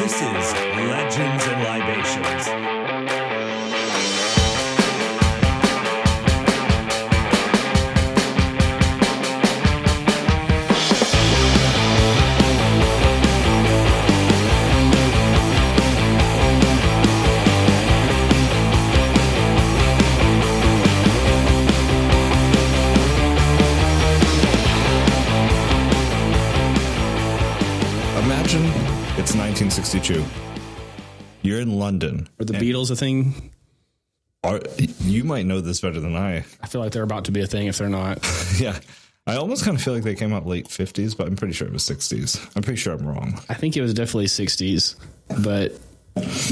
This is Legends and Libations. Imagine it's 1962. You're in London. Are the Beatles a thing? You might know this better than I. I feel like they're about to be a thing if they're not. Yeah. I almost kind of feel like they came out late 50s, but I'm pretty sure it was 60s. I'm pretty sure I'm wrong. I think it was definitely 60s, but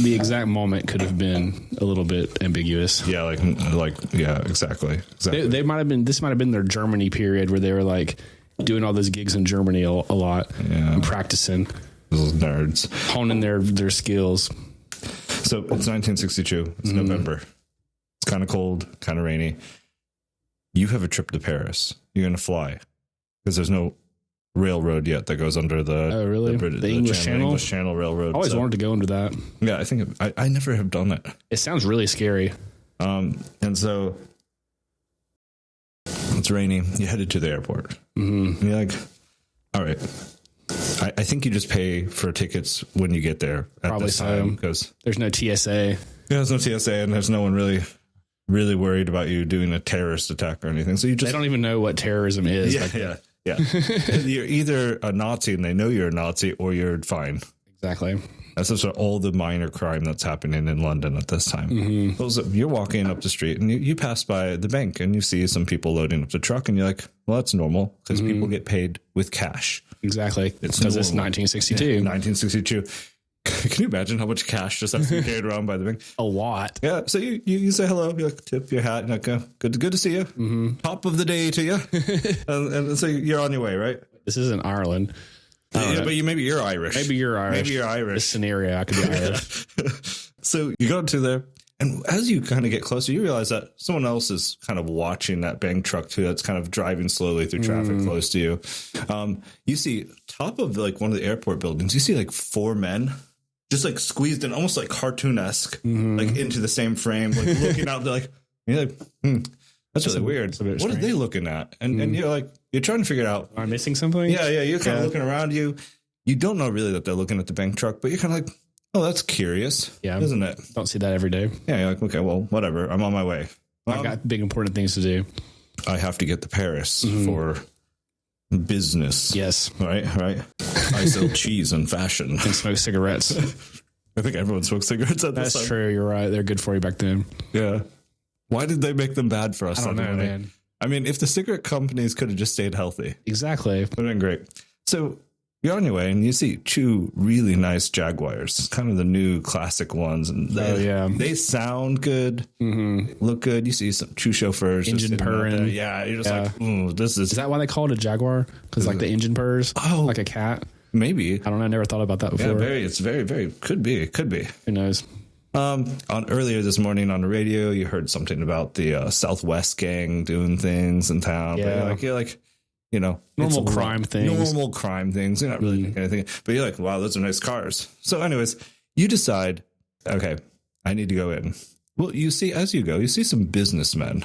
the exact moment could have been a little bit ambiguous. Yeah, yeah, exactly. They might have been. This might have been their Germany period where they were like doing all those gigs in Germany a lot and practicing. Those nerds honing their skills. So it's 1962. It's November. It's kind of cold, kind of rainy. You have a trip to Paris. You're going to fly because there's no railroad yet that goes under the the English Channel? English Channel Railroad. I always wanted to go into that. Yeah, I think I never have done it. It sounds really scary. And so it's rainy. You headed to the airport. And you're like, all right. I think you just pay for tickets when you get there at Probably this time so. because there's no TSA. Yeah, there's no TSA and there's no one really worried about you doing a terrorist attack or anything. So they don't even know what terrorism is. Yeah. You're either a Nazi and they know you're a Nazi or you're fine. Exactly. That's just all the minor crime that's happening in London at this time. You're walking up the street and you pass by the bank and you see some people loading up the truck and you're like, well, that's normal because people get paid with cash. Exactly. It's because it's 1962. Yeah, 1962. Can you imagine how much cash just has to be carried around by the bank? A lot. Yeah. So you say hello, you like, tip your hat, and like, good to see you. Top of the day to you. and so you're on your way, right? This isn't Ireland. Yeah, but maybe you're Irish. Maybe you're Irish. This scenario, I could be Irish. So you go to there, and as you kind of get closer, you realize that someone else is kind of watching that bank truck too. That's kind of driving slowly through traffic close to you. You see top of like one of the airport buildings, you see like four men just like squeezed in, almost like cartoon-esque, like into the same frame, like looking out. They're like, you're like, that's really weird. What are they looking at? And you're like, you're trying to figure it out. Am I missing something? Yeah. You're kind of looking around you. You don't know really that they're looking at the bank truck, but you're kind of like, oh, that's curious. Yeah. Isn't it? Don't see that every day. Yeah. You're like, okay, well, whatever. I'm on my way. I got big, important things to do. I have to get to Paris for business. Yes. Right. I sell cheese and fashion. And smoke cigarettes. I think everyone smokes cigarettes at this time. That's true. You're right. They're good for you back then. Yeah. Why did they make them bad for us? I don't know, man. I mean, if the cigarette companies could have just stayed healthy. Exactly. It would have been great. So you're on your way and you see two really nice Jaguars, kind of the new classic ones. And they sound good, look good. You see some two chauffeurs. Engine purring. Yeah. You're just like, ooh, this is. Is that why they call it a Jaguar? Because like the engine purrs? Oh. Like a cat? Maybe. I don't know. I never thought about that before. Yeah, it's very, could be. Who knows? On earlier this morning on the radio, you heard something about the Southwest gang doing things in town. Yeah. But you're like, you know, normal crime things. You're not really thinking anything, but you're like, wow, those are nice cars. So anyways, you decide, okay, I need to go in. Well, you see, as you go, you see some businessmen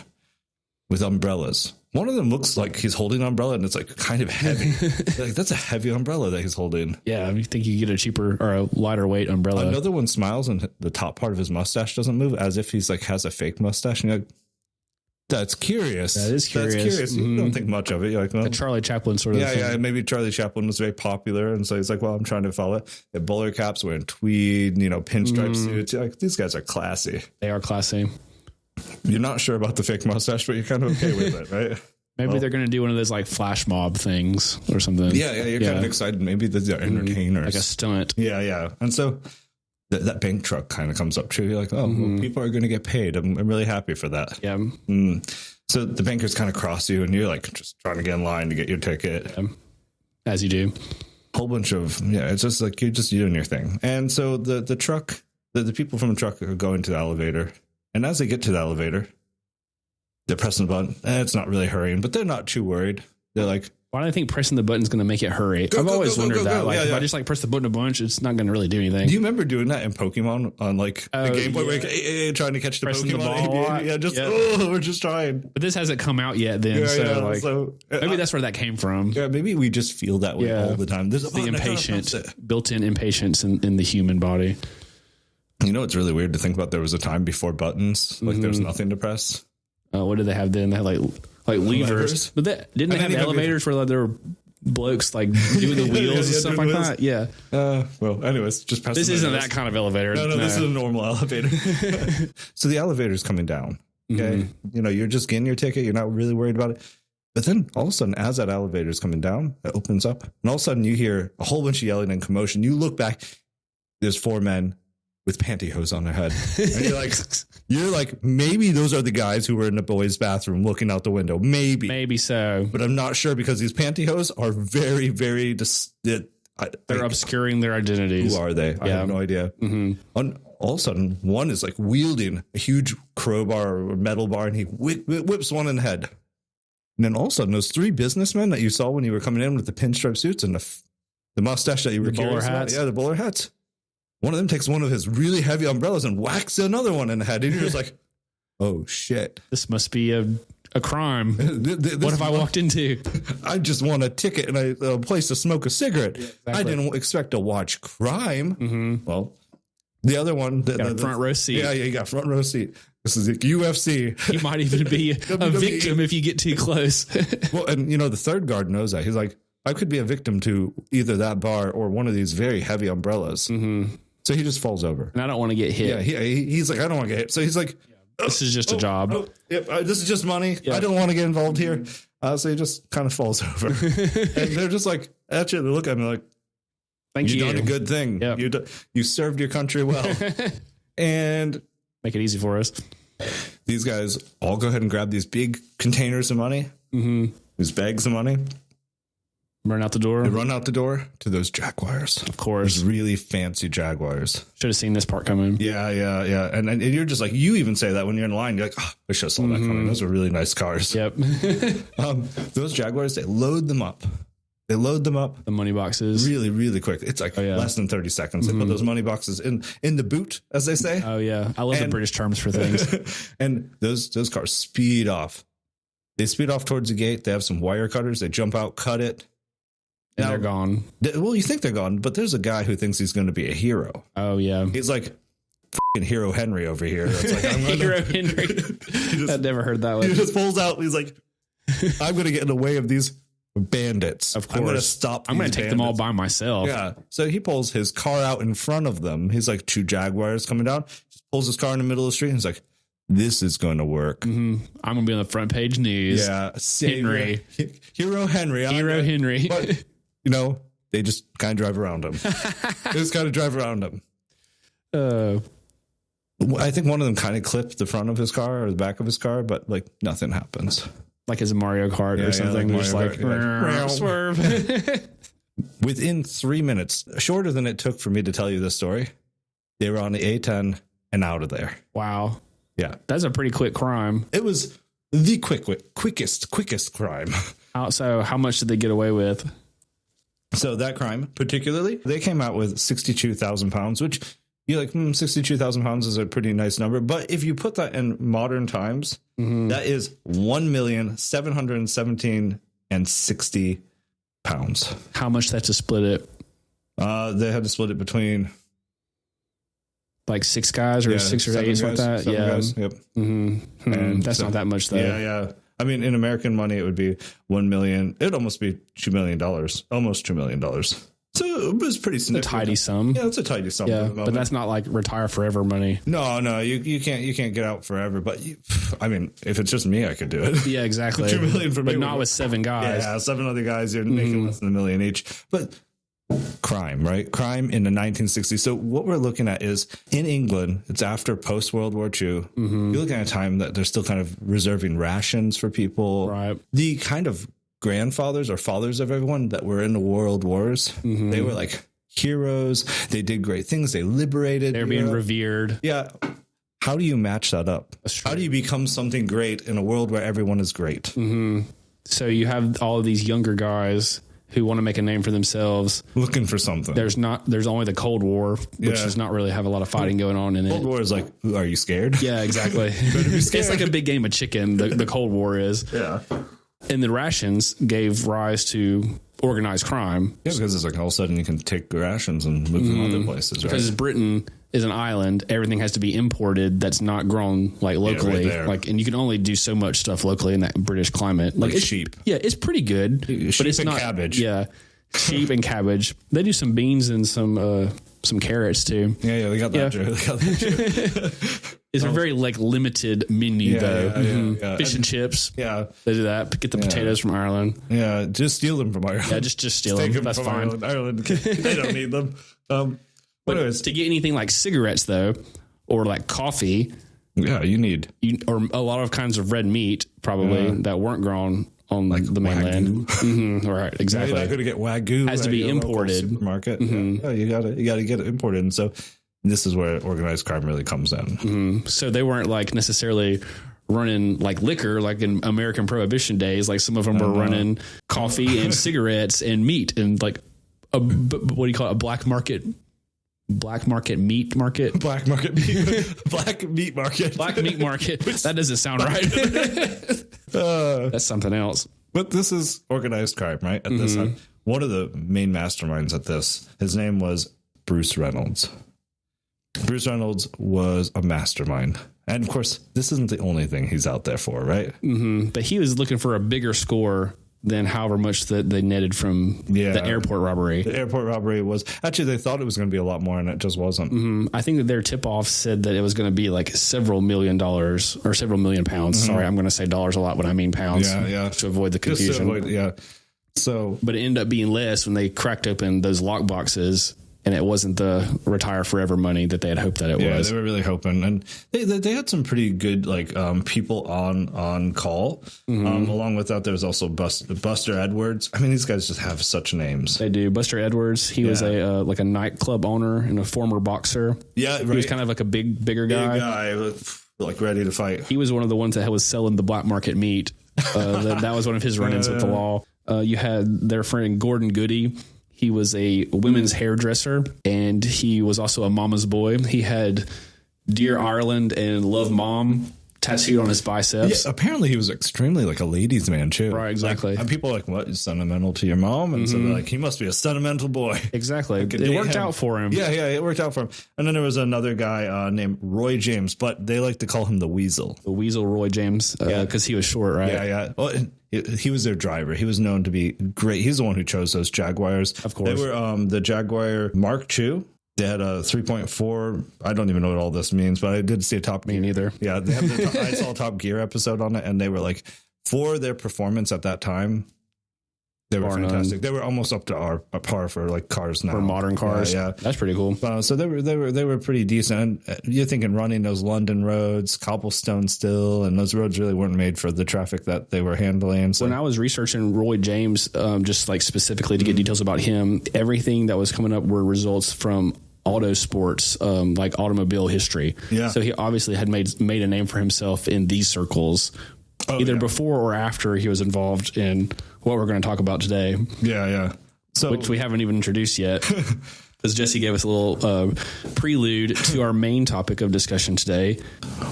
with umbrellas. One of them looks like he's holding an umbrella and it's like kind of heavy. Like that's a heavy umbrella that he's holding. Yeah. You think you get a cheaper or a lighter weight umbrella. Another one smiles and the top part of his mustache doesn't move as if he's like has a fake mustache. And you're like, that's curious. That is curious. You don't think much of it. You're like, well, the Charlie Chaplin sort of thing. Yeah. Maybe Charlie Chaplin was very popular. And so he's like, well, I'm trying to follow it. They have bowler caps, wearing tweed, pinstripe suits. You're like, these guys are classy. They are classy. You're not sure about the fake mustache, but you're kind of okay with it, right? Maybe they're going to do one of those like flash mob things or something. Yeah. You're kind of excited. Maybe they're entertainers. Like a stunt. Yeah. And so that bank truck kind of comes up too. You're like, oh, well, people are going to get paid. I'm really happy for that. Yeah. So the bankers kind of cross you and you're like just trying to get in line to get your ticket. Yeah. As you do. Whole bunch of, it's just like you're just doing your thing. And so the truck, the people from the truck are going to the elevator. And as they get to the elevator, they're pressing the button. It's not really hurrying, but they're not too worried. They're like, Why do I think pressing the button is going to make it hurry? Go, I've go, always go, go, wondered go, that. go. Like, Yeah, if yeah. I just like press the button a bunch, it's not going to really do anything. Do you remember doing that in Pokemon on like the Game Boy, where trying to catch the Pressing the Pokemon? ball. Yeah, just Yeah. we're just trying. But this hasn't come out yet. Then, so maybe that's where that came from. Yeah, maybe we just feel that way all the time. There's a The button, I gotta impatient, press it. built-in impatience in the human body. You know, it's really weird to think about. There was a time before buttons, like there was nothing to press. What did they have then? They had like levers, but didn't they have elevators where like, there were blokes like doing the wheels and stuff like that? Yeah. Well, anyways, just press. This isn't that kind of elevator. No, this is a normal elevator. So the elevator's coming down. Okay, you know, you're just getting your ticket. You're not really worried about it. But then all of a sudden, as that elevator's coming down, it opens up, and all of a sudden you hear a whole bunch of yelling and commotion. You look back. There's 4 men with pantyhose on their head. And you're like, maybe those are the guys who were in the boys' bathroom looking out the window. Maybe so. But I'm not sure because these pantyhose are very, very They're obscuring their identities. Who are they? I have no idea. All of a sudden, one is like wielding a huge crowbar or metal bar, and he whips one in the head. And then all of a sudden, those 3 businessmen that you saw when you were coming in with the pinstripe suits and the mustache that you were carrying, the bowler hats. One of them takes one of his really heavy umbrellas and whacks another one in the head. And you're just like, oh, shit. This must be a crime. What have I walked into? I just want a ticket and a place to smoke a cigarette. Yeah, exactly. I didn't expect to watch crime. Well, the other one. Got front row seat. Yeah, you got front row seat. This is the UFC. You might even be a victim if you get too close. Well, and you know, the third guard knows that. He's like, I could be a victim to either that bar or one of these very heavy umbrellas. So he just falls over. And I don't want to get hit. Yeah, he's like, I don't want to get hit. So he's like, this is just a job. This is just money. I don't want to get involved here. So he just kind of falls over. And they're just like, actually, they look at me like, thank you. You've done a good thing. Yep. You served your country well. And make it easy for us. These guys all go ahead and grab these big containers of money, these bags of money. Run out the door. They run out the door to those Jaguars. Of course. Those really fancy Jaguars. Should have seen this part coming. Yeah. And you're just like, you even say that when you're in line. You're like, oh, I should have saw that coming. Those are really nice cars. Yep. Those Jaguars, they load them up. The money boxes. Really, really quick. It's like less than 30 seconds. They put those money boxes in the boot, as they say. Oh, yeah. I love the British terms for things. And those cars speed off. They speed off towards the gate. They have some wire cutters. They jump out, cut it. And they're gone. Well, you think they're gone, but there's a guy who thinks he's going to be a hero. Oh, yeah. He's like, f***ing Hero Henry over here. It's like, Hero Henry. I've never heard that one. He just pulls out. He's like, I'm going to get in the way of these bandits. Of course. I'm going to stop. I'm going to take them all by myself. Yeah. So he pulls his car out in front of them. He's like 2 Jaguars coming down. Just pulls his car in the middle of the street. And he's like, this is going to work. I'm going to be on the front page news. Yeah. Henry. Hero Henry. Hero Henry. But, you know, they just kind of drive around him. I think one of them kind of clipped the front of his car or the back of his car, but like nothing happens. Like his Mario Kart or something. Like just like, swerve. Within 3 minutes, shorter than it took for me to tell you this story, they were on the A10 and out of there. Wow. Yeah. That's a pretty quick crime. It was the quickest crime. So how much did they get away with? So that crime, particularly, they came out with 62,000 pounds, which you're like, 62,000 pounds is a pretty nice number. But if you put that in modern times, that is 1,717,060 pounds. How much that to split it? They had to split it between like 6 guys or 6 or 8, guys, like that. Yeah. Guys, yep. And that's not that much though. Yeah. I mean, in American money, it would be 1 million. It'd almost be $2 million, almost $2 million. So it was pretty significant. A tidy sum. Yeah, it's a tidy sum. Yeah, but that's not like retire forever money. No, you can't get out forever. But I mean, if it's just me, I could do it. Yeah, exactly. $2 million for me, but not with 7 guys. Yeah, 7 other guys. You're making less than $1 million each. But crime, right? Crime in the 1960s. So what we're looking at is in England, it's after post World War II. You're looking at a time that they're still kind of reserving rations for people. Right. The kind of grandfathers or fathers of everyone that were in the world wars, they were like heroes. They did great things. They liberated. They're being revered. Yeah. How do you match that up? How do you become something great in a world where everyone is great? So you have all of these younger guys who want to make a name for themselves. Looking for something. There's only the Cold War, which does not really have a lot of fighting going on in it. Cold War is like, are you scared? Yeah, exactly. It's like a big game of chicken, the Cold War is. Yeah. And the rations gave rise to organized crime. Yeah, because it's like all of a sudden you can take rations and move them other places, right? Because Britain is an island, everything has to be imported that's not grown like locally. Yeah, right there. Like, and you can only do so much stuff locally in that British climate. Like it's, sheep. Yeah, it's pretty good. Sheep but it's and not cabbage. Yeah. Sheep and cabbage. They do some beans and some carrots too. Yeah, they got that. They got that. It's a very like limited menu though. Yeah. Fish and chips. Yeah. They do that. Get the potatoes from Ireland. Yeah, just steal them from Ireland. Yeah, just steal Take them. That's from fine. Ireland, they don't need them. But anyways, to get anything like cigarettes though, or like coffee, yeah, you need or a lot of kinds of red meat probably that weren't grown on like the mainland. Right, exactly. You're not going to get Wagyu. Has to be imported. Supermarket. Yeah, you got to get it imported. And so this is where organized crime really comes in. So they weren't like necessarily running like liquor like in American Prohibition days. Like some of them were running coffee and cigarettes and meat and like what do you call it? A black market meat market. Black meat market. Black meat market. That doesn't sound right. That's something else. But this is organized crime, right? At this time, one of the main masterminds at this, his name was Bruce Reynolds. Bruce Reynolds was a mastermind. And of course, this isn't the only thing he's out there for, right? But he was looking for a bigger score than however much that they netted from the airport robbery. The airport robbery was actually, they thought it was going to be a lot more and it just wasn't. I think that their tip off said that it was going to be like several $1 million or several million pounds. Sorry, I'm going to say dollars a lot when I mean pounds. Yeah. To avoid the confusion. So, but it ended up being less when they cracked open those lock boxes. And it wasn't the retire forever money that they had hoped that it was. Yeah, they were really hoping, and they had some pretty good people on call. Along with that, there was also Buster Edwards. I mean, these guys just have such names. They do. Buster Edwards. He was a nightclub owner and a former boxer. Yeah, right. He was kind of like a bigger guy. Big guy, like ready to fight. He was one of the ones that was selling the black market meat. That was one of his run-ins with the law. You had their friend Gordon Goody. He was a women's hairdresser, and he was also a mama's boy. He had Dear Ireland and Love Mom tattooed on his biceps. Yeah, apparently he was extremely like a ladies' man too. Right, exactly. Like, and people are like, what is sentimental to your mom? And so they're like, he must be a sentimental boy. Exactly. It worked out for him. Yeah, it worked out for him. And then there was another guy named Roy James, but they like to call him the Weasel. The Weasel Roy James, because he was short, right? Yeah. Well, he was their driver. He was known to be great. He's the one who chose those Jaguars. Of course. They were the Jaguar Mark II. They had a 3.4. I don't even know what all this means, but I did see a Top Gear. Me neither. Yeah, they have I saw a Top Gear episode on it, and they were like, for their performance at that time, they were fantastic. They were almost up to par for like cars now. For modern cars. Yeah. That's pretty cool. So they were pretty decent. And you're thinking running those London roads, cobblestone still, and those roads really weren't made for the traffic that they were handling. So when I was researching Roy James, just like specifically to get details about him, everything that was coming up were results from auto sports, like automobile history. Yeah. So he obviously had made a name for himself in these circles, either before or after he was involved in what we're going to talk about today. Yeah. So, which we haven't even introduced yet. Because Jesse gave us a little prelude to our main topic of discussion today,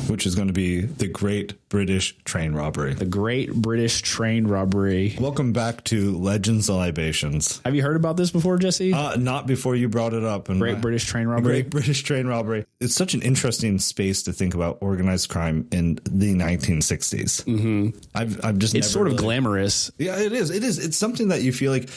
which is going to be the Great British Train Robbery. The Great British Train Robbery. Welcome back to Legends and Libations. Have you heard about this before, Jesse? Not before you brought it up. And Great British Train Robbery. Great British Train Robbery. It's such an interesting space to think about organized crime in the 1960s. Mm-hmm. I've just it's sort of glamorous. Yeah, it is. It's something that you feel like,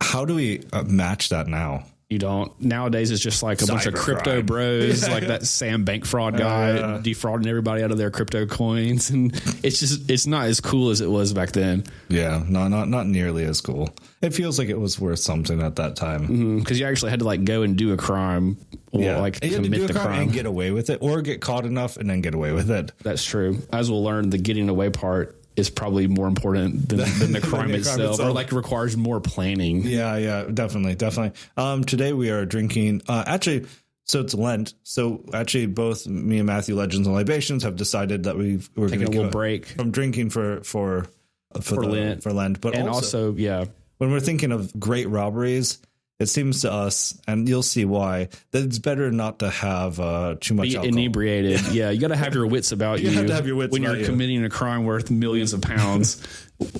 how do we match that now? You don't. Nowadays, it's just like a bunch of crypto bros, like that Sam Bank fraud guy defrauding everybody out of their crypto coins. And it's not as cool as it was back then. Yeah, not nearly as cool. It feels like it was worth something at that time. Because you actually had to like go and do a crime or like commit the crime and get away with it, or get caught enough and then get away with it. That's true. As we'll learn, the getting away part is probably more important than the crime itself, or like requires more planning. Yeah, definitely. Today we are drinking, so it's Lent. So actually both me and Matthew, Legends and Libations, have decided that we're going to take a little break from drinking for for Lent. But and also, when we're thinking of great robberies, it seems to us, and you'll see why, that it's better not to have too much alcohol. Inebriated. Yeah, you got to have your wits about you. You have to have your wits when about you're committing a crime worth millions of pounds.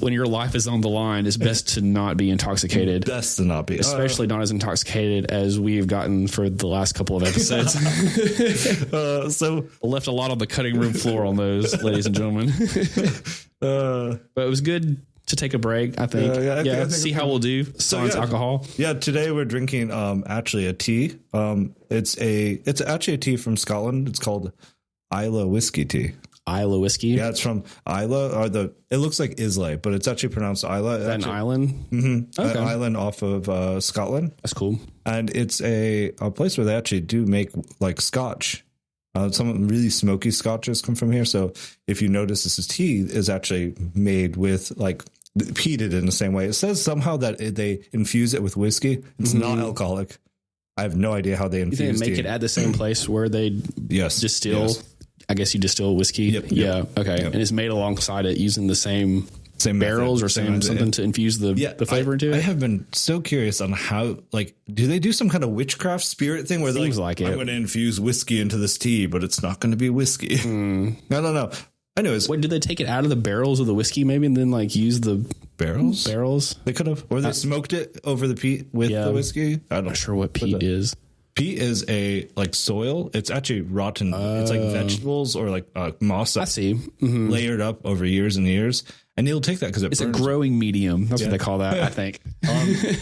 When your life is on the line, it's best to not be intoxicated. Best to not be. Especially not as intoxicated as we've gotten for the last couple of episodes. So left a lot on the cutting room floor on those, ladies and gentlemen. But it was good to take a break, I think. I think see how we'll do sans alcohol. Yeah, today we're drinking actually a tea. It's actually a tea from Scotland. It's called Islay whiskey tea. Islay whiskey? Yeah, it's from Islay. It looks like Islay, but it's actually pronounced Islay. Is that an island? Mm-hmm. Okay. An island off of Scotland. That's cool. And it's a place where they actually do make like scotch. Some really smoky scotches come from here. So if you notice, this tea is actually made with like peated in the same way. It says somehow that they infuse it with whiskey. It's not alcoholic. I have no idea how they infuse it. Make it at the same place where they distill. Yes. I guess you distill whiskey. Yep. Okay. Yep. And it's made alongside it using the same barrels or same something to infuse the flavor into it. I have been so curious on how, like, do they do some kind of witchcraft spirit thing where they're like I'm going to infuse whiskey into this tea, but it's not going to be whiskey. I don't know. Anyways, wait, did they take it out of the barrels of the whiskey maybe and then like use the barrels? They could have, or they smoked it over the peat with the whiskey. I'm not sure what peat is. Peat is a like soil. It's actually rotten. It's like vegetables or like moss. I see. Layered up over years and years. And you'll take that because it's burns. A growing medium. That's what they call that, I think.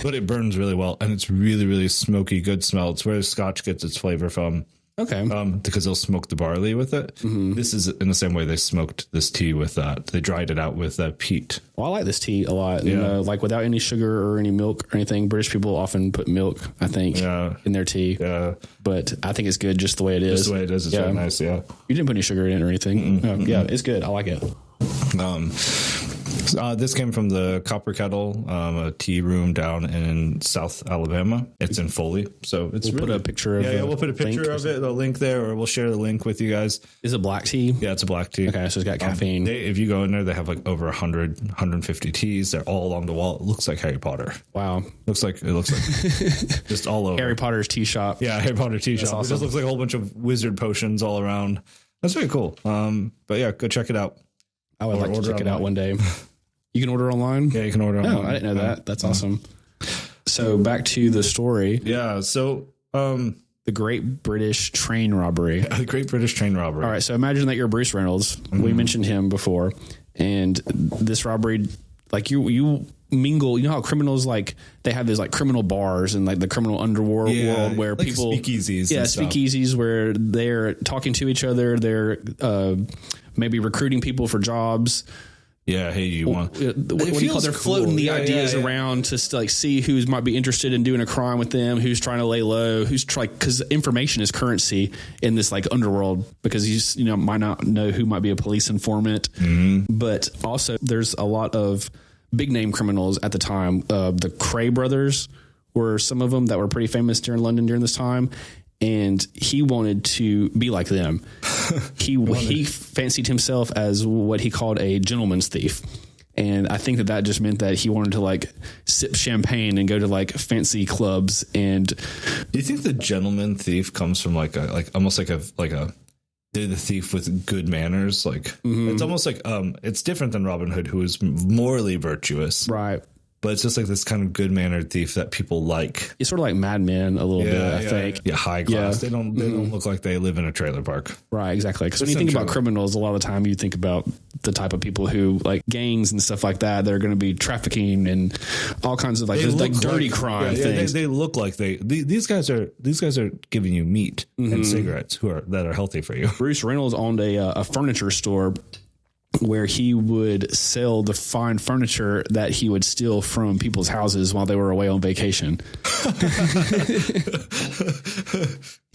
But it burns really well. And it's really, really smoky, good smell. It's where Scotch gets its flavor from. Okay. Because they'll smoke the barley with it. This is in the same way they smoked this tea with that. They dried it out with peat. Well, I like this tea a lot. Yeah. Like without any sugar or any milk or anything. British people often put milk, I think, in their tea. Yeah. But I think it's good just the way it is. Just the way it is. It's very nice, yeah. You didn't put any sugar in it or anything. Yeah, it's good. I like it. This came from the Copper Kettle, a tea room down in South Alabama. It's in Foley, so it's put a picture of we'll put a picture of it, the link there, or we'll share the link with you guys. Is it black tea? Yeah, it's a black tea. Okay, so it's got caffeine. If you go in there, they have like over 150 teas. They're all along the wall. It looks like Harry Potter. Wow, it looks like just all over. Harry Potter's tea shop. Yeah, Harry Potter tea shop. Awesome. It just looks like a whole bunch of wizard potions all around. That's very cool. But yeah, go check it out. I would like to check it out one day. You can order online? Yeah, you can order online. Oh, I didn't know that. That's awesome. So back to the story. Yeah, so the Great British Train Robbery. The Great British Train Robbery. All right, so imagine that you're Bruce Reynolds. We mentioned him before. And this robbery, like you mingle, you know how criminals, like they have these like criminal bars and like the criminal underworld world where like people speakeasies. Yeah, speakeasies where they're talking to each other. They're maybe recruiting people for jobs. Yeah, hey, you want? What do you call? They're floating the ideas around to like see who might be interested in doing a crime with them, who's trying to lay low, because information is currency in this like underworld. Because you might not know who might be a police informant, but also there's a lot of big name criminals at the time. The Cray brothers were some of them that were pretty famous during London during this time. And he wanted to be like them. He fancied himself as what he called a gentleman's thief. And I think that just meant that he wanted to like sip champagne and go to like fancy clubs. And do you think the gentleman thief comes from almost like a they're the thief with good manners? Like it's almost like it's different than Robin Hood, who is morally virtuous, right? But it's just like this kind of good-mannered thief that people like. It's sort of like Mad Men a little bit, I think. Yeah, high class. They don't look like they live in a trailer park. Right, exactly. Because when you think about criminals, a lot of the time you think about the type of people who, like gangs and stuff like that, they're going to be trafficking and all kinds of like dirty crime things. They look like these guys are giving you meat and cigarettes that are healthy for you. Bruce Reynolds owned a furniture store where he would sell the fine furniture that he would steal from people's houses while they were away on vacation.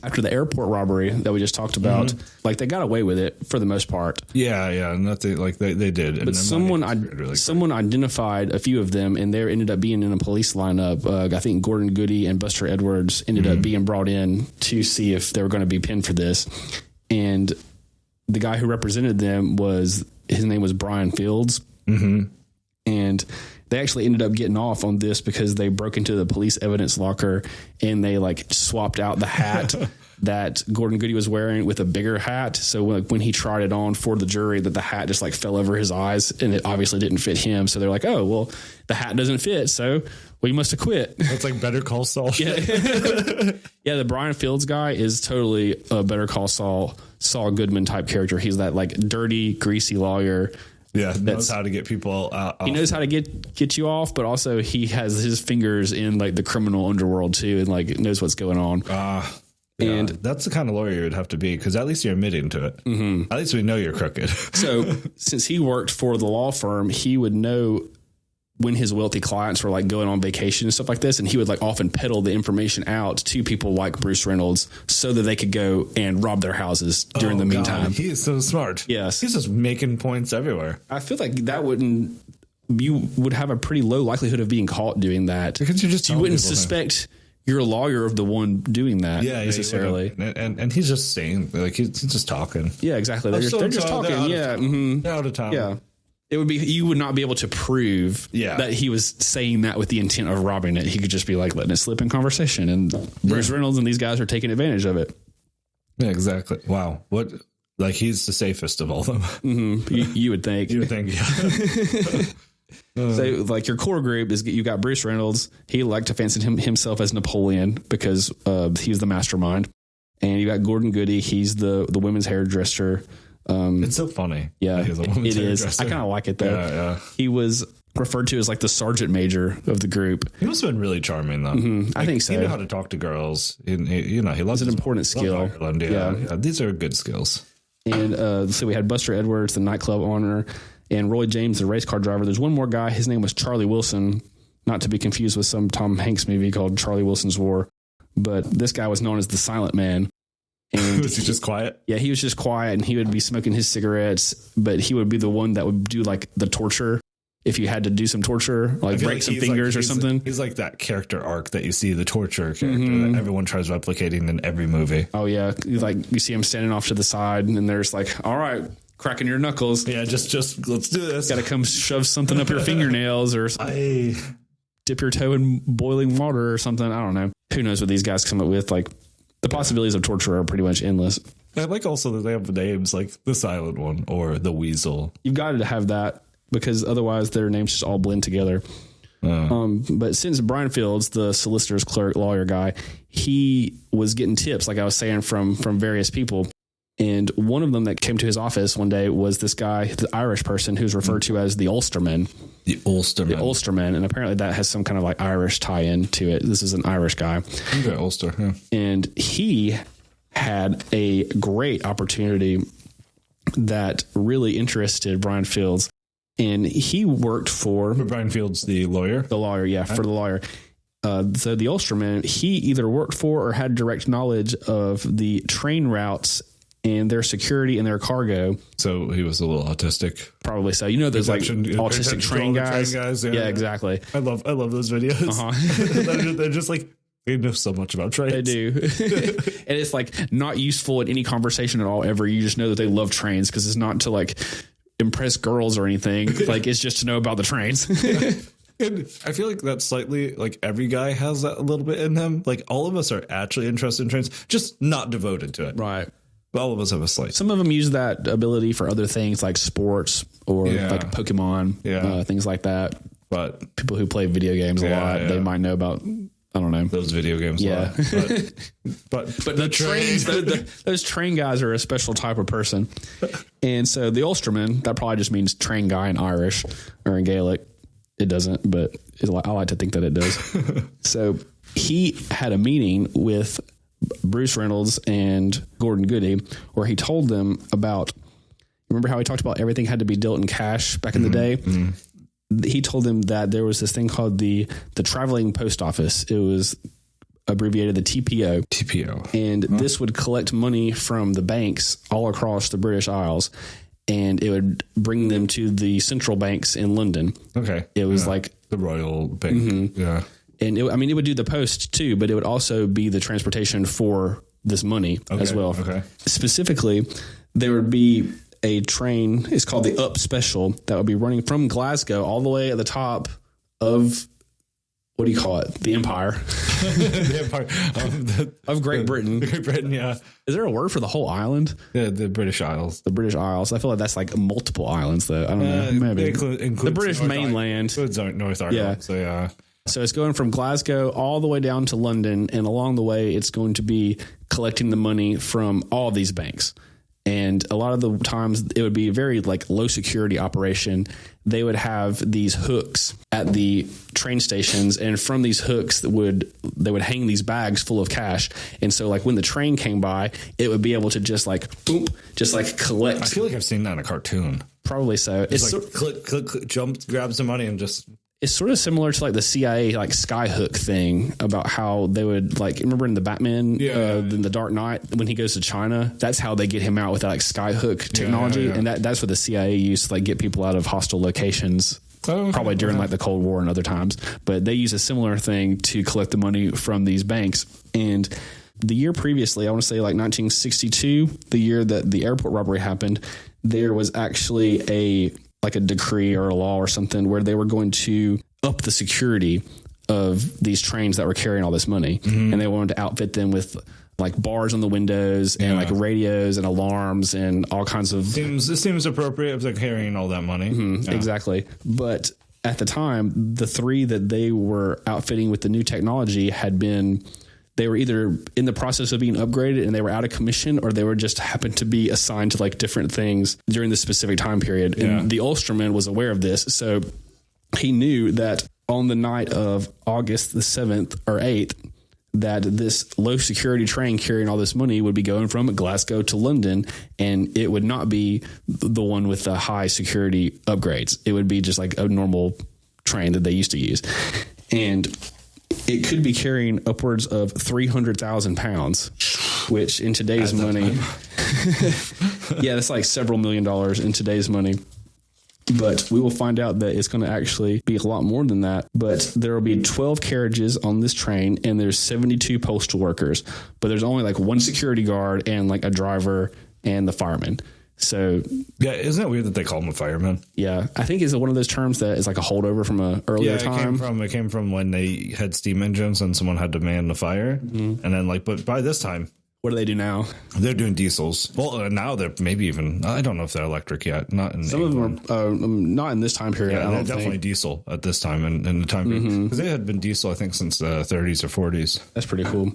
After the airport robbery that we just talked about, like they got away with it for the most part. Yeah, nothing like they did. But someone identified a few of them, and they ended up being in a police lineup. I think Gordon Goody and Buster Edwards ended up being brought in to see if they were going to be pinned for this. And the guy who represented them his name was Brian Fields. And they actually ended up getting off on this because they broke into the police evidence locker and they like swapped out the hat that Gordon Goody was wearing with a bigger hat. So when he tried it on for the jury, that the hat just like fell over his eyes and it obviously didn't fit him. So they're like, oh, well, the hat doesn't fit. So we must have quit. It's like Better Call Saul. Yeah. Yeah. The Brian Fields guy is totally a Better Call Saul Goodman type character. He's that like dirty, greasy lawyer. Yeah, knows how to get people out. He knows how to get you off, but also he has his fingers in like the criminal underworld too, and like knows what's going on. Yeah, and that's the kind of lawyer you would have to be, because at least you're admitting to it. At least we know you're crooked. So since he worked for the law firm, he would know when his wealthy clients were like going on vacation and stuff like this, and he would like often peddle the information out to people like Bruce Reynolds so that they could go and rob their houses during the meantime. God, he is so smart. Yes. He's just making points everywhere. I feel like you would have a pretty low likelihood of being caught doing that. Because you're just you wouldn't suspect your lawyer of the one doing that necessarily. And he's just saying, like, he's just talking. Yeah, exactly. They're just talking. Yeah. They're out of town. Yeah. It would be, you would not be able to prove that he was saying that with the intent of robbing it. He could just be like letting it slip in conversation, and Bruce Reynolds and these guys are taking advantage of it. Yeah, exactly. Wow. What, like, he's the safest of all of them. Mm-hmm. You would think. You would think, yeah. So like your core group is, you got Bruce Reynolds. He liked to fancy himself as Napoleon because he's the mastermind. And you got Gordon Goody. He's the women's hairdresser. It's so funny. Yeah, it is. I kind of like it though. Yeah. He was referred to as like the sergeant major of the group. He must have been really charming though. Like, I think so. He knew how to talk to girls. He loves an important skill. Ireland. Yeah. These are good skills. And so we had Buster Edwards, the nightclub owner, and Roy James, the race car driver. There's one more guy. His name was Charlie Wilson, not to be confused with some Tom Hanks movie called Charlie Wilson's War. But this guy was known as the Silent Man. And was he just quiet? Yeah, he was just quiet, and he would be smoking his cigarettes, but he would be the one that would do like the torture. If you had to do some torture, like break some fingers or something. He's like that character arc that you see, the torture character that everyone tries replicating in every movie. Oh yeah. Like you see him standing off to the side and there's like, all right, cracking your knuckles. Yeah, just let's do this. Got to come shove something up your fingernails or dip your toe in boiling water or something. I don't know. Who knows what these guys come up with? Like the possibilities of torture are pretty much endless. I like also that they have names like the Silent One or the Weasel. You've got to have that, because otherwise their names just all blend together. But since Brian Fields, the solicitor's clerk lawyer guy, he was getting tips, like I was saying, from various people. And one of them that came to his office one day was this guy, the Irish person who's referred to as the Ulsterman. The Ulsterman. And apparently that has some kind of like Irish tie-in to it. This is an Irish guy. Okay, Ulster. Yeah. And he had a great opportunity that really interested Brian Fields. And he worked for Brian Fields, the lawyer. The lawyer, yeah, for the lawyer. So the Ulsterman, he either worked for or had direct knowledge of the train routes and their security and their cargo. So he was a little autistic. Probably so. You know, there's like autistic train guys. Yeah, exactly. I love those videos. They're just like, they know so much about trains. They do. And it's like not useful in any conversation at all ever. You just know that they love trains, because it's not to like impress girls or anything. Like it's just to know about the trains. And I feel like that's slightly like every guy has that a little bit in them. Like all of us are actually interested in trains, just not devoted to it. Right. But all of us have a slight. Some of them use that ability for other things like sports or like Pokemon, things like that. But people who play video games a lot, they might know about, I don't know, those video games. Yeah. A lot. But the trains, those train guys are a special type of person. And so the Ulsterman, that probably just means train guy in Irish or in Gaelic. It doesn't, but I like to think that it does. So he had a meeting with Bruce Reynolds and Gordon Goody, where he told them about, remember how he talked about everything had to be dealt in cash back in the day? Mm-hmm. He told them that there was this thing called the traveling post office. It was abbreviated the TPO. And this would collect money from the banks all across the British Isles, and it would bring them to the central banks in London. Okay. It was like the Royal Bank. Mm-hmm. Yeah. And it would do the post too, but it would also be the transportation for this money as well. Okay. Specifically, there would be a train. It's called the Up Special that would be running from Glasgow all the way at the top of, what do you call it? The Empire. The Empire of Great Britain. Great Britain, yeah. Is there a word for the whole island? Yeah, the British Isles. The British Isles. I feel like that's like multiple islands, though. I don't know. Maybe. The British mainland. Includes North Ireland. Yeah. So, yeah. So it's going from Glasgow all the way down to London. And along the way, it's going to be collecting the money from all of these banks. And a lot of the times it would be a very like low security operation. They would have these hooks at the train stations, and from these hooks they would hang these bags full of cash. And so like when the train came by, it would be able to just like boom, just like collect. I feel like I've seen that in a cartoon. Probably so. It's like click, jump, grab some money and just. It's sort of similar to like the CIA like skyhook thing about how they would like, remember in the Batman, in the Dark Knight, when he goes to China, that's how they get him out with that like skyhook technology. Yeah. And that's what the CIA used to like get people out of hostile locations, probably during like the Cold War and other times. But they use a similar thing to collect the money from these banks. And the year previously, I want to say like 1962, the year that the airport robbery happened, there was actually a decree or a law or something where they were going to up the security of these trains that were carrying all this money. Mm-hmm. And they wanted to outfit them with like bars on the windows and like radios and alarms and all kinds of. It seems appropriate if they're carrying all that money. Mm-hmm, yeah. Exactly. But at the time, the three that they were outfitting with the new technology they were either in the process of being upgraded and they were out of commission, or they were just happened to be assigned to like different things during this specific time period. Yeah. And the Ulsterman was aware of this. So he knew that on the night of August the 7th or 8th, that this low security train carrying all this money would be going from Glasgow to London, and it would not be the one with the high security upgrades. It would be just like a normal train that they used to use. And it could be carrying upwards of 300,000 pounds, which in today's money, yeah, that's like several $1 million in today's money. But we will find out that it's going to actually be a lot more than that. But there will be 12 carriages on this train, and there's 72 postal workers. But there's only like one security guard and like a driver and the fireman. So yeah, isn't it weird that they call him a fireman? Yeah, I think it's one of those terms that is like a holdover from an earlier time. It came from when they had steam engines and someone had to man the fire, and then but by this time, what do they do now? They're doing diesels. Well, now they're maybe even. I don't know if they're electric yet. Not in some England. Of them are not in this time period. Yeah, they're definitely diesel at this time in the time period, because they had been diesel I think since the 30s or 40s. That's pretty cool.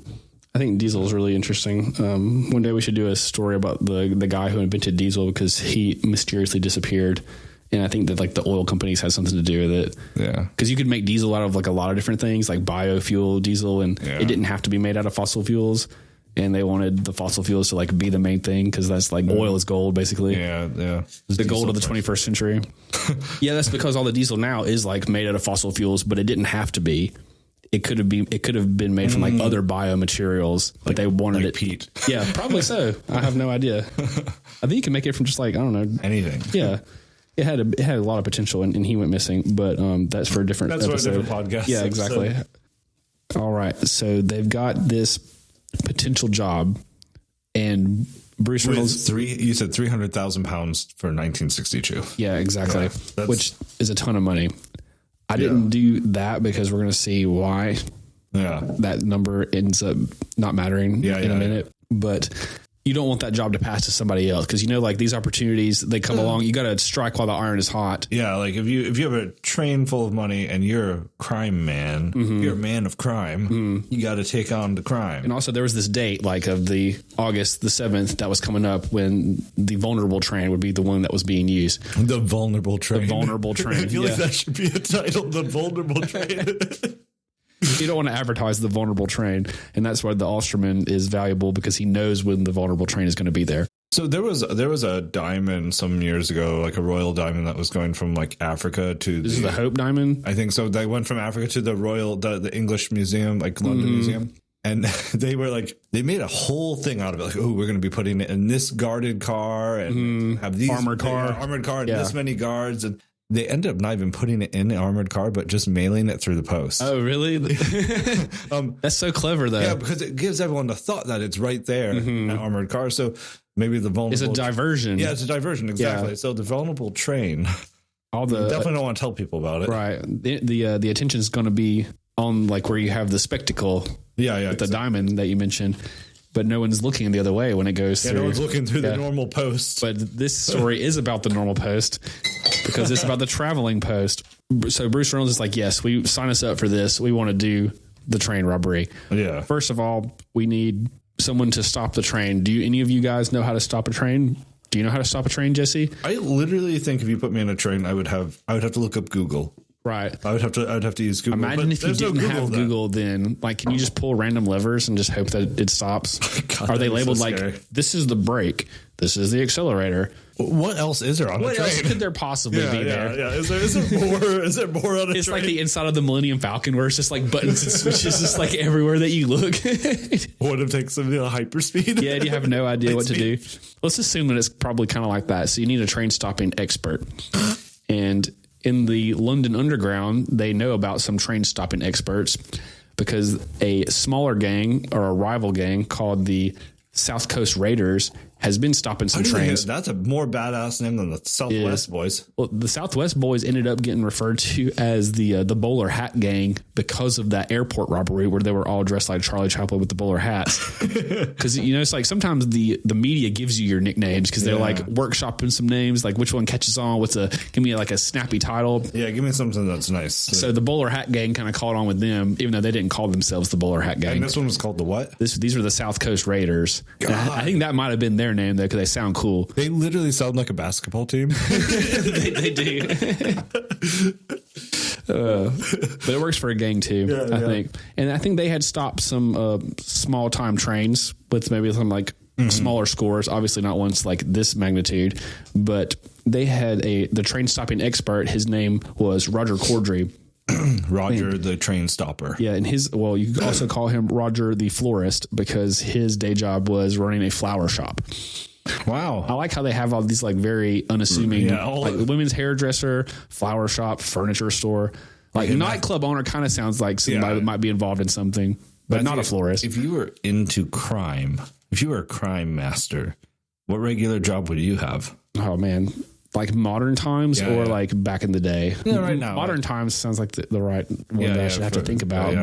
I think diesel is really interesting. One day we should do a story about the guy who invented diesel, because he mysteriously disappeared. And I think that like the oil companies had something to do with it. Yeah. Because you could make diesel out of like a lot of different things, like biofuel diesel, and it didn't have to be made out of fossil fuels. And they wanted the fossil fuels to like be the main thing, because that's like oil is gold, basically. Yeah, yeah. The gold of the 21st century. Yeah, that's because all the diesel now is like made out of fossil fuels, but it didn't have to be. It could have been made from like other biomaterials, but they wanted it. Peat. Yeah, probably so. I have no idea. I think you can make it from just like, I don't know, anything. Yeah, it had a lot of potential, and he went missing. But that's for a different episode. For a different podcast. Yeah, exactly. So. All right, so they've got this potential job, and Bruce Reynolds. You said 300,000 pounds for 1962. Yeah, exactly. Yeah, which is a ton of money. I didn't do that because we're going to see why that number ends up not mattering in a minute. But you don't want that job to pass to somebody else, because, like these opportunities, they come along. You got to strike while the iron is hot. Yeah, like if you have a train full of money and you're a crime man, you're a man of crime, you got to take on the crime. And also there was this date like of the August the 7th that was coming up when the vulnerable train would be the one that was being used. The vulnerable train. The vulnerable train. I feel like that should be a title, the vulnerable train. You don't want to advertise the vulnerable train, and that's why the Ulsterman is valuable, because he knows when the vulnerable train is going to be there. So there was a diamond some years ago, like a royal diamond that was going from like Africa to. This is the Hope Diamond? I think so. They went from Africa to the English Museum, like London Museum. And they were like, they made a whole thing out of it. Like, oh, we're going to be putting it in this guarded car and have these armored car, and this many guards. And they ended up not even putting it in the armored car, but just mailing it through the post. Oh, really? That's so clever, though. Yeah, because it gives everyone the thought that it's right there in that armored car. So maybe the vulnerable. It's a diversion. Yeah, it's a diversion. Exactly. Yeah. So the vulnerable train. All the Definitely don't want to tell people about it. right. The attention is going to be on like where you have the spectacle. Yeah. With the diamond that you mentioned, but no one's looking the other way when it goes through. No one's looking through the normal post. But this story is about the normal post because it's about the traveling post. So Bruce Reynolds is like, yes, we sign us up for this. We want to do the train robbery. Yeah. First of all, we need someone to stop the train. Do any of you guys know how to stop a train? Do you know how to stop a train, Jesse? I literally think if you put me in a train, I would have to look up Google. Right. I'd have to use Google. Imagine if you didn't have Google, then like, can you just pull random levers and just hope that it stops? God, are they labeled so like scary. this is the brake, this is the accelerator? What else is there on a What train? else could there possibly be there? Yeah. Is there more on a It's train? like the inside of the Millennium Falcon where it's just like buttons and switches just like everywhere that you look. What if it takes them to hyperspeed? Yeah, you have no idea what to do. Let's assume that it's probably kind of like that. So you need a train stopping expert. And in the London Underground, they know about some train stopping experts because a smaller gang or a rival gang called the South Coast Raiders has been stopping some trains. That's a more badass name than the Southwest Boys. Well, the Southwest Boys ended up getting referred to as the bowler hat gang because of that airport robbery where they were all dressed like Charlie Chaplin with the bowler hats. Because it's like sometimes the media gives you your nicknames because they're like workshopping some names, like which one catches on. Give me like a snappy title. Yeah, give me something that's nice. So the bowler hat gang kind of caught on with them, even though they didn't call themselves the bowler hat gang. And this one was called the what? These were the South Coast Raiders. I think that might have been their name though, because they sound cool. They literally sound like a basketball team. they do. But it works for a gang too, I think. And I think they had stopped some small time trains with maybe some like smaller scores, obviously not ones like this magnitude, but they had the train stopping expert. His name was Roger Corddry. Roger the train stopper. Yeah, and you could also call him Roger the florist because his day job was running a flower shop. Wow. I like how they have all these like very unassuming, like women's hairdresser, flower shop, furniture store. Like nightclub owner kind of sounds like somebody that might be involved in something, but not a florist. If you were into crime, if you were a crime master, what regular job would you have? Oh man. Like modern times like back in the day? Yeah, right now. Modern times sounds like the right one that I should have to think about.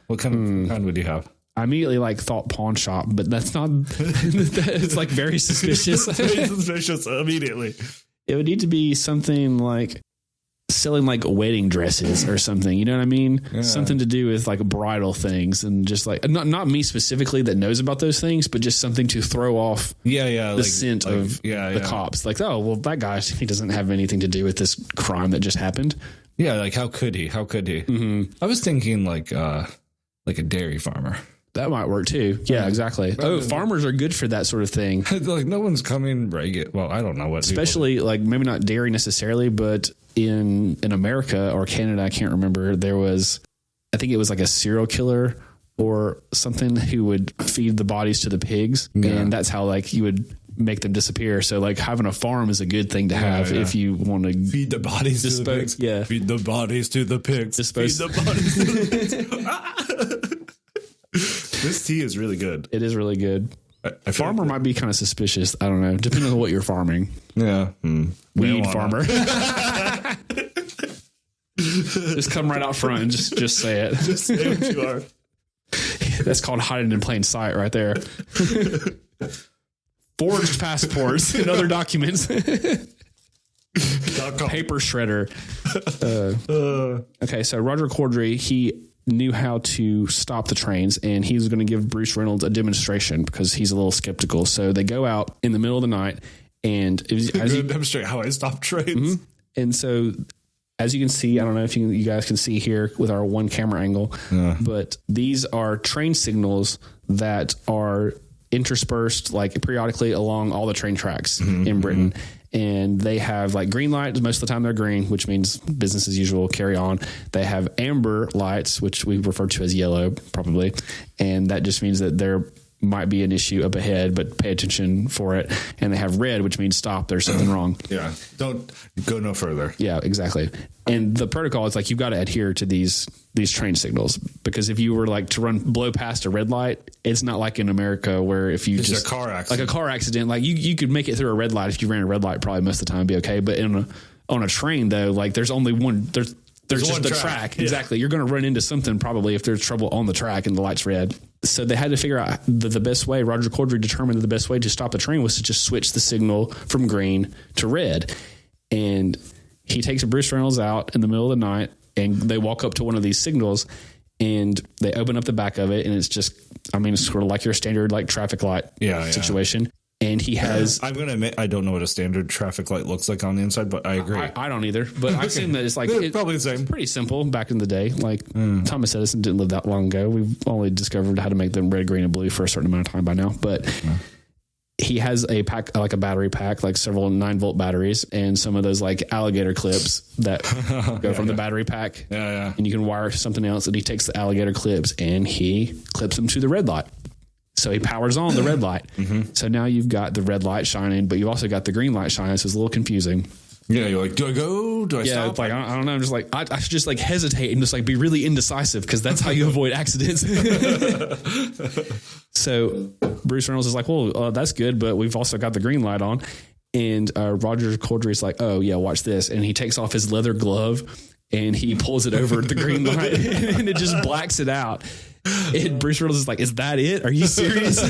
What kind would you have? I immediately thought pawn shop, but that's not, it's like very suspicious. Very suspicious immediately. It would need to be something like selling like wedding dresses or something. You know what I mean? Yeah. Something to do with like bridal things and just like not me specifically that knows about those things, but just something to throw off the scent of the cops. Like, oh, well, that guy, he doesn't have anything to do with this crime that just happened. Yeah, like how could he? Mm-hmm. I was thinking like a dairy farmer. That might work too. Yeah, exactly. Farmers are good for that sort of thing. Like no one's coming Well, I don't know what. Especially like maybe not dairy necessarily, but in America or Canada, I can't remember. I think it was like a serial killer or something who would feed the bodies to the pigs, and that's how like you would make them disappear. So like having a farm is a good thing to have if you want to feed the bodies to the pigs. Yeah, feed the bodies to the pigs. Feed the bodies to the pigs. This tea is really good. It is really good. Farmer might be kind of suspicious. I don't know. Depending on what you're farming. Yeah. Weed farmer. Just come right out front and just say it. Just say what you are. That's called hiding in plain sight right there. Forged passports and other documents. Paper shredder. Okay, so Roger Corddry, he knew how to stop the trains, and he was going to give Bruce Reynolds a demonstration because he's a little skeptical. So they go out in the middle of the night, and demonstrate how I stop trains. Mm-hmm. And so, as you can see, I don't know if you guys can see here with our one camera angle, but these are train signals that are interspersed like periodically along all the train tracks in Britain. And they have like green lights. Most of the time they're green, which means business as usual, carry on. They have amber lights, which we refer to as yellow probably. And that just means that they're might be an issue up ahead, but pay attention for it. And they have red, which means stop. There's something wrong. Yeah. Don't go no further. Yeah, exactly. And the protocol is like, you've got to adhere to these train signals, because if you were like to blow past a red light, it's not like in America where if you Just a car accident. like a car accident, like you could make it through a red light. If you ran a red light, probably most of the time be okay. But on a train though, like there's only one, there's just one the track. track. Exactly. You're going to run into something probably if there's trouble on the track and the light's red. So they had to figure out the best way. Roger Corddry determined that the best way to stop the train was to just switch the signal from green to red. And he takes Bruce Reynolds out in the middle of the night, and they walk up to one of these signals, and they open up the back of it, and it's just, I mean, it's sort of like your standard like traffic light situation. And he has... I'm going to admit, I don't know what a standard traffic light looks like on the inside, but I agree. I don't either, but I assume that it's like... probably the same. Pretty simple back in the day. Like Thomas Edison didn't live that long ago. We've only discovered how to make them red, green, and blue for a certain amount of time by now. But he has a pack, like a battery pack, like several 9-volt batteries, and some of those like alligator clips that go from the battery pack. Yeah. And you can wire something else, and he takes the alligator clips and he clips them to the red light. So he powers on the red light. So now you've got the red light shining, but you've also got the green light shining. So it's a little confusing. Yeah, you're like, do I go? Do I stop? It's like, I don't know. I'm just like, I should just like hesitate and just like be really indecisive, because that's how you avoid accidents. So Bruce Reynolds is like, well, that's good, but we've also got the green light on. And Roger Corddry is like, oh yeah, watch this. And he takes off his leather glove and he pulls it over the green light and it just blacks it out. And Bruce Reynolds is like, is that it? Are you serious?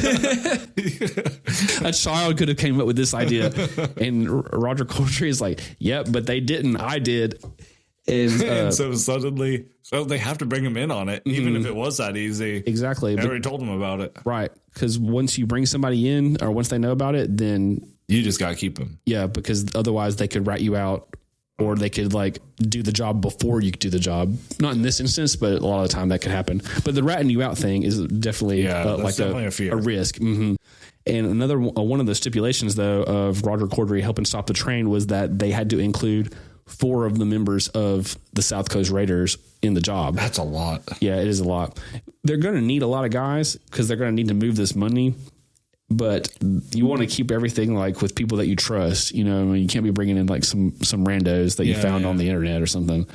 A child could have came up with this idea. And Roger Corddry is like, yep, but they didn't. I did. And so suddenly, they have to bring him in on it, even if it was that easy. Exactly. I already told him about it. Right. Because once you bring somebody in, or once they know about it, then... You just got to keep them. Yeah, because otherwise they could rat you out, or they could like do the job before you do the job. Not in this instance, but a lot of the time that could happen. But the ratting you out thing is definitely definitely a risk. And another one of the stipulations, though, of Roger Corddry helping stop the train was that they had to include 4 of the members of the South Coast Raiders in the job. That's a lot. Yeah, it is a lot. They're going to need a lot of guys because they're going to need to move this money. But you want to keep everything like with people that you trust. You know, I mean, you can't be bringing in like some randos that you found on the internet or something.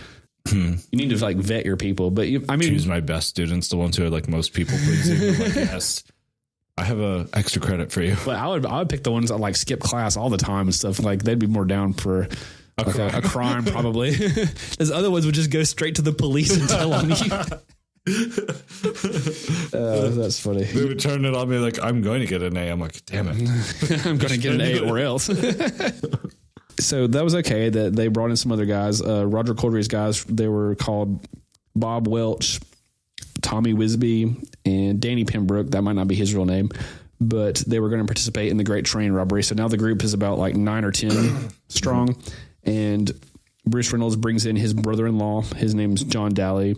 You need to like vet your people. But choose my best students, the ones who are like most people pleasing. Like, yes, I have a extra credit for you. But I would pick the ones that like skip class all the time and stuff. Like they'd be more down for a crime probably. Those other ones would just go straight to the police and tell on you. That's funny. They would turn it on me like, I'm going to get an A. I'm like, damn it. I'm going to get an A or else. So that was okay that they brought in some other guys. Roger Corddry's guys, they were called Bob Welch, Tommy Wisby, and Danny Pembroke. That might not be his real name, but they were going to participate in the Great Train Robbery. So now the group is about like 9 or 10 strong. And Bruce Reynolds brings in his brother-in-law. His name's John Daly.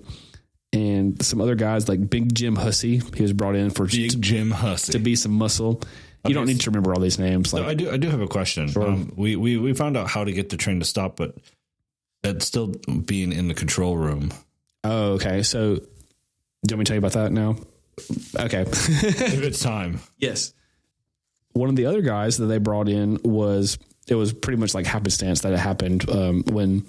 And some other guys like Big Jim Hussey. He was brought in for Jim Hussey to be some muscle. You don't need to remember all these names. Like, no, I do have a question. Sure. We found out how to get the train to stop, but it's still being in the control room. Oh, okay. So, do you want me to tell you about that now? Okay. If it's time. Yes. One of the other guys that they brought in was pretty much like happenstance that it happened when.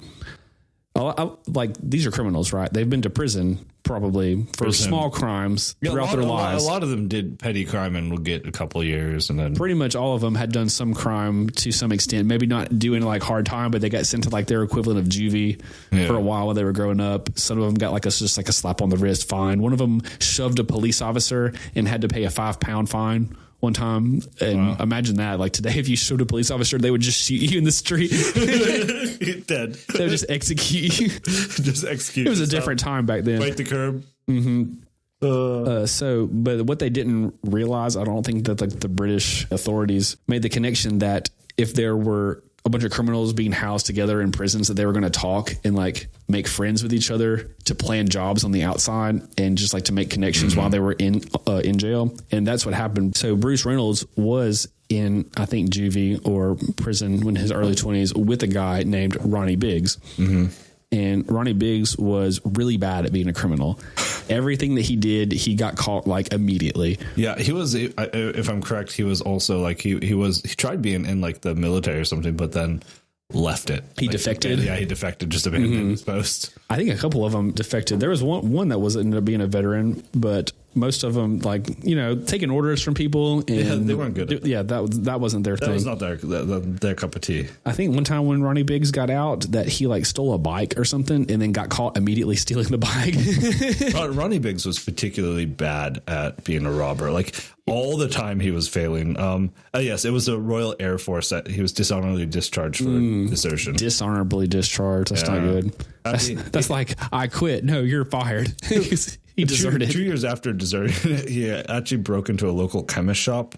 Like these are criminals, right? They've been to prison probably for small crimes throughout their lives. A lot of them did petty crime and will get a couple of years, and then pretty much all of them had done some crime to some extent. Maybe not doing like hard time, but they got sent to like their equivalent of juvie for a while they were growing up. Some of them got just like a slap on the wrist fine. One of them shoved a police officer and had to pay a £5 fine one time. And imagine that, like today, if you showed a police officer, they would just shoot you in the street. Dead. They would just execute you. Just execute. It was a different time back then. Bite the curb. But what they didn't realize, I don't think that like the British authorities made the connection that if there were a bunch of criminals being housed together in prisons, that they were going to talk and like make friends with each other to plan jobs on the outside and just like to make connections while they were in jail. And that's what happened. So Bruce Reynolds was in, I think, juvie or prison in his early 20s with a guy named Ronnie Biggs. And Ronnie Biggs was really bad at being a criminal. Everything that he did, he got caught like immediately. Yeah, he was. If I'm correct, he was also like he tried being in like the military or something, but then left it. He defected. Yeah, he defected. Just abandoned his post. I think a couple of them defected. There was one that was ended up being a veteran, but most of them, like, taking orders from people. And they weren't good. That wasn't their thing. That was not their cup of tea. I think one time when Ronnie Biggs got out, that he like stole a bike or something, and then got caught immediately stealing the bike. Ronnie Biggs was particularly bad at being a robber. Like all the time he was failing. Yes, it was the Royal Air Force that he was dishonorably discharged for desertion. Dishonorably discharged. That's not good. That's like, I quit. No, you're fired. He deserted. 2 years after deserting, he actually broke into a local chemist shop.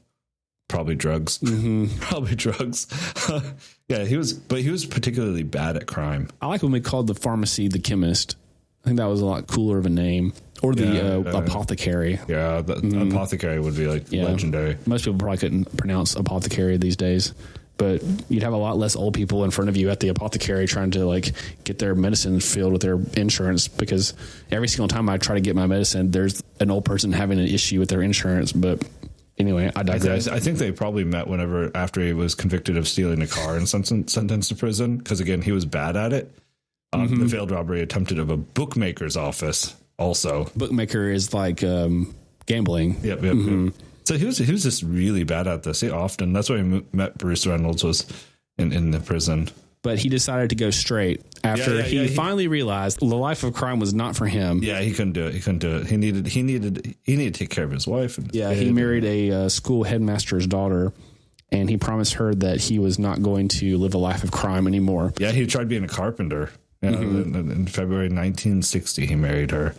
Probably drugs. Probably drugs. Yeah, he was particularly bad at crime. I like when we called the pharmacy the chemist. I think that was a lot cooler of a name. Or the apothecary. Yeah, the apothecary would be like legendary. Most people probably couldn't pronounce apothecary these days. But you'd have a lot less old people in front of you at the apothecary trying to like get their medicine filled with their insurance, because every single time I try to get my medicine, there's an old person having an issue with their insurance. But anyway, I digress. I think they probably met after he was convicted of stealing a car and sentenced to prison, because again, he was bad at it. The failed robbery attempted of a bookmaker's office also. Bookmaker is like gambling. Yep. So he was just really bad at this. That's why he met Bruce Reynolds, was in the prison. But he decided to go straight after he finally realized the life of crime was not for him. Yeah, he couldn't do it. He needed to take care of his wife. He married a school headmaster's daughter, and he promised her that he was not going to live a life of crime anymore. Yeah, he tried being a carpenter. In February 1960, he married her.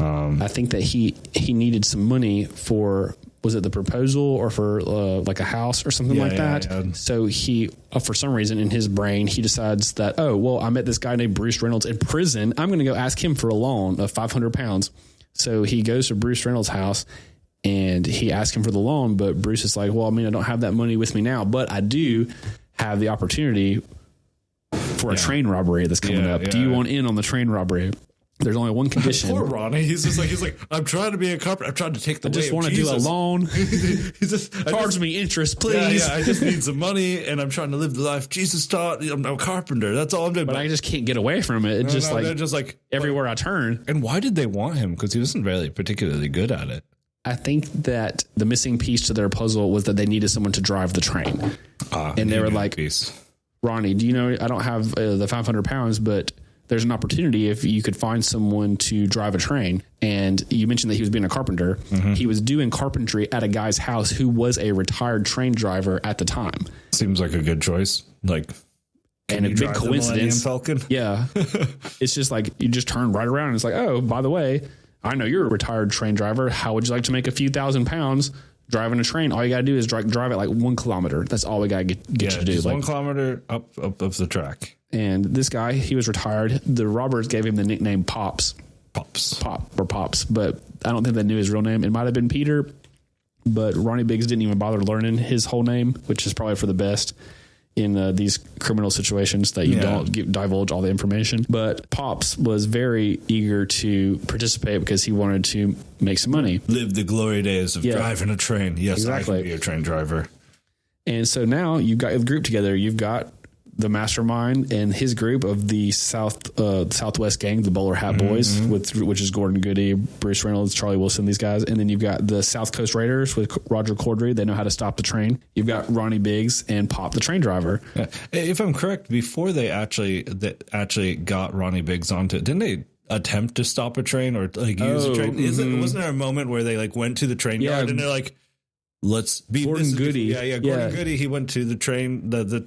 I think that he needed some money for, was it the proposal or for like a house or something like that? Yeah. So he, for some reason in his brain, he decides that, I met this guy named Bruce Reynolds in prison. I'm going to go ask him for a loan of £500. So he goes to Bruce Reynolds' house and he asks him for the loan. But Bruce is like, I don't have that money with me now, but I do have the opportunity for a train robbery that's coming up. Do you want in on the train robbery? There's only one condition. Poor Ronnie. He's like, I'm trying to be a carpenter. I'm trying to take the way of Jesus. I just want to do a loan. Charge me interest, please. Yeah, I just need some money, and I'm trying to live the life Jesus taught. I'm a carpenter. That's all I'm doing. But I just can't get away from it. It's just like everywhere I turn. And why did they want him? Because he wasn't really particularly good at it. I think that the missing piece to their puzzle was that they needed someone to drive the train. And they were like, Ronnie, do you know, I don't have the 500 pounds, but there's an opportunity if you could find someone to drive a train. And you mentioned that he was being a carpenter. He was doing carpentry at a guy's house who was a retired train driver at the time. Seems like a good choice. And a big coincidence. Falcon? Yeah. It's just like, you just turn right around and it's like, oh, by the way, I know you're a retired train driver. How would you like to make a few £1,000s driving a train? All you got to do is drive it like 1 kilometer. That's all we got to get you to do. Just 1 kilometer up the track. And this guy, he was retired. The robbers gave him the nickname Pops. Pops. But I don't think they knew his real name. It might have been Peter, but Ronnie Biggs didn't even bother learning his whole name, which is probably for the best in these criminal situations, that you don't divulge all the information. But Pops was very eager to participate because he wanted to make some money. Live the glory days of driving a train. Yes, exactly. I can be a train driver. And so now you've got the group together. You've got the mastermind and his group of the Southwest gang, the Bowler Hat Boys, which is Gordon Goody, Bruce Reynolds, Charlie Wilson, these guys. And then you've got the South Coast Raiders with Roger Corddry. They know how to stop the train. You've got Ronnie Biggs and Pop, the train driver. Yeah. If I'm correct, before they actually got Ronnie Biggs onto it, didn't they attempt to stop a train or use a train? Wasn't there a moment where they went to the train yard and they're like, let's be Gordon Goody. Gordon Goody. He went to the train, the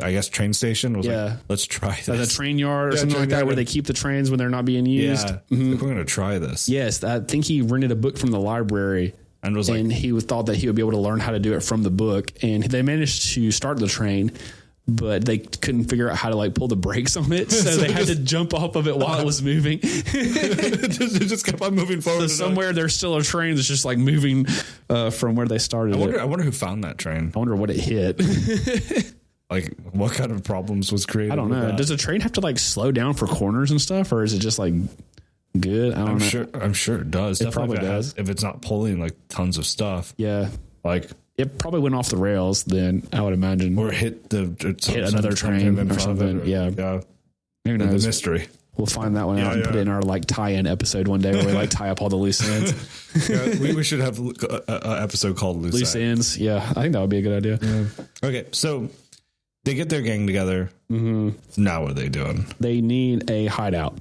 I guess train station was like, let's try this. Like a train yard or something like that, where they keep the trains when they're not being used. Yeah, we're going to try this. Yes, I think he rented a book from the library and he thought that he would be able to learn how to do it from the book. And they managed to start the train, but they couldn't figure out how to pull the brakes on it, so they had to jump off of it while it was moving. It just kept on moving forward. So somewhere there's still a train that's just moving from where they started. I wonder who found that train. I wonder what it hit. Like, what kind of problems was created? I don't know. Does the train have to like slow down for corners and stuff, or is it just like good? I don't know. I'm sure it does. It probably does. If it's not pulling like tons of stuff. Yeah. Like, it probably went off the rails then, I would imagine. Or hit another train or something. Yeah. Who knows? The mystery. We'll find that one out and put it in our like tie-in episode one day where we like tie up all the loose ends. We should have an episode called Loose Ends. Yeah, I think that would be a good idea. Yeah. Okay, so they get their gang together. Mm-hmm. Now what are they doing? They need a hideout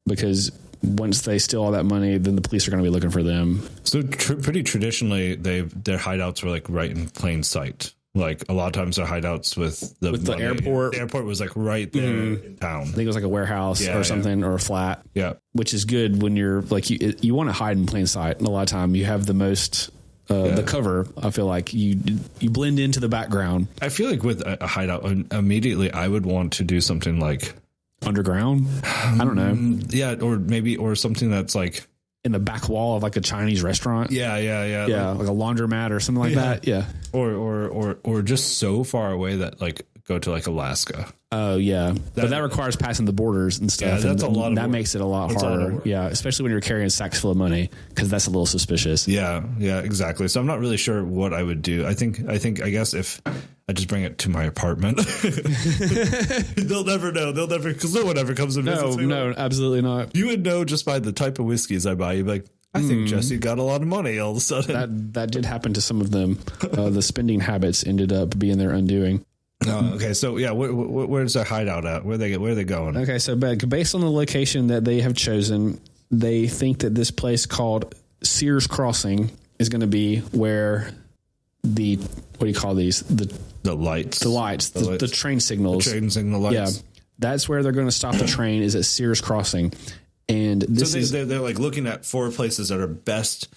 because once they steal all that money, then the police are going to be looking for them. So pretty traditionally, their hideouts were like right in plain sight. Like a lot of times, their hideouts with the airport. The airport was like right there in town. I think it was like a warehouse or something or a flat. Yeah, which is good when you're like you want to hide in plain sight. And a lot of time you have the most the cover. I feel like you blend into the background. I feel like with a hideout, immediately I would want to do something like underground. I don't know. Yeah, or something that's like in the back wall of like a Chinese restaurant. Yeah. Like a laundromat or something like that. Yeah. Or just so far away that like go to like Alaska. Oh yeah. But that requires passing the borders and stuff. Yeah, that's a lot of that work. makes it a lot harder. Yeah. Especially when you're carrying sacks full of money, because that's a little suspicious. Yeah, exactly. So I'm not really sure what I would do. I guess if I just bring it to my apartment, they'll never know. Because no one ever comes and visits me. No, absolutely not. You would know just by the type of whiskeys I buy. You'd be like, I think Jesse got a lot of money all of a sudden. That did happen to some of them. The spending habits ended up being their undoing. Okay, so yeah, where's their hideout at? Where are they going? Okay, so based on the location that they have chosen, they think that this place called Sears Crossing is going to be where the what do you call these the lights, the train signals, the train signal lights. Yeah, that's where they're going to stop the train. Is at Sears Crossing, and they're like looking at 4 places that are best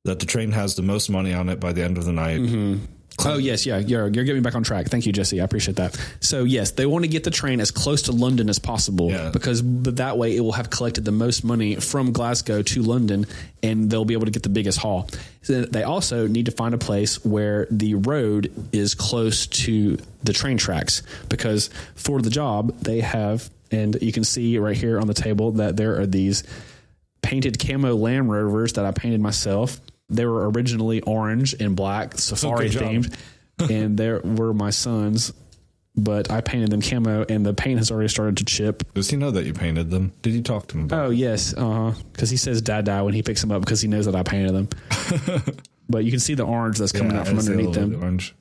that the train has the most money on it by the end of the night. Mm-hmm. Oh, yes. Yeah. You're getting me back on track. Thank you, Jesse. I appreciate that. So, yes, they want to get the train as close to London as possible because that way it will have collected the most money from Glasgow to London and they'll be able to get the biggest haul. So they also need to find a place where the road is close to the train tracks because for the job they have, and you can see right here on the table that there are these painted camo Land Rovers that I painted myself. They were originally orange and black, safari themed, and they were my son's, but I painted them camo, and the paint has already started to chip. Does he know that you painted them? Did you talk to him about it? Oh, yes, because he says Dada when he picks them up because he knows that I painted them. But you can see the orange that's coming out from underneath them. Orange.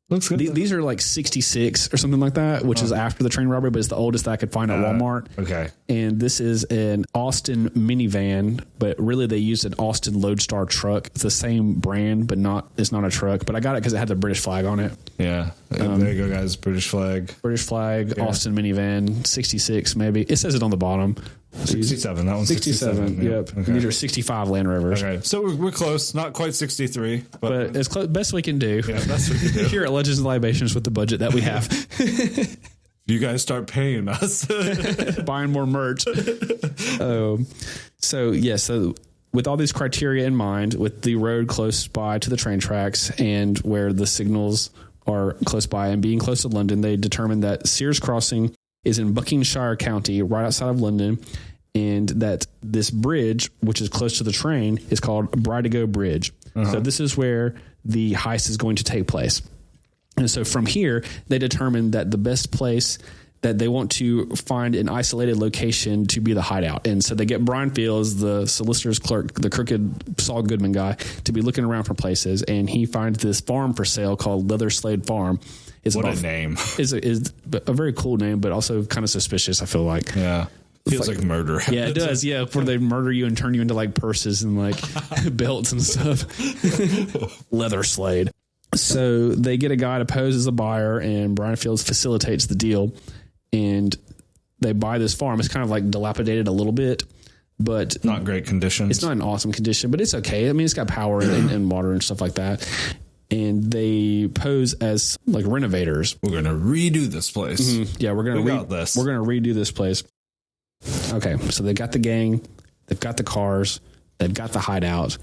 Looks good. These are like 66 or something like that, which is after the train robbery, but it's the oldest that I could find at Walmart. Okay. And this is an Austin minivan, but really they used an Austin Lodestar truck. It's the same brand, but it's not a truck. But I got it because it had the British flag on it. Yeah. There you go, guys. British flag. Yeah. Austin minivan, 66 maybe. It says it on the bottom. 67. That one's 67. Yep. Okay. These are 65 Land Rovers. Okay. So we're close. Not quite 63. But as close best we can do. Yeah, best we can do. Here at Legends and Libations with the budget that we have. You guys start paying us. Buying more merch. So with all these criteria in mind, with the road close by to the train tracks and where the signals are close by and being close to London, they determined that Sears Crossing is in Buckinghamshire County, right outside of London, and that this bridge, which is close to the train, is called Bridego Bridge. Uh-huh. So this is where the heist is going to take place. And so from here, they determined that the best place that they want to find an isolated location to be the hideout. And so they get Brian Fields, the solicitor's clerk, the crooked Saul Goodman guy, to be looking around for places. And he finds this farm for sale called Leather Slade Farm. What a name. Is a very cool name, but also kind of suspicious, I feel like. Yeah. Feels like murder. Yeah, it does. Yeah, where they murder you and turn you into like purses and like belts and stuff. Leather Slade. So they get a guy to pose as a buyer, and Brian Fields facilitates the deal. And they buy this farm. It's kind of like dilapidated a little bit, but not great condition. It's not in awesome condition, but it's okay. I mean, it's got power and water and stuff like that. And they pose as like renovators. We're going to redo this place. Mm-hmm. Yeah, we're going to redo this place. Okay, so they've got the gang, they've got the cars, they've got the hideout.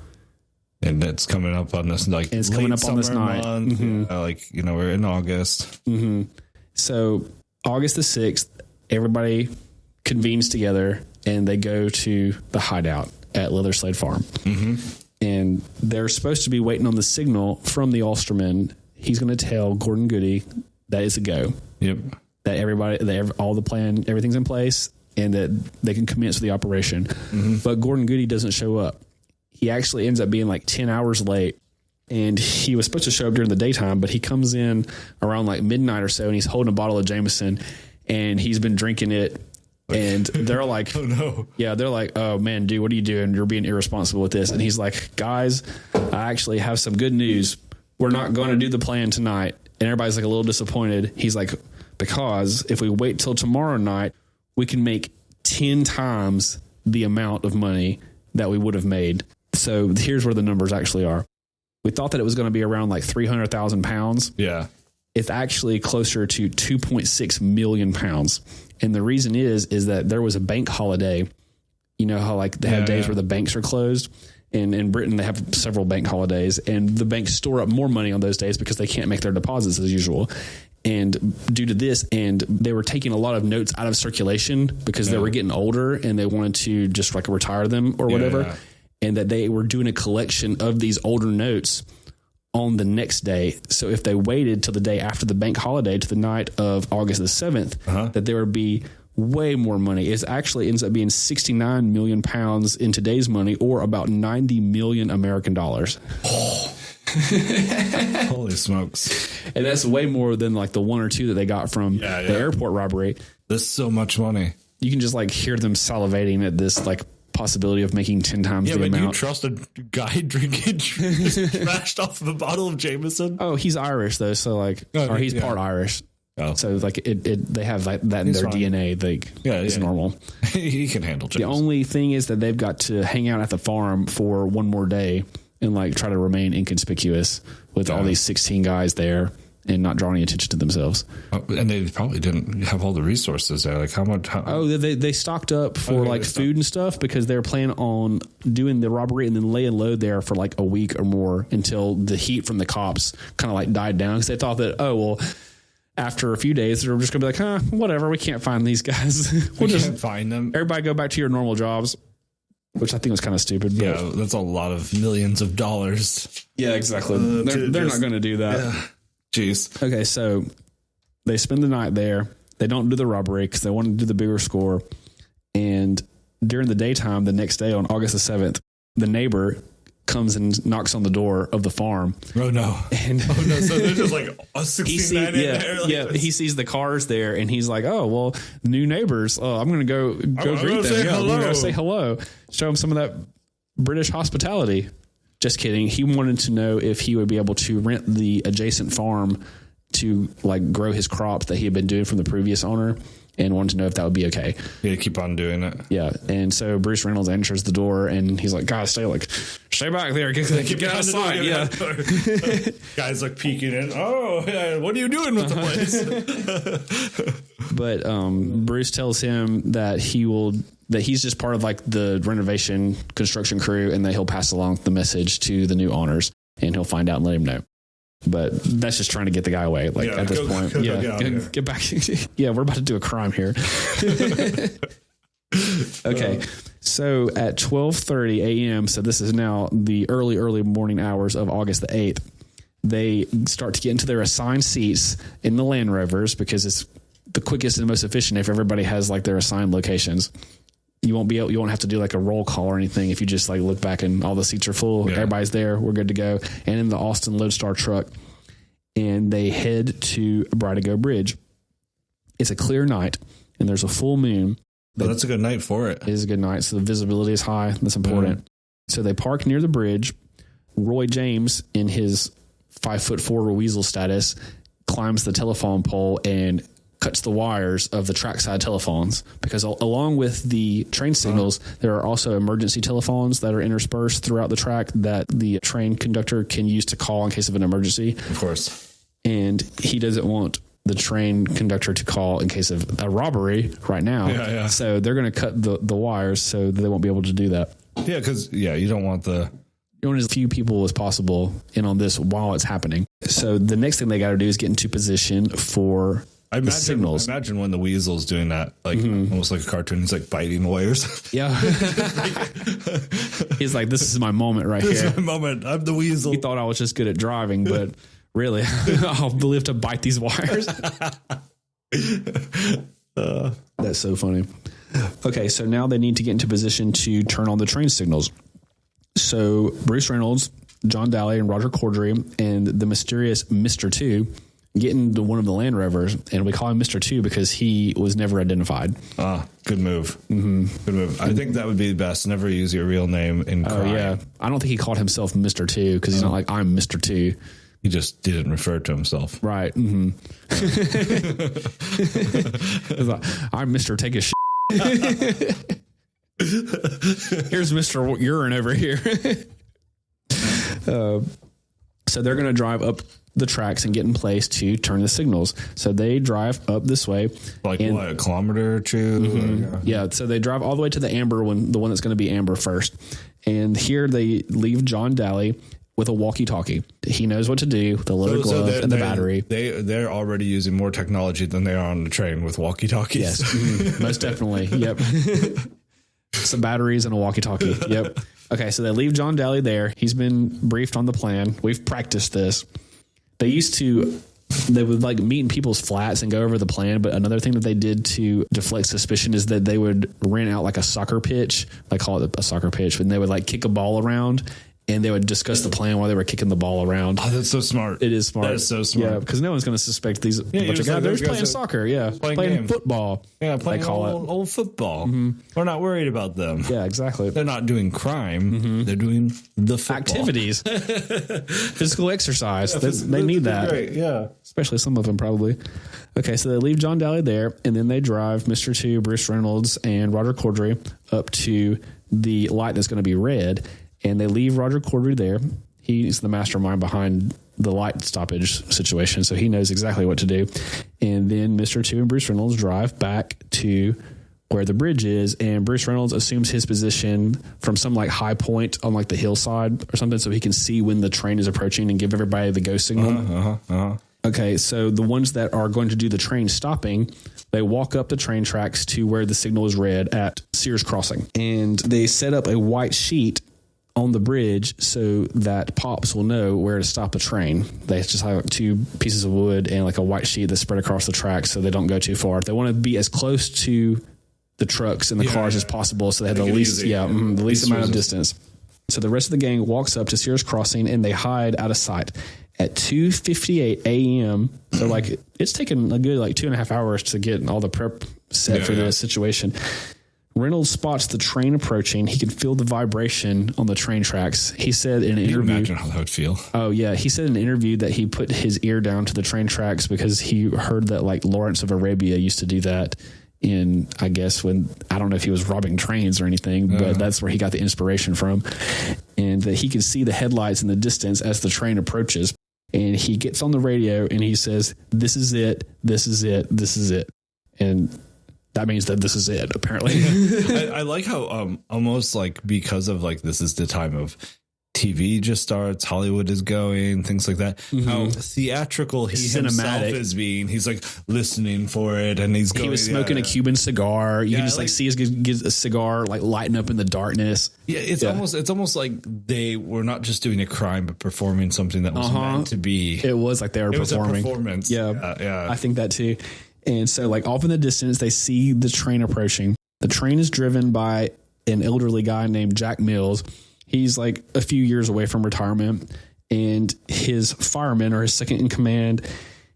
And it's coming up on this like it's coming up on this night. Mm-hmm. We're in August. Mm-hmm. So August the 6th, everybody convenes together and they go to the hideout at Leatherslade Farm. And they're supposed to be waiting on the signal from the Ulsterman. He's going to tell Gordon Goody that it's a go. Yep. That all the plan, everything's in place, and that they can commence with the operation. But Gordon Goody doesn't show up. He actually ends up being like 10 hours late. And he was supposed to show up during the daytime, but he comes in around like midnight or so, and he's holding a bottle of Jameson, and he's been drinking it. And they're like, oh no. Yeah, they're like, oh man, dude, what are you doing? You're being irresponsible with this. And he's like, guys, I actually have some good news. We're not going to do the plan tonight. And everybody's like a little disappointed. He's like, because if we wait till tomorrow night, we can make 10 times the amount of money that we would have made. So here's where the numbers actually are. We thought that it was going to be around like 300,000 pounds. Yeah. It's actually closer to 2.6 million pounds. And the reason is that there was a bank holiday. You know how like they have days where the banks are closed, and in Britain they have several bank holidays, and the banks store up more money on those days because they can't make their deposits as usual. And due to this, and they were taking a lot of notes out of circulation because they were getting older and they wanted to just like retire them or whatever. Yeah. And that they were doing a collection of these older notes on the next day. So if they waited till the day after the bank holiday to the night of August the 7th, that there would be way more money. It actually ends up being 69 million pounds in today's money, or about 90 million American dollars. Holy smokes. And that's way more than like the one or two that they got from the airport robbery. That's so much money. You can just like hear them salivating at this like possibility of making 10 times the amount. Yeah, but you trust a guy drinking trashed off of a bottle of Jameson? Oh, he's Irish though, so like, or he's part Irish. Oh. So like they have like that in their DNA. Like, it's normal. He can handle Jameson. The only thing is that they've got to hang out at the farm for one more day and like try to remain inconspicuous with all these 16 guys there and not draw any attention to themselves. And they probably didn't have all the resources there. Like how much? They stocked up for like food and stuff because they were planning on doing the robbery and then laying low there for like a week or more until the heat from the cops kind of like died down. Because they thought that, after a few days, they're just going to be like, whatever, we can't find these guys. We can't find them. Everybody go back to your normal jobs, which I think was kind of stupid. But yeah, that's a lot of millions of dollars. Yeah, exactly. They're not going to do that. Yeah. Jeez. Okay, so they spend the night there. They don't do the robbery because they want to do the bigger score. And during the daytime, the next day on August the 7th, the neighbor comes and knocks on the door of the farm. Oh no! And so they're just like a 69 in there. Like he sees the cars there, and he's like, "Oh well, new neighbors. I'm going to go greet them. I'm going to say hello. Show them some of that British hospitality." Just kidding. He wanted to know if he would be able to rent the adjacent farm to like grow his crops that he had been doing from the previous owner, and wanted to know if that would be okay. Yeah, keep on doing it. Yeah, and so Bruce Reynolds enters the door, and he's like, "Guys, stay back there. Get out of sight." Yeah, guys like peeking in. Oh, what are you doing with the place? But Bruce tells him that he's just part of like the renovation construction crew, and that he'll pass along the message to the new owners, and he'll find out and let him know. But that's just trying to get the guy away. Like at this point, get back. Yeah, we're about to do a crime here. Okay, so at 12:30 a.m. So this is now the early morning hours of August the 8th. They start to get into their assigned seats in the Land Rovers because it's the quickest and most efficient if everybody has like their assigned locations. You won't have to do like a roll call or anything if you just like look back and all the seats are full. Yeah. Everybody's there. We're good to go. And in the Austin Lodestar truck, and they head to Bridego Bridge. It's a clear night and there's a full moon. Well, that's a good night for it. It is a good night. So the visibility is high. That's important. So they park near the bridge. Roy James, in his 5'4" weasel status, climbs the telephone pole and cuts the wires of the trackside telephones, because along with the train signals, there are also emergency telephones that are interspersed throughout the track that the train conductor can use to call in case of an emergency. Of course. And he doesn't want the train conductor to call in case of a robbery right now. Yeah. So they're going to cut the wires so they won't be able to do that. Yeah, because you don't want you want as few people as possible in on this while it's happening. So the next thing they got to do is get into position for I imagine, signals. Imagine when the weasel's doing that, like almost like a cartoon. He's like biting wires. Yeah. He's like, this is my moment right This here. is my moment. I'm the weasel. He thought I was just good at driving, but really, I'll live to bite these wires. That's so funny. Okay, so now they need to get into position to turn on the train signals. So Bruce Reynolds, John Daly, and Roger Corddry, and the mysterious Mr. 2 get into one of the Land Rovers, and we call him Mr. 2 because he was never identified. Good move. Mm-hmm. Good move. I think that would be the best. Never use your real name in crime. Oh, yeah. I don't think he called himself Mr. 2 because he's not like, I'm Mr. 2. He just didn't refer to himself. Right. Mm-hmm. Like, I'm Mr. Take a shit. Here's Mr. Urine over here. So they're going to drive up the tracks and get in place to turn the signals. So they drive up this way. Like what, a kilometer or two? Mm-hmm. Yeah. So they drive all the way to the amber one, the one that's going to be amber first. And here they leave John Daly with a walkie-talkie. He knows what to do, the leather glove and the battery. They're already using more technology than they are on the train with walkie-talkies. Yes, most definitely. Yep. Some batteries and a walkie-talkie. Yep. Okay, so they leave John Daly there. He's been briefed on the plan. We've practiced this. They would like meet in people's flats and go over the plan. But another thing that they did to deflect suspicion is that they would rent out like a soccer pitch. They call it a soccer pitch, and they would like kick a ball around. And they would discuss the plan while they were kicking the ball around. Oh, that's so smart. It is smart. That is so smart. Yeah, because no one's going to suspect these bunch of guys. They're just playing soccer. Yeah, playing football. Yeah, playing they call old football. Mm-hmm. We're not worried about them. Yeah, exactly. They're not doing crime. Mm-hmm. They're doing the football. Activities. Physical exercise. They need that. Great, yeah. Especially some of them probably. Okay, so they leave John Daly there, and then they drive Mr. 2, Bruce Reynolds, and Roger Corddry up to the light that's going to be red. And they leave Roger Corddry there. He's the mastermind behind the light stoppage situation, so he knows exactly what to do. And then Mr. 2 and Bruce Reynolds drive back to where the bridge is, and Bruce Reynolds assumes his position from some like high point on like the hillside or something so he can see when the train is approaching and give everybody the go signal. Okay, so the ones that are going to do the train stopping, they walk up the train tracks to where the signal is red at Sears Crossing. And they set up a white sheet on the bridge so that Pops will know where to stop the train. They just have like 2 pieces of wood and like a white sheet that's spread across the tracks so they don't go too far. They want to be as close to the trucks and the cars as possible so they have the least amount of distance. So the rest of the gang walks up to Sears Crossing and they hide out of sight. At 2:58 a.m., so like it's taken a good like 2.5 hours to get all the prep set for this situation. Reynolds spots the train approaching. He can feel the vibration on the train tracks. He said in an interview... Imagine how that would feel. Oh, yeah. He said in an interview that he put his ear down to the train tracks because he heard that like Lawrence of Arabia used to do that in, I guess, when... I don't know if he was robbing trains or anything, but that's where he got the inspiration from. And that he can see the headlights in the distance as the train approaches. And he gets on the radio and he says, "This is it. This is it. This is it." And... that means that this is it, apparently. I like how almost like because of like this is the time of TV just starts, Hollywood is going, things like that. Mm-hmm. How theatrical he himself is being. He's like listening for it, and he's going. He was smoking a Cuban cigar. You can just like see his cigar like lighting up in the darkness. Yeah, it's almost like they were not just doing a crime, but performing something that was meant to be. It was like they were performing. It was a performance. Yeah, I think that too. And so like off in the distance, they see the train approaching. The train is driven by an elderly guy named Jack Mills. He's like a few years away from retirement. And his fireman or his second in command,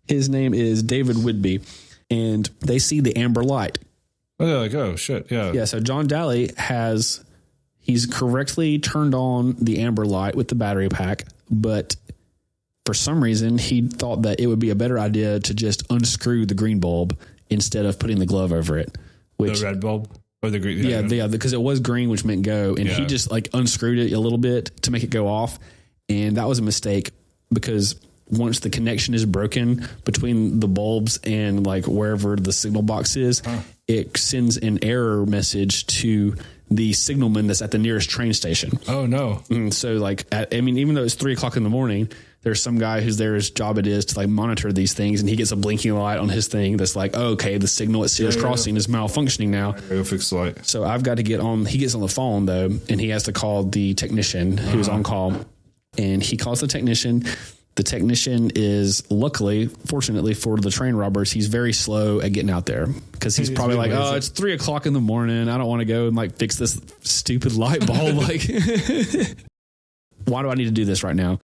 his name is David Whitby. And they see the amber light. Oh, they're like, oh, shit. Yeah. Yeah. So John Daly he's correctly turned on the amber light with the battery pack. But for some reason, he thought that it would be a better idea to just unscrew the green bulb instead of putting the glove over it. The red bulb or the green? Yeah, because it was green, which meant go. And he just like unscrewed it a little bit to make it go off. And that was a mistake because once the connection is broken between the bulbs and like wherever the signal box is, it sends an error message to the signalman that's at the nearest train station. Oh no. So like, even though it's 3:00 in the morning, there's some guy who's there, his job it is to like monitor these things. And he gets a blinking light on his thing that's like, oh, okay, the signal at Sears Crossing is malfunctioning now. Go fix the light. So I've got to he gets on the phone though, and he has to call the technician who's on call, and he calls the technician. The technician is fortunately for the train robbers, he's very slow at getting out there because he's probably like, oh, it's 3:00 in the morning. I don't want to go and like fix this stupid light bulb. Like, why do I need to do this right now?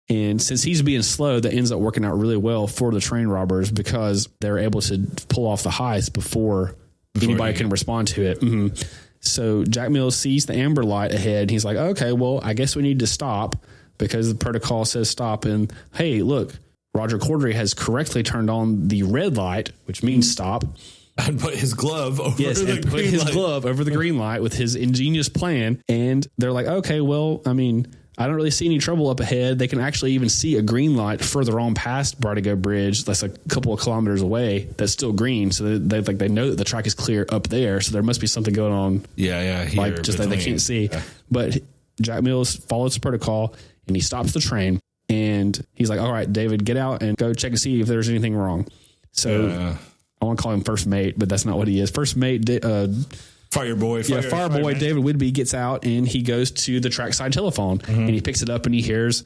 And since he's being slow, that ends up working out really well for the train robbers because they're able to pull off the heist before anybody can respond to it. Mm-hmm. So Jack Mills sees the amber light ahead. And he's like, okay, well, I guess we need to stop because the protocol says stop. And hey, look, Roger Corddry has correctly turned on the red light, which means stop. And put his glove over glove over the green light with his ingenious plan. And they're like, okay, well, I mean, I don't really see any trouble up ahead. They can actually even see a green light further on past Bartigo Bridge. That's a couple of kilometers away. That's still green. So they know that the track is clear up there. So there must be something going on. Yeah. Here like just that they can't see. Yeah. But Jack Mills follows the protocol and he stops the train and he's like, all right, David, get out and go check and see if there's anything wrong. So I want to call him first mate, but that's not what he is. First mate, Fireboy. Fireboy David Whidbey gets out and he goes to the trackside telephone and he picks it up and he hears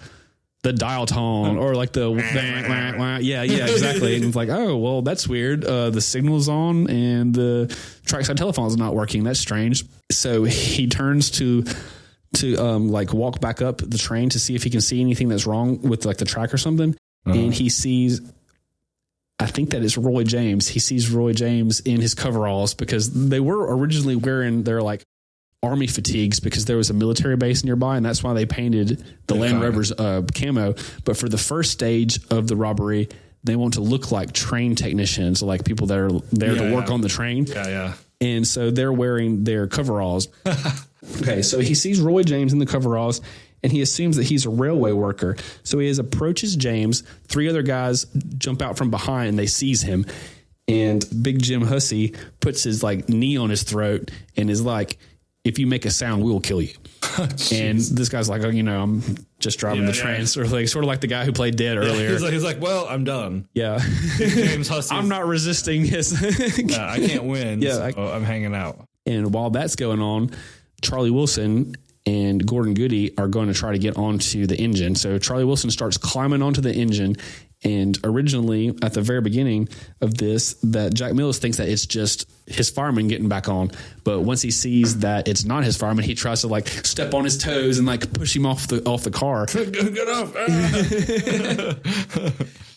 the dial tone or like the wah, wah. Yeah, exactly. And it's like, oh, well, that's weird. The signal's on and the trackside telephone's not working. That's strange. So he turns to like walk back up the train to see if he can see anything that's wrong with like the track or something. And he sees, I think that it's Roy James. He sees Roy James in his coveralls because they were originally wearing their like army fatigues because there was a military base nearby, and that's why they painted the Land Rover's camo. But for the first stage of the robbery, they want to look like train technicians, like people that are there to work on the train. Yeah. And so they're wearing their coveralls. Okay, so he sees Roy James in the coveralls, and he assumes that he's a railway worker. So he approaches James. 3 other guys jump out from behind and they seize him. And Big Jim Hussey puts his like knee on his throat and is like, if you make a sound, we will kill you. And this guy's like, oh, I'm just driving the train. Sort of like the guy who played dead earlier. He's like, well, I'm done. Yeah. James Hussey. I'm not resisting his. I can't win. Yeah. So I'm hanging out. And while that's going on, Charlie Wilson and Gordon Goody are going to try to get onto the engine. So Charlie Wilson starts climbing onto the engine. And originally, at the very beginning of this, that Jack Mills thinks that it's just his fireman getting back on. But once he sees that it's not his fireman, he tries to like step on his toes and like push him off the car. Get off!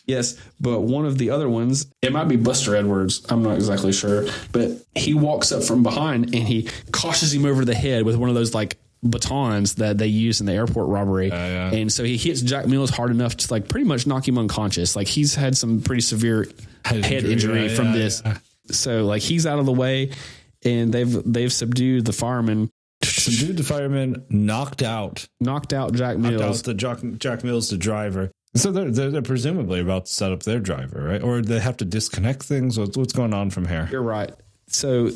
Yes, but one of the other ones, it might be Buster Edwards. I'm not exactly sure, but he walks up from behind and he cautious him over the head with one of those like batons that they use in the airport robbery. And so he hits Jack Mills hard enough to like pretty much knock him unconscious. Like he's had some pretty severe head injury from this. So like he's out of the way and they've subdued the fireman. Knocked out Jack Mills. Jack Mills, the driver. So they're presumably about to set up their driver, right? Or they have to disconnect things. What's going on from here? You're right. So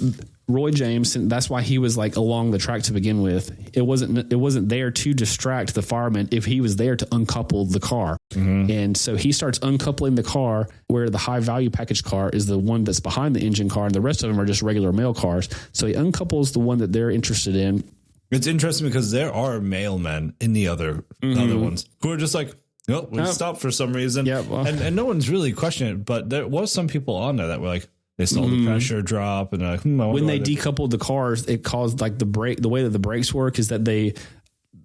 Roy James, that's why he was like along the track to begin with. It wasn't there to distract the fireman. If he was there to uncouple the car, and so he starts uncoupling the car, where the high value package car is the one that's behind the engine car, and the rest of them are just regular mail cars. So he uncouples the one that they're interested in. It's interesting because there are mailmen in the other ones who are just like, nope, we stopped for some reason. Yeah, well, and no one's really questioning it, but there was some people on there that were like, they saw the pressure drop, and like, when they decoupled the cars, it caused like the brake. The way that the brakes work is that they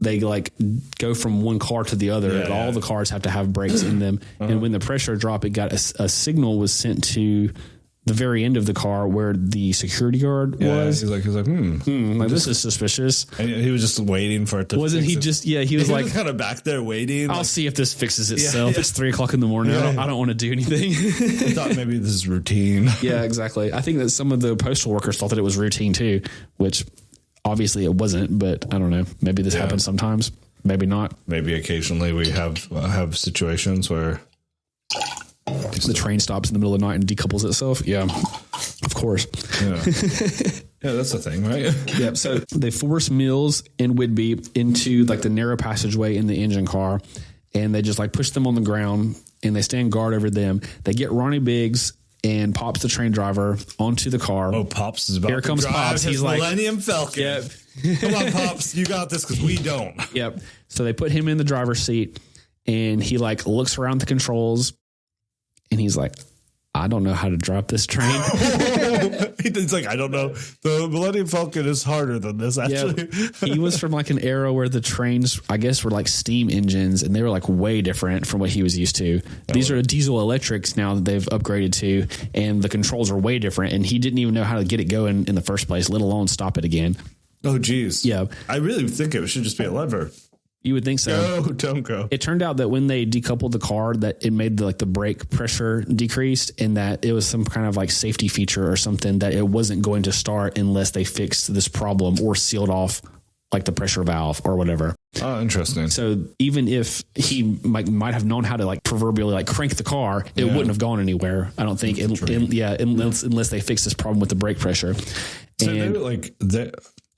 like go from one car to the other. And all the cars have to have brakes in them. And when the pressure dropped, it got a signal was sent to the very end of the car where the security guard was. He's like, like this is suspicious. And he was just waiting for it to. Wasn't he just? Yeah, he was like kind of back there waiting. I'll see if this fixes itself. It's 3:00 in the morning. I don't want to do anything. I thought maybe this is routine. Yeah, exactly. I think that some of the postal workers thought that it was routine too, which obviously it wasn't. But I don't know. Maybe this happens sometimes. Maybe not. Maybe occasionally we have situations where the train stops in the middle of the night and decouples itself. Yeah, of course. Yeah. Yeah, that's the thing, right? Yep. So they force Mills and Whitby into like the narrow passageway in the engine car, and they just like push them on the ground, and they stand guard over them. They get Ronnie Biggs and Pops, the train driver, onto the car. Oh, Pops is about Here to comes drive Pops. his He's like, Millennium Falcon. Yep. Come on, Pops, you got this because we don't. Yep. So they put him in the driver's seat, and he like looks around the controls, and he's like, I don't know how to drive this train. He's like, I don't know. The Millennium Falcon is harder than this, actually. Yep. He was from like an era where the trains, I guess, were like steam engines, and they were like way different from what he was used to. These are diesel electrics now that they've upgraded to, and the controls are way different, and he didn't even know how to get it going in the first place, let alone stop it again. Oh, geez. Yeah. I really think it should just be a lever. You would think so. No, don't go. It turned out that when they decoupled the car, that it made the brake pressure decreased, and that it was some kind of like safety feature or something, that it wasn't going to start unless they fixed this problem or sealed off like the pressure valve or whatever. Oh, interesting. So even if he might have known how to like proverbially like crank the car, it wouldn't have gone anywhere. I don't think. Unless they fixed this problem with the brake pressure. So And they're like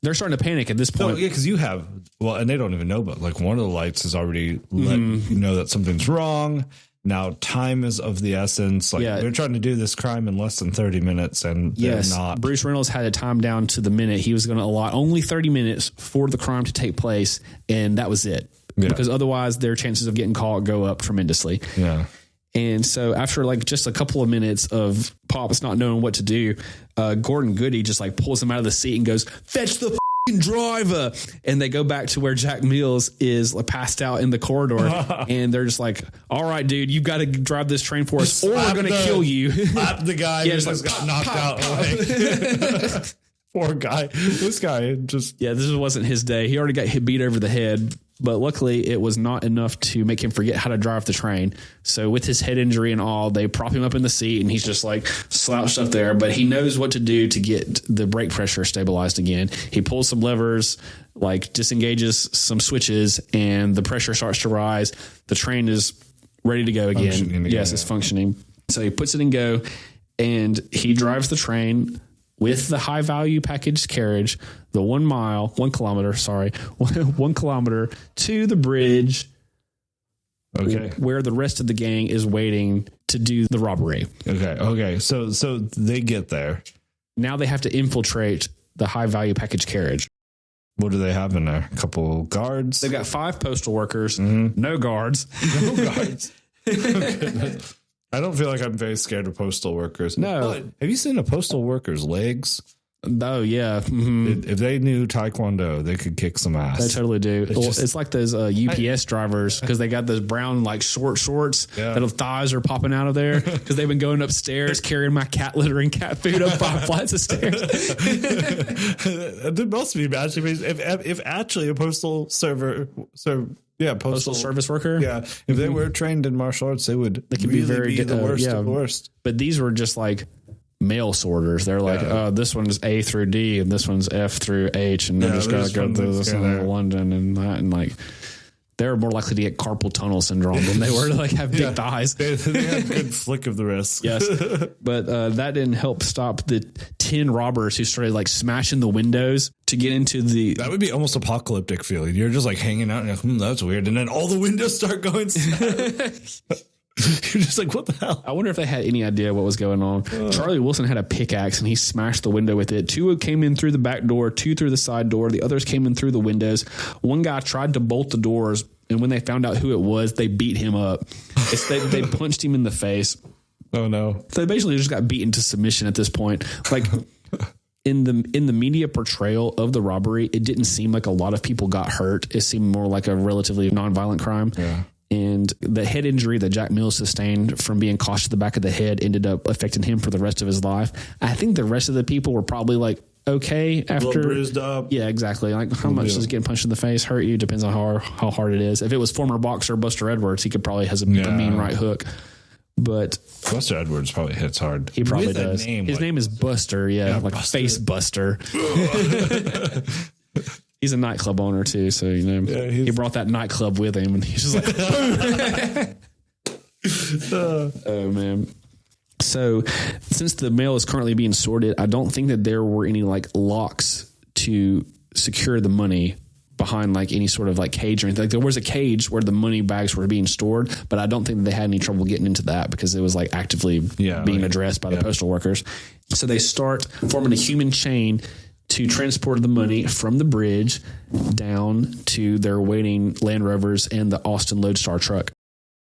they're starting to panic at this point. So, yeah, because you have, well, and they don't even know, but like one of the lights has already let you know that something's wrong. Now time is of the essence. Like they're trying to do this crime in less than 30 minutes and they're not. Bruce Reynolds had a time down to the minute. He was going to allot only 30 minutes for the crime to take place, and that was it. Yeah. Because otherwise their chances of getting caught go up tremendously. Yeah. And so after like just a couple of minutes of Pops not knowing what to do, Gordon Goody just like pulls him out of the seat and goes, "Fetch the driver." And they go back to where Jack Mills is passed out in the corridor. And they're just like, "All right, dude, you got to drive this train for us, or we're going to kill you." Slap the guy who just got knocked out. Poor guy. This guy just... Yeah, this wasn't his day. He already got beat over the head. But luckily, it was not enough to make him forget how to drive the train. So with his head injury and all, they prop him up in the seat, and he's just like slouched up there. But he knows what to do to get the brake pressure stabilized again. He pulls some levers, like disengages some switches, and the pressure starts to rise. The train is ready to go again. Yes, it's functioning. So he puts it in go, and he drives the train with the high value package carriage, the 1 kilometer to the bridge. Okay. Where the rest of the gang is waiting to do the robbery. Okay. So they get there. Now they have to infiltrate the high value package carriage. What do they have in there? A couple guards? They've got 5 postal workers, no guards. No guards. Okay. I don't feel like I'm very scared of postal workers. No. But have you seen a postal worker's legs? Oh, yeah. Mm-hmm. If they knew Taekwondo, they could kick some ass. They totally do. It's like those UPS drivers, because they got those brown like short shorts that thighs are popping out of there, because they've been going upstairs carrying my cat litter and cat food up 5 flights of stairs. There must be actually if actually a postal postal service worker. Yeah, if they were trained in martial arts, they could be very the worst of the worst. But these were just like mail sorters. They're like, this one's A through D and this one's F through H, and they're just got to go through this in London and that, and like they're more likely to get carpal tunnel syndrome than they were to like have big thighs. They had a good flick of the wrist. Yes, but that didn't help stop the 10 robbers who started like smashing the windows to get into the... That would be almost apocalyptic feeling. You're just like hanging out and you're like, that's weird. And then all the windows start going. You're just like, what the hell? I wonder if they had any idea what was going on. Charlie Wilson had a pickaxe and he smashed the window with it. 2 came in through the back door, 2 through the side door. The others came in through the windows. One guy tried to bolt the doors, and when they found out who it was, they beat him up. They punched him in the face. Oh no! So they basically just got beaten to submission at this point. Like in the media portrayal of the robbery, it didn't seem like a lot of people got hurt. It seemed more like a relatively nonviolent crime. Yeah. And the head injury that Jack Mills sustained from being caught to the back of the head ended up affecting him for the rest of his life. I think the rest of the people were probably like okay after. A little bruised up. Yeah, exactly. Like how much does getting punched in the face hurt you? Depends on how hard it is. If it was former boxer Buster Edwards, he could probably has a mean right hook. But Buster Edwards probably hits hard. He probably does. His name is Buster. Yeah, like Buster. Face Buster. He's a nightclub owner too, so he brought that nightclub with him, and he's just like, oh man. So since the mail is currently being sorted, I don't think that there were any like locks to secure the money behind like any sort of like cage or anything. Like there was a cage where the money bags were being stored, but I don't think that they had any trouble getting into that because it was like actively being addressed by the postal workers. So they start forming a human chain to transport the money from the bridge down to their waiting Land Rovers and the Austin Lodestar truck.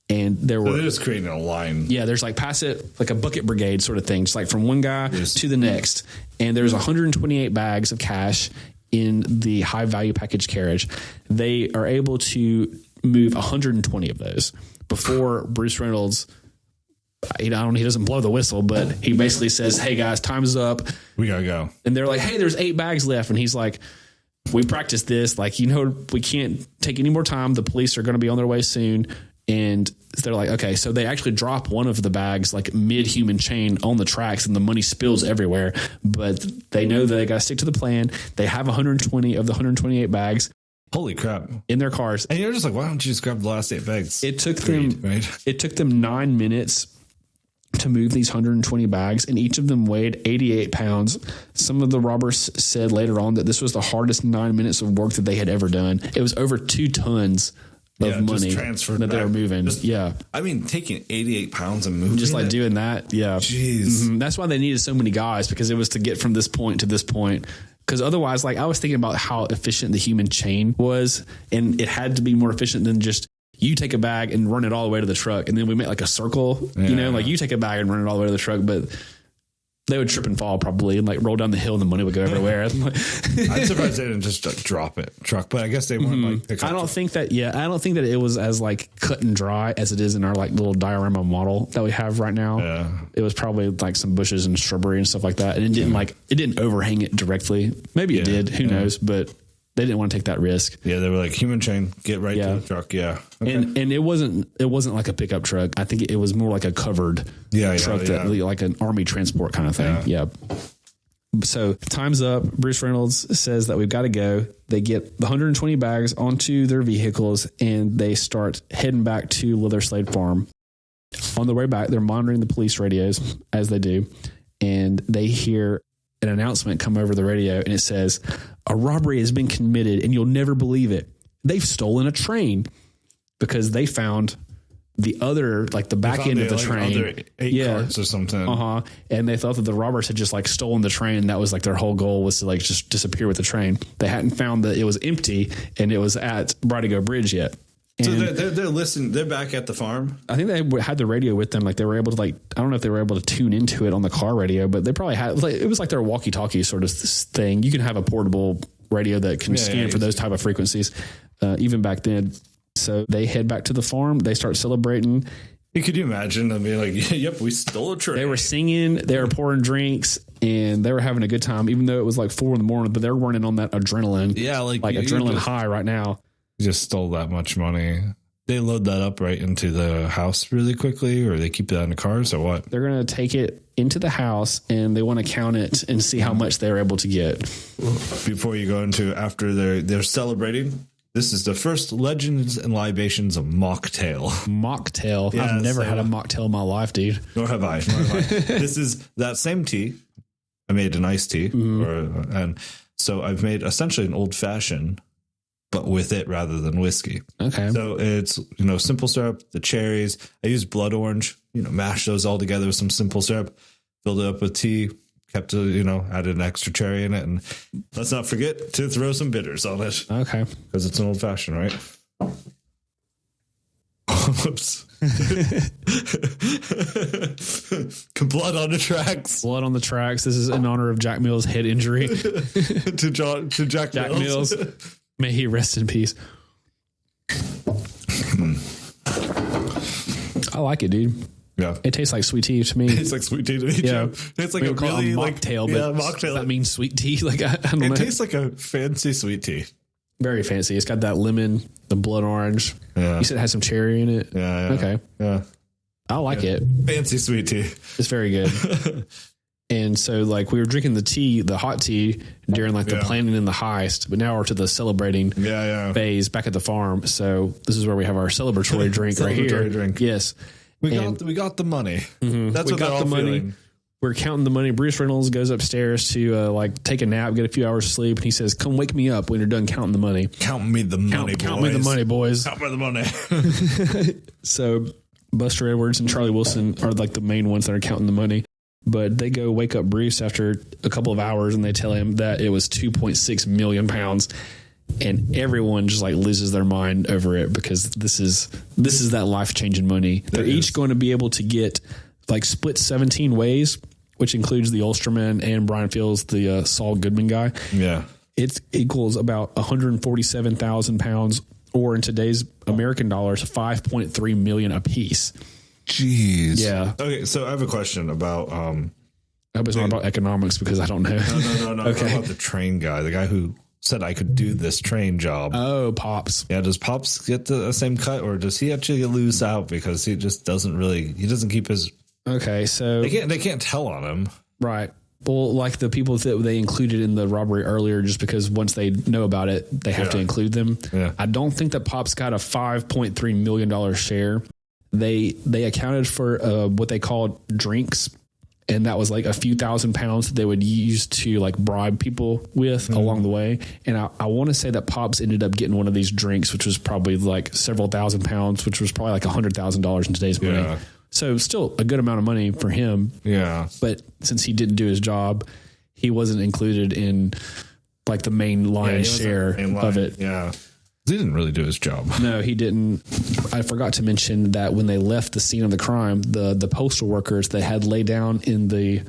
And there were they're just creating a line. Yeah, there's like pass it like a bucket brigade sort of thing, just like from one guy to the next. And there's 128 bags of cash in the high value package carriage. They are able to move 120 of those before Bruce Reynolds. He doesn't blow the whistle, but he basically says, "Hey guys, time's up. We gotta go." And they're like, "Hey, there's 8 bags left," and he's like, "We practiced this. Like, we can't take any more time. The police are going to be on their way soon." And they're like, okay, so they actually drop one of the bags like mid-human chain on the tracks and the money spills everywhere. But they know that they got to stick to the plan. They have 120 of the 128 bags. Holy crap. In their cars. And you're just like, why don't you just grab the last 8 bags? It took them 9 minutes to move these 120 bags, and each of them weighed 88 pounds. Some of the robbers said later on that this was the hardest 9 minutes of work that they had ever done. It was over 2 tons of money that they were moving. I mean, taking 88 pounds and moving just like doing that. Yeah. Jeez. Mm-hmm. That's why they needed so many guys, because it was to get from this point to this point. Because otherwise, like I was thinking about how efficient the human chain was, and it had to be more efficient than just you take a bag and run it all the way to the truck. And then we make like a circle, like you take a bag and run it all the way to the truck, but they would trip and fall probably and like roll down the hill and the money would go everywhere. I'm surprised they didn't just drop it truck, but I guess they weren't like pick up. I don't think that it was as like cut and dry as it is in our like little diorama model that we have right now. Yeah. It was probably like some bushes and shrubbery and stuff like that. And it didn't overhang it directly. Maybe it did. Who knows? But they didn't want to take that risk. Yeah, they were like, human chain, get right to the truck. Yeah. Okay. And it wasn't like a pickup truck. I think it was more like a covered truck that like an army transport kind of thing. Yeah. So time's up. Bruce Reynolds says that we've got to go. They get the 120 bags onto their vehicles and they start heading back to Leather Slade Farm. On their way back, they're monitoring the police radios as they do, and they hear an announcement come over the radio, and it says, "A robbery has been committed, and you'll never believe it. They've stolen a train," because they found the other, like the back end of the train. Other 8 carts or something. And they thought that the robbers had just like stolen the train. That was like their whole goal, was to like just disappear with the train. They hadn't found that it was empty and it was at Bridego Bridge yet. And so they're listening. They're back at the farm. I think they had the radio with them. Like they were able to I don't know if they were able to tune into it on the car radio, but they probably had, it was like their walkie-talkie sort of thing. You can have a portable radio that can scan for those type of frequencies, even back then. So they head back to the farm. They start celebrating. Could you imagine them being like, "Yep, we stole a train." They were singing, they were pouring drinks, and they were having a good time, even though it was like 4 a.m, but they're running on that adrenaline. Yeah, like adrenaline high right now. Just stole that much money. They load that up right into the house really quickly, or they keep that in the cars, or what? They're going to take it into the house, and they want to count it and see how much they're able to get. Before you go into after they're celebrating, this is the first Legends and Libations of mocktail. Mocktail? Yeah, I've never had a mocktail in my life, dude. Nor have I. This is that same tea. I made an iced tea, and so I've made essentially an old fashioned, but with it rather than whiskey. Okay. So it's, simple syrup, the cherries. I used blood orange, mashed those all together with some simple syrup, filled it up with tea, kept added an extra cherry in it. And let's not forget to throw some bitters on it. Okay. Because it's an old fashioned, right? Whoops. Blood on the tracks. Blood on the tracks. This is in honor of Jack Mills' head injury. to Jack Mills. May he rest in peace. I like it, dude. Yeah. It tastes like sweet tea to me. It tastes like sweet tea to me. Yeah. It's like a really mocktail, but mocktail. That means sweet tea. Like I don't know. It tastes like a fancy sweet tea. Very fancy. It's got that lemon, the blood orange. Yeah. You said it has some cherry in it. Yeah. Okay. Yeah. I like it. Fancy sweet tea. It's very good. And so, like, we were drinking the hot tea during like the planning and the heist, but now we're to the celebrating phase back at the farm. So this is where we have our celebratory drink right here. Drink. Yes. We got the money. That's We what got they're all the money. feeling. We're counting the money. Bruce Reynolds goes upstairs to like take a nap, get a few hours of sleep, and he says, "Come wake me up when you're done counting the money. Count me the money, boys. Count me the money, boys." Count me the money. So Buster Edwards and Charlie Wilson are like the main ones that are counting the money. But they go wake up Bruce after a couple of hours, and they tell him that it was 2.6 million pounds. And everyone just like loses their mind over it because this is that life changing money. They're each going to be able to get like split 17 ways, which includes the Ulsterman and Brian Fields, the Saul Goodman guy. Yeah. It equals about 147,000 pounds, or in today's American dollars, 5.3 million apiece. Jeez. Yeah. Okay, so I have a question about I hope it's not about economics because I don't know. No. Okay. About the train guy, the guy who said I could do this train job. Oh, Pops. Yeah, does Pops get the same cut, or does he actually lose out because he just doesn't keep his... Okay, so... They can't tell on him. Right. Well, like the people that they included in the robbery earlier, just because once they know about it, they have to include them. Yeah. I don't think that Pops got a $5.3 million share. They accounted for what they called drinks, and that was like a few thousand pounds that they would use to like bribe people with along the way. And I want to say that Pops ended up getting one of these drinks, which was probably like several thousand pounds, which was probably like $100,000 in today's money. Yeah. So still a good amount of money for him. Yeah. But since he didn't do his job, he wasn't included in like the main lion's share of it. Yeah. He didn't really do his job. No, he didn't. I forgot to mention that when they left the scene of the crime, the postal workers, they had lay down in the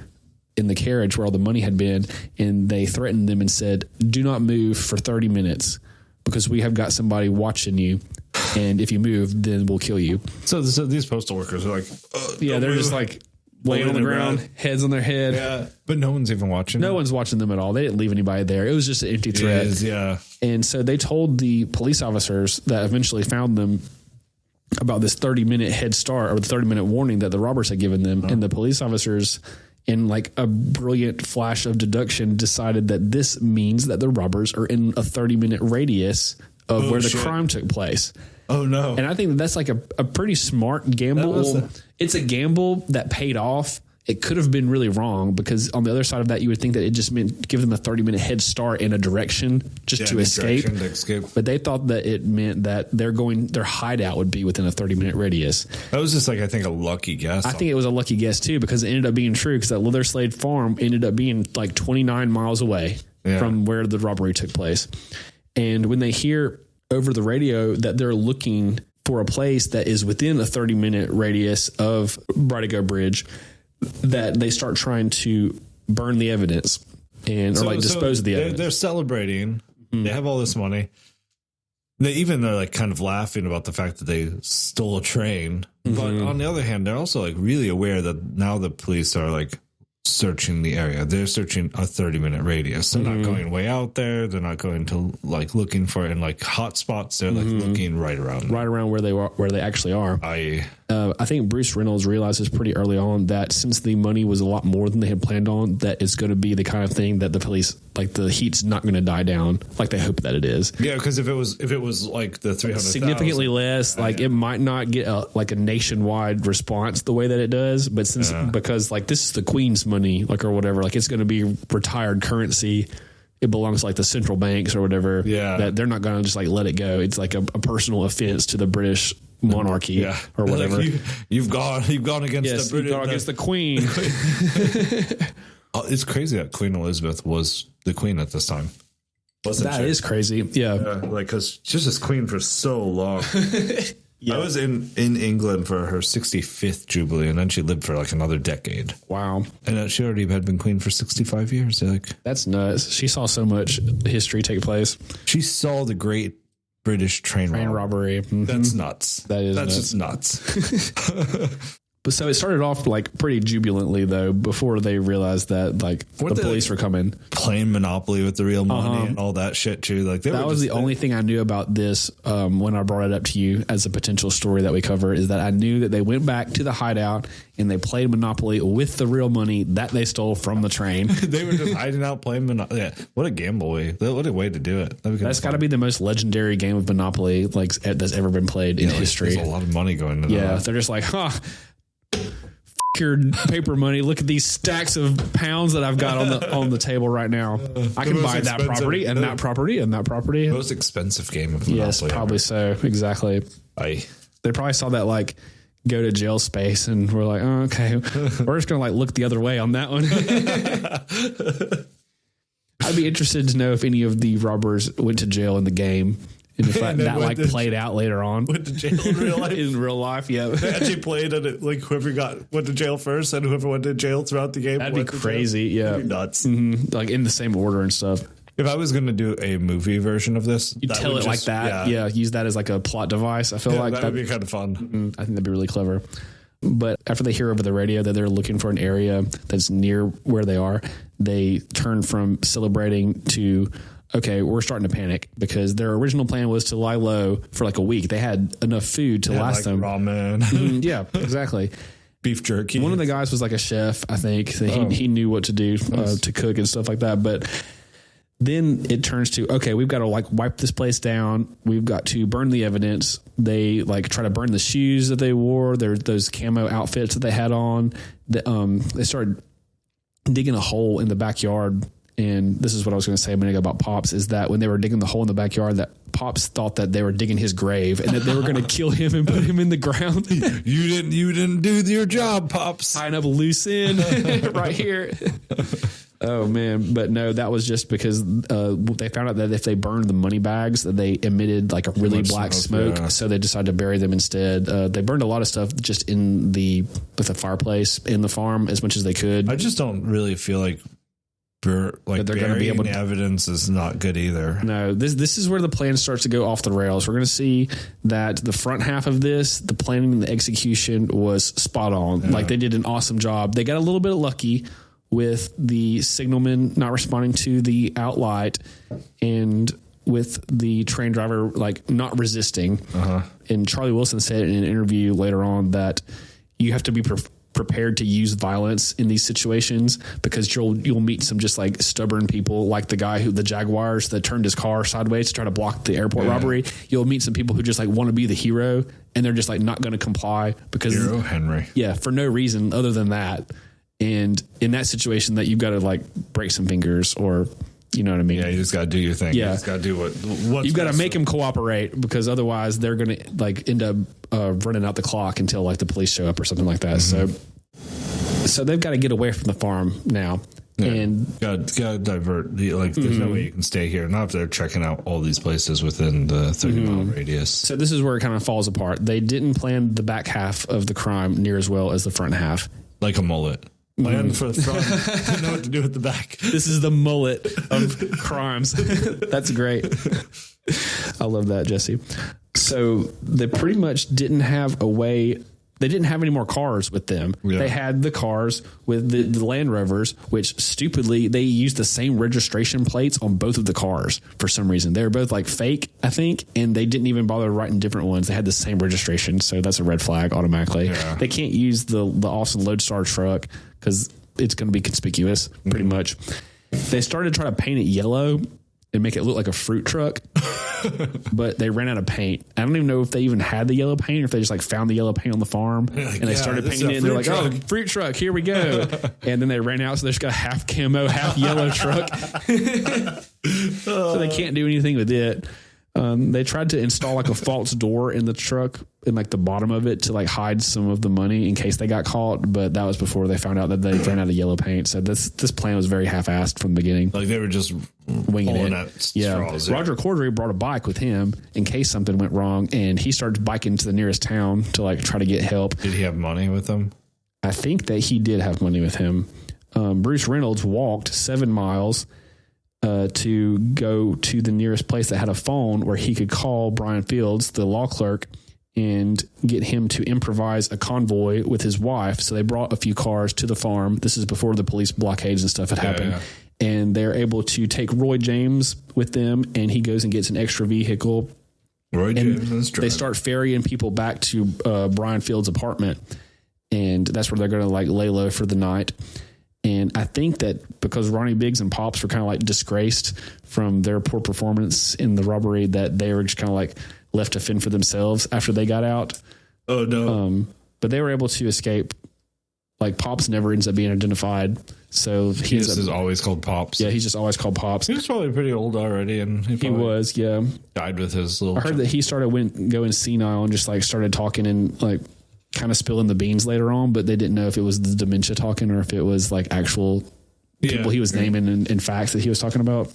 carriage where all the money had been, and they threatened them and said, "Do not move for 30 minutes because we have got somebody watching you. And if you move, then we'll kill you." So these postal workers are like, yeah, they're just like laying on the ground, heads on their head. Yeah, but no one's even watching. No one's watching them at all. They didn't leave anybody there. It was just an empty threat. Yeah. And so they told the police officers that eventually found them about this 30-minute head start, or the 30-minute warning that the robbers had given them. And the police officers, in like a brilliant flash of deduction, decided that this means that the robbers are in a 30-minute radius of where the crime took place. Oh, no. And I think that's like a pretty smart gamble. It's a gamble that paid off. It could have been really wrong because on the other side of that, you would think that it just meant give them a 30-minute head start in a direction just to escape. But they thought that it meant that their hideout would be within a 30-minute radius. That was just like, I think, a lucky guess. I think it was a lucky guess too, because it ended up being true, because that Litherslade farm ended up being like 29 miles away from where the robbery took place. And when they hear over the radio that they're looking for a place that is within a 30-minute radius of Bridego Bridge, that they start trying to burn the evidence and or dispose of the evidence. They're celebrating. They have all this money. They're like kind of laughing about the fact that they stole a train. But on the other hand, they're also like really aware that now the police are like searching the area. They're searching a 30-minute radius. They're not going way out there. They're not going to like looking for in like hot spots. They're like looking right around where they actually are. I think Bruce Reynolds realizes pretty early on that since the money was a lot more than they had planned on, that it's going to be the kind of thing that the police, like the heat's not going to die down like they hope that it is. Yeah, because if it was like the 300,000, significantly less, like it might not get a nationwide response the way that it does. But because like this is the Queen's money, like or whatever, like it's going to be retired currency. It belongs to like the central banks or whatever. Yeah, that they're not going to just like let it go. It's like a personal offense to the British monarchy or whatever. Like you've gone against the British. You've gone against the Queen. It's crazy that Queen Elizabeth was the queen at this time. That is crazy. Yeah. Like, because she's just queen for so long. I was in England for her 65th Jubilee, and then she lived for like another decade. Wow. And she already had been queen for 65 years. Like, that's nuts. She saw so much history take place. She saw the great British train robbery. Mm-hmm. That's nuts. That's just nuts. But so it started off like pretty jubilantly though, before they realized that like the police were coming. Playing Monopoly with the real money and all that shit too. Like that was the only thing I knew about this when I brought it up to you as a potential story that we cover, is that I knew that they went back to the hideout and they played Monopoly with the real money that they stole from the train. They were just hiding out playing Monopoly. Yeah, what a gamble way! What a way to do it. That's got to be the most legendary game of Monopoly like that's ever been played in history. There's a lot of money going into that. They're just like, your paper money. Look at these stacks of pounds that I've got on the table right now. I can buy that property and that property and that property. Most expensive game of Monopoly. Yes, probably so. Exactly. They probably saw that like go to jail space and we're like, oh, okay, we're just gonna like look the other way on that one. I'd be interested to know if any of the robbers went to jail in the game. And if that like played out later on. Went to jail in real life? In real life, yeah. They actually played and it, like whoever went to jail first and whoever went to jail throughout the game. That'd be crazy, yeah. That'd be nuts. Mm-hmm. Like in the same order and stuff. If I was going to do a movie version of this, you tell it like that. Yeah, use that as like a plot device. I feel like that would be kind of fun. I think that'd be really clever. But after they hear over the radio that they're looking for an area that's near where they are, they turn from celebrating to, okay, we're starting to panic, because their original plan was to lie low for like a week. They had enough food to last them. Ramen. Yeah, exactly. Beef jerky. One of the guys was like a chef, I think. He knew what to do to cook and stuff like that. But then it turns to, okay, we've got to like wipe this place down. We've got to burn the evidence. They like try to burn the shoes that they wore. There's those camo outfits that they had on. They started digging a hole in the backyard. And this is what I was going to say a minute ago about Pops, is that when they were digging the hole in the backyard, that Pops thought that they were digging his grave and that they were going to kill him and put him in the ground. You didn't do your job, Pops. Tying up a loose end right here. Oh man. But no, that was just because they found out that if they burned the money bags, that they emitted like a really black smoke. Yeah. So they decided to bury them instead. They burned a lot of stuff just with the fireplace in the farm as much as they could. I just don't really feel like they're going to be able to. Evidence is not good either. No, this is where the plan starts to go off the rails. We're going to see that the front half of this, the planning and the execution was spot on. Yeah. Like they did an awesome job. They got a little bit lucky with the signalman not responding to the outlight and with the train driver like not resisting. And Charlie Wilson said in an interview later on that you have to be prepared to use violence in these situations, because you'll meet some just like stubborn people, like the guy the Jaguars that turned his car sideways to try to block the airport robbery. You'll meet some people who just like want to be the hero and they're just like not going to comply because hero Henry. Yeah, for no reason other than that. And in that situation, that you've got to like break some fingers, or you know what I mean? Yeah, you just got to do your thing. Yeah. You just got to do what you've got to make them cooperate, because otherwise they're going to like end up running out the clock until like the police show up or something like that. So they've got to get away from the farm now. Yeah. And got to divert. There's no way you can stay here. Not if they're checking out all these places within the 30-mile radius. So this is where it kind of falls apart. They didn't plan the back half of the crime near as well as the front half. Like a mullet. Plan for the front, didn't know what to do with the back. This is the mullet of crimes. That's great. I love that, Jesse. So they pretty much didn't have a way. They didn't have any more cars with them. Yeah. They had the cars with the Land Rovers, which stupidly they used the same registration plates on both of the cars for some reason. They were both like fake, I think, and they didn't even bother writing different ones. They had the same registration, so that's a red flag automatically. Yeah. They can't use the Austin Lodestar truck because it's going to be conspicuous, pretty much. They started trying to paint it yellow and make it look like a fruit truck, but they ran out of paint. I don't even know if they even had the yellow paint or if they just like found the yellow paint on the farm and they started painting it and they're like, oh, fruit truck, here we go. And then they ran out, so they just got a half camo, half yellow truck. So they can't do anything with it. They tried to install like a false door in the truck in like the bottom of it to like hide some of the money in case they got caught, but that was before they found out that they ran out of yellow paint. So this plan was very half-assed from the beginning. Like they were just winging it. Yeah. Roger Corddry brought a bike with him in case something went wrong, and he started biking to the nearest town to like try to get help. Did he have money with him? I think that he did have money with him. Bruce Reynolds walked 7 miles to go to the nearest place that had a phone where he could call Brian Fields, the law clerk, and get him to improvise a convoy with his wife. So they brought a few cars to the farm. This is before the police blockades and stuff had happened. Yeah. And they're able to take Roy James with them, and he goes and gets an extra vehicle. Roy James. They start ferrying people back to Brian Field's apartment, and that's where they're going to like lay low for the night. And I think that because Ronnie Biggs and Pops were kind of like disgraced from their poor performance in the robbery, that they were just kind of like left to fend for themselves after they got out. Oh no! But they were able to escape. Like Pops never ends up being identified, so he is always called Pops. Yeah, he's just always called Pops. He was probably pretty old already, and he was. Yeah, died with his little. I heard that he started going senile and just like started talking and like kind of spilling the beans later on, but they didn't know if it was the dementia talking or if it was like actual people he was naming and facts that he was talking about.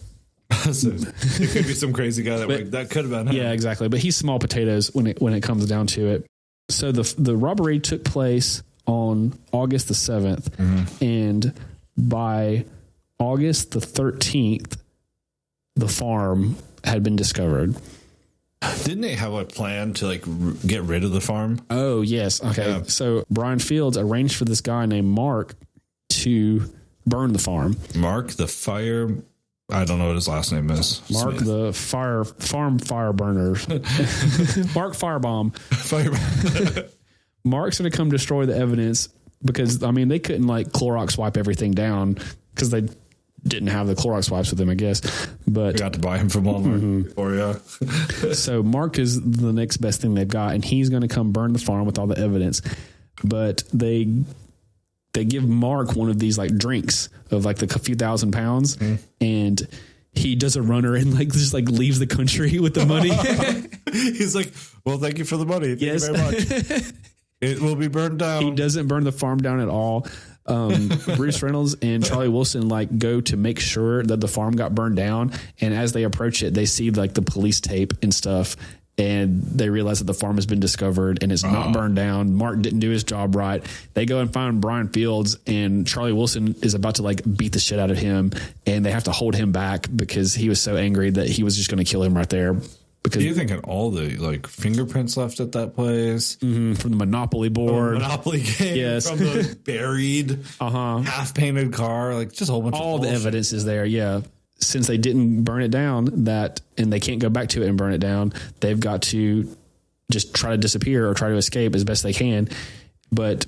So it could be some crazy guy that could have been him. Yeah, exactly. But he's small potatoes when it comes down to it. So the robbery took place on August the 7th, and by August the 13th, the farm had been discovered. Didn't they have a plan to like get rid of the farm? Oh, yes. Okay. Yeah. So Brian Fields arranged for this guy named Mark to burn the farm. Mark the fire. I don't know what his last name is. Mark Smith. The farm fire burner. Mark Firebomb. Firebomb. Mark's going to come destroy the evidence because, I mean, they couldn't like Clorox wipe everything down because they didn't have the Clorox wipes with them, I guess. But we got to buy him from Walmart. Before, yeah. So Mark is the next best thing they've got, and he's going to come burn the farm with all the evidence. But they give Mark one of these like drinks of like the few thousand pounds, and he does a runner and like just like leaves the country with the money. He's like, well, thank you for the money. Thank you very much. It will be burned down. He doesn't burn the farm down at all. Bruce Reynolds and Charlie Wilson like go to make sure that the farm got burned down. And as they approach it, they see like the police tape and stuff. And they realize that the farm has been discovered and it's not burned down. Mark didn't do his job right. They go and find Brian Fields, and Charlie Wilson is about to like beat the shit out of him. And they have to hold him back because he was so angry that he was just going to kill him right there. Because you're thinking all the like fingerprints left at that place from the Monopoly board, Monopoly game, from the buried, half painted car, like just a whole bunch of all bullshit. The evidence is there. Yeah. Since they didn't burn it down and they can't go back to it and burn it down, they've got to just try to disappear or try to escape as best they can. But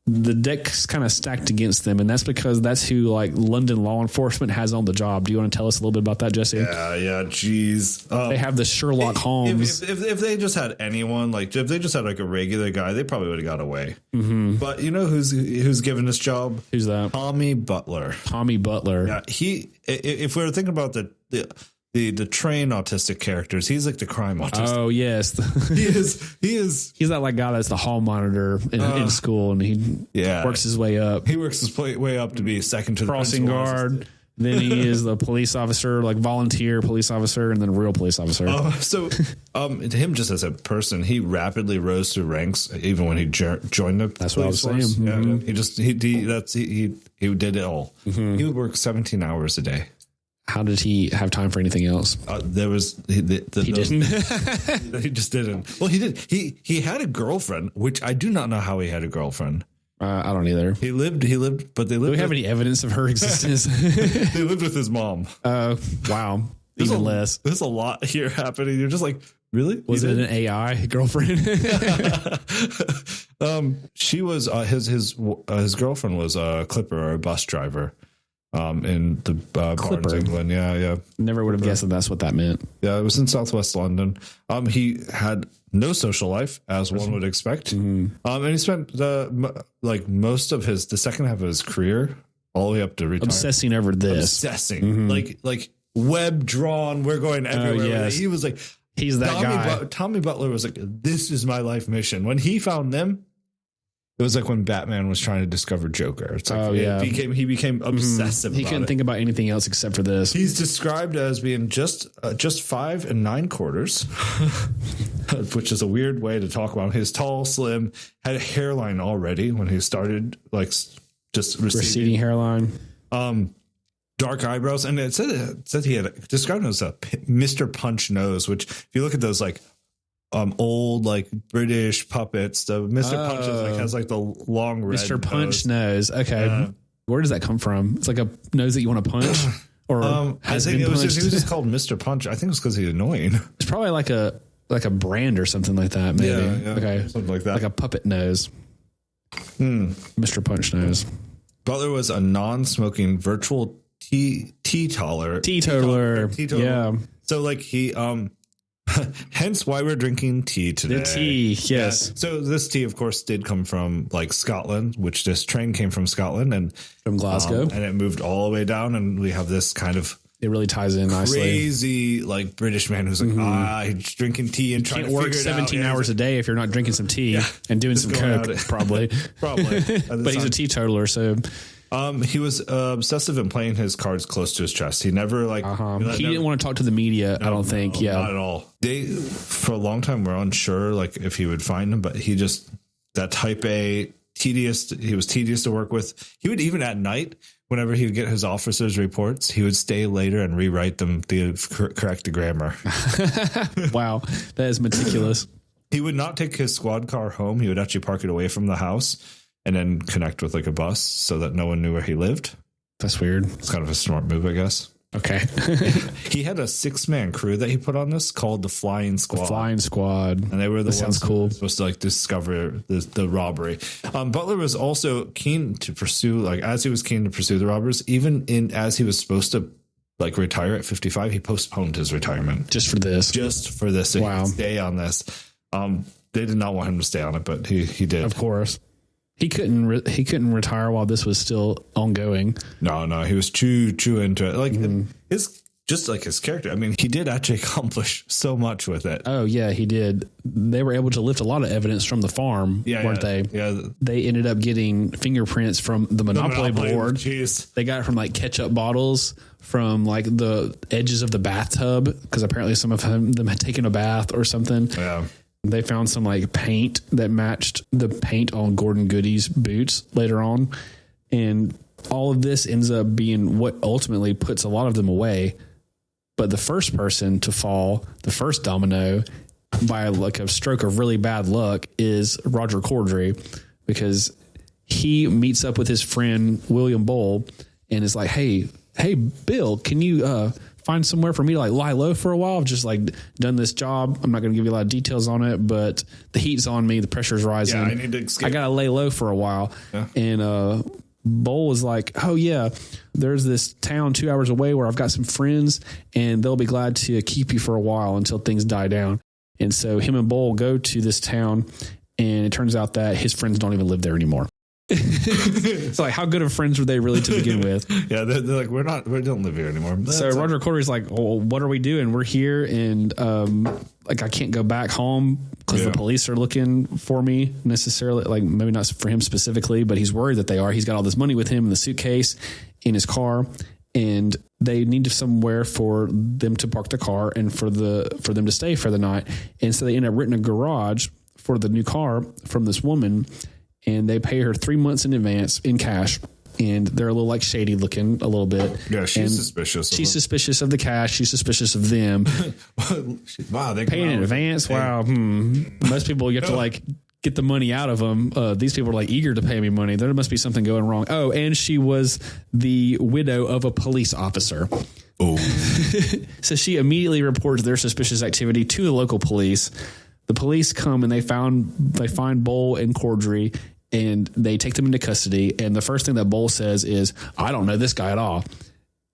the deck's kind of stacked against them, and that's because that's who like London law enforcement has on the job. Do you want to tell us a little bit about that, Jesse? Yeah, geez. They have the Sherlock Holmes. If they just had anyone, like if they just had like a regular guy, they probably would have got away. Mm-hmm. But you know who's given this job? Who's that? Tommy Butler. Tommy Butler. Yeah, if we were thinking about the trained autistic characters, he's like the crime autistic. Oh yes, he is. He's that like guy that's the hall monitor in school, and he works his way up. He works his way up to be second to the crossing guard. Then he is the police officer, like volunteer police officer, and then real police officer. So him just as a person, he rapidly rose through ranks, even when he joined the That's what I was saying. Mm-hmm. He did it all. Mm-hmm. He would work 17 hours a day. How did he have time for anything else? He didn't. He just didn't. Well, he did. He had a girlfriend, which I do not know how he had a girlfriend. I don't either. He lived, but they lived. Do we have any evidence of her existence? They lived with his mom. Wow. Even less. There's a lot here happening. You're just like, really? Was it an AI girlfriend? She was his girlfriend was a clipper or a bus driver. In the Barnes, England. Yeah. Never would have guessed that that's what that meant. Yeah, it was in Southwest London. He had no social life, as one would expect. Mm-hmm. And he spent most of the second half of his career all the way up to retirement obsessing over this. Obsessing. Like web drawn. We're going everywhere. Oh, yes. He was like, he's that guy. Tommy Butler was like, this is my life mission. When he found them, it was like when Batman was trying to discover Joker. It's like he became obsessive. He couldn't think about anything else except for this. He's described as being just 5 9/4, which is a weird way to talk about him. He's tall, slim, had a hairline already when he started, like just receding hairline. Dark eyebrows, and it said he had described him as a Mr. Punch nose. Which, if you look at those like old like British puppets. The Mr. Punch has like the long red Mr. Punch nose. Okay. Where does that come from? It's like a nose that you want to punch, or I think he was just called Mr. Punch. I think it was because he's annoying. It's probably like a brand or something like that. Maybe. Yeah, okay, something like that. Like a puppet nose. Mr. Punch nose. Butler was a non-smoking virtual teetotaler. Yeah. So like he hence why we're drinking tea today. The tea, yes. Yeah. So this tea, of course, did come from like Scotland, which this train came from Scotland and from Glasgow, and it moved all the way down, and we have this kind of it really ties in nicely. Crazy like British man who's like he's drinking tea and trying to work 17 hours a day if you're not drinking some tea and doing some coke, probably. But he's a teetotaler, so. He was obsessive in playing his cards close to his chest. He never he didn't want to talk to the media. I don't think. Not at all. They for a long time were unsure like if he would find him, but he just that type A tedious. He was tedious to work with. He would even at night, whenever he would get his officers' reports, he would stay later and rewrite them to correct the grammar. Wow, that is meticulous. He would not take his squad car home. He would actually park it away from the house and then connect with like a bus so that no one knew where he lived. That's weird. It's kind of a smart move, I guess. Okay. He had a 6-man crew that he put on this called the Flying Squad. The Flying Squad. And they were the ones sounds cool. Who were supposed to like discover the robbery. Butler was also keen to pursue, like as he was keen to pursue the robbers, even as he was supposed to like retire at 55, he postponed his retirement. Just for this. So he could stay on this. They did not want him to stay on it, but he did. Of course. He couldn't retire while this was still ongoing. No, he was too into it. Like his character. I mean, he did actually accomplish so much with it. Oh yeah, he did. They were able to lift a lot of evidence from the farm, weren't they? Yeah. They ended up getting fingerprints from the Monopoly board. Jeez. They got it from like ketchup bottles, from like the edges of the bathtub, because apparently some of them had taken a bath or something. Yeah. They found some like paint that matched the paint on Gordon Goody's boots later on. And all of this ends up being what ultimately puts a lot of them away. But the first person to fall, the first domino, by like a stroke of really bad luck, is Roger Corddry, because he meets up with his friend William Bull and is like, hey, Bill, can you find somewhere for me to like lie low for a while? I've just like done this job. I'm not going to give you a lot of details on it, but the heat's on me. The pressure's rising. Yeah, I need to escape. I got to lay low for a while. Yeah. And Bull was like, oh yeah, there's this town 2 hours away where I've got some friends and they'll be glad to keep you for a while until things die down. And so him and Bull go to this town, and it turns out that his friends don't even live there anymore. So like, how good of friends were they really to begin with? Yeah, they're like, we don't live here anymore. So Roger Corddry's like, well, what are we doing? We're here, and like I can't go back home because the police are looking for me necessarily. Like maybe not for him specifically, but he's worried that they are. He's got all this money with him in the suitcase in his car, and they need somewhere for them to park the car and for them to stay for the night. And so they end up renting a garage for the new car from this woman. And they pay her 3 months in advance in cash. And they're a little like shady looking a little bit. Yeah, she's suspicious. She's suspicious of the cash. She's suspicious of them. Wow, they paying in advance. Wow. Most people, you have to like get the money out of them. These people are like eager to pay me money. There must be something going wrong. Oh, and she was the widow of a police officer. Oh. So she immediately reports their suspicious activity to the local police. The police come and they find Bull and Corddry, and they take them into custody. And the first thing that Bull says is, I don't know this guy at all.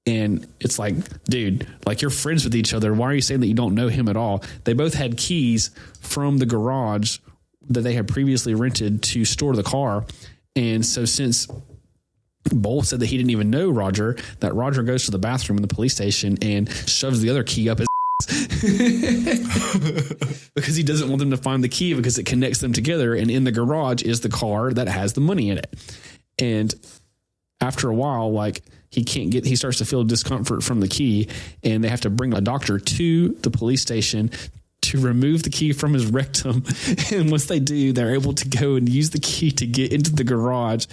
And it's like, dude, like you're friends with each other. Why are you saying that you don't know him at all? They both had keys from the garage that they had previously rented to store the car. And so since Bull said that he didn't even know Roger, that Roger goes to the bathroom in the police station and shoves the other key up his because he doesn't want them to find the key because it connects them together. And in the garage is the car that has the money in it. And after a while, like he starts to feel discomfort from the key, and they have to bring a doctor to the police station to remove the key from his rectum. And once they do, they're able to go and use the key to get into the garage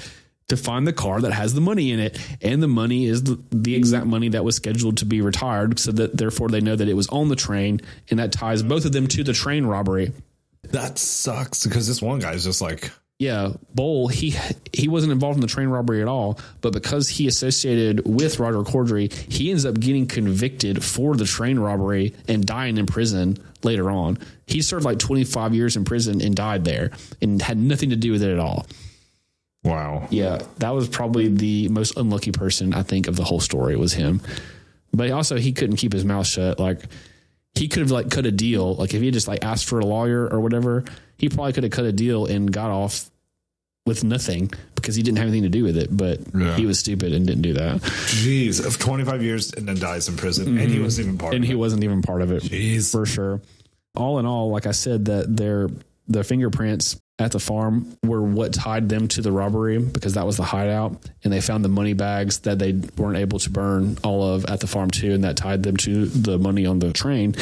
to find the car that has the money in it. And the money is the exact money that was scheduled to be retired, so that therefore they know that it was on the train, and that ties both of them to the train robbery. That sucks because this one guy's just like, yeah, Bowl, he wasn't involved in the train robbery at all, but because he associated with Roger Corddry, he ends up getting convicted for the train robbery and dying in prison later on. He served like 25 years in prison and died there and had nothing to do with it at all. wow. Yeah, that was probably the most unlucky person, I think, of the whole story was him. But also, he couldn't keep his mouth shut. Like, he could have like cut a deal. Like, if he just like asked for a lawyer or whatever, he probably could have cut a deal and got off with nothing because he didn't have anything to do with it. But he was stupid and didn't do that. Jeez, of 25 years and then dies in prison, and he wasn't even part of it. And he wasn't even part of it. Jeez. For sure. All in all, like I said, that their fingerprints at the farm were what tied them to the robbery, because that was the hideout, and they found the money bags that they weren't able to burn all of at the farm too, and that tied them to the money on the train.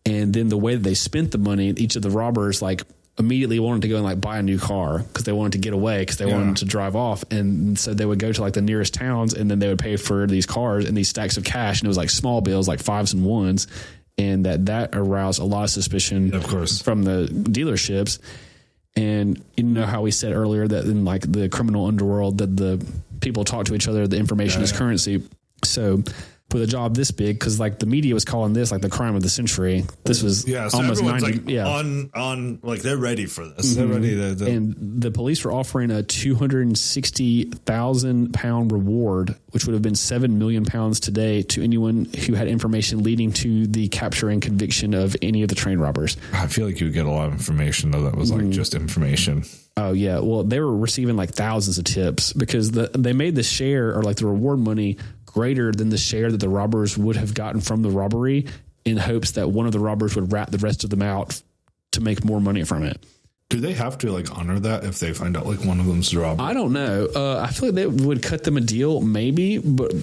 And then the way that they spent the money, each of the robbers like immediately wanted to go and like buy a new car because they wanted to get away, because they wanted to drive off. And so they would go to like the nearest towns, and then they would pay for these cars and these stacks of cash, and it was like small bills, like 5s and 1s, and that aroused a lot of suspicion, of course, from the dealerships. And you know how we said earlier that in like the criminal underworld that the people talk to each other, the information is currency. So with a job this big, because like the media was calling this like the crime of the century. This was so almost 90. Like on like they're ready for this. They're ready to. And the police were offering a £260,000 reward, which would have been £7 million today, to anyone who had information leading to the capture and conviction of any of the train robbers. I feel like you would get a lot of information though. That was like just information. Oh yeah. Well, they were receiving like thousands of tips because they made the share, or like the reward money, greater than the share that the robbers would have gotten from the robbery, in hopes that one of the robbers would rat the rest of them out to make more money from it. Do they have to like honor that if they find out like one of them's the robber? I don't know. I feel like they would cut them a deal maybe, but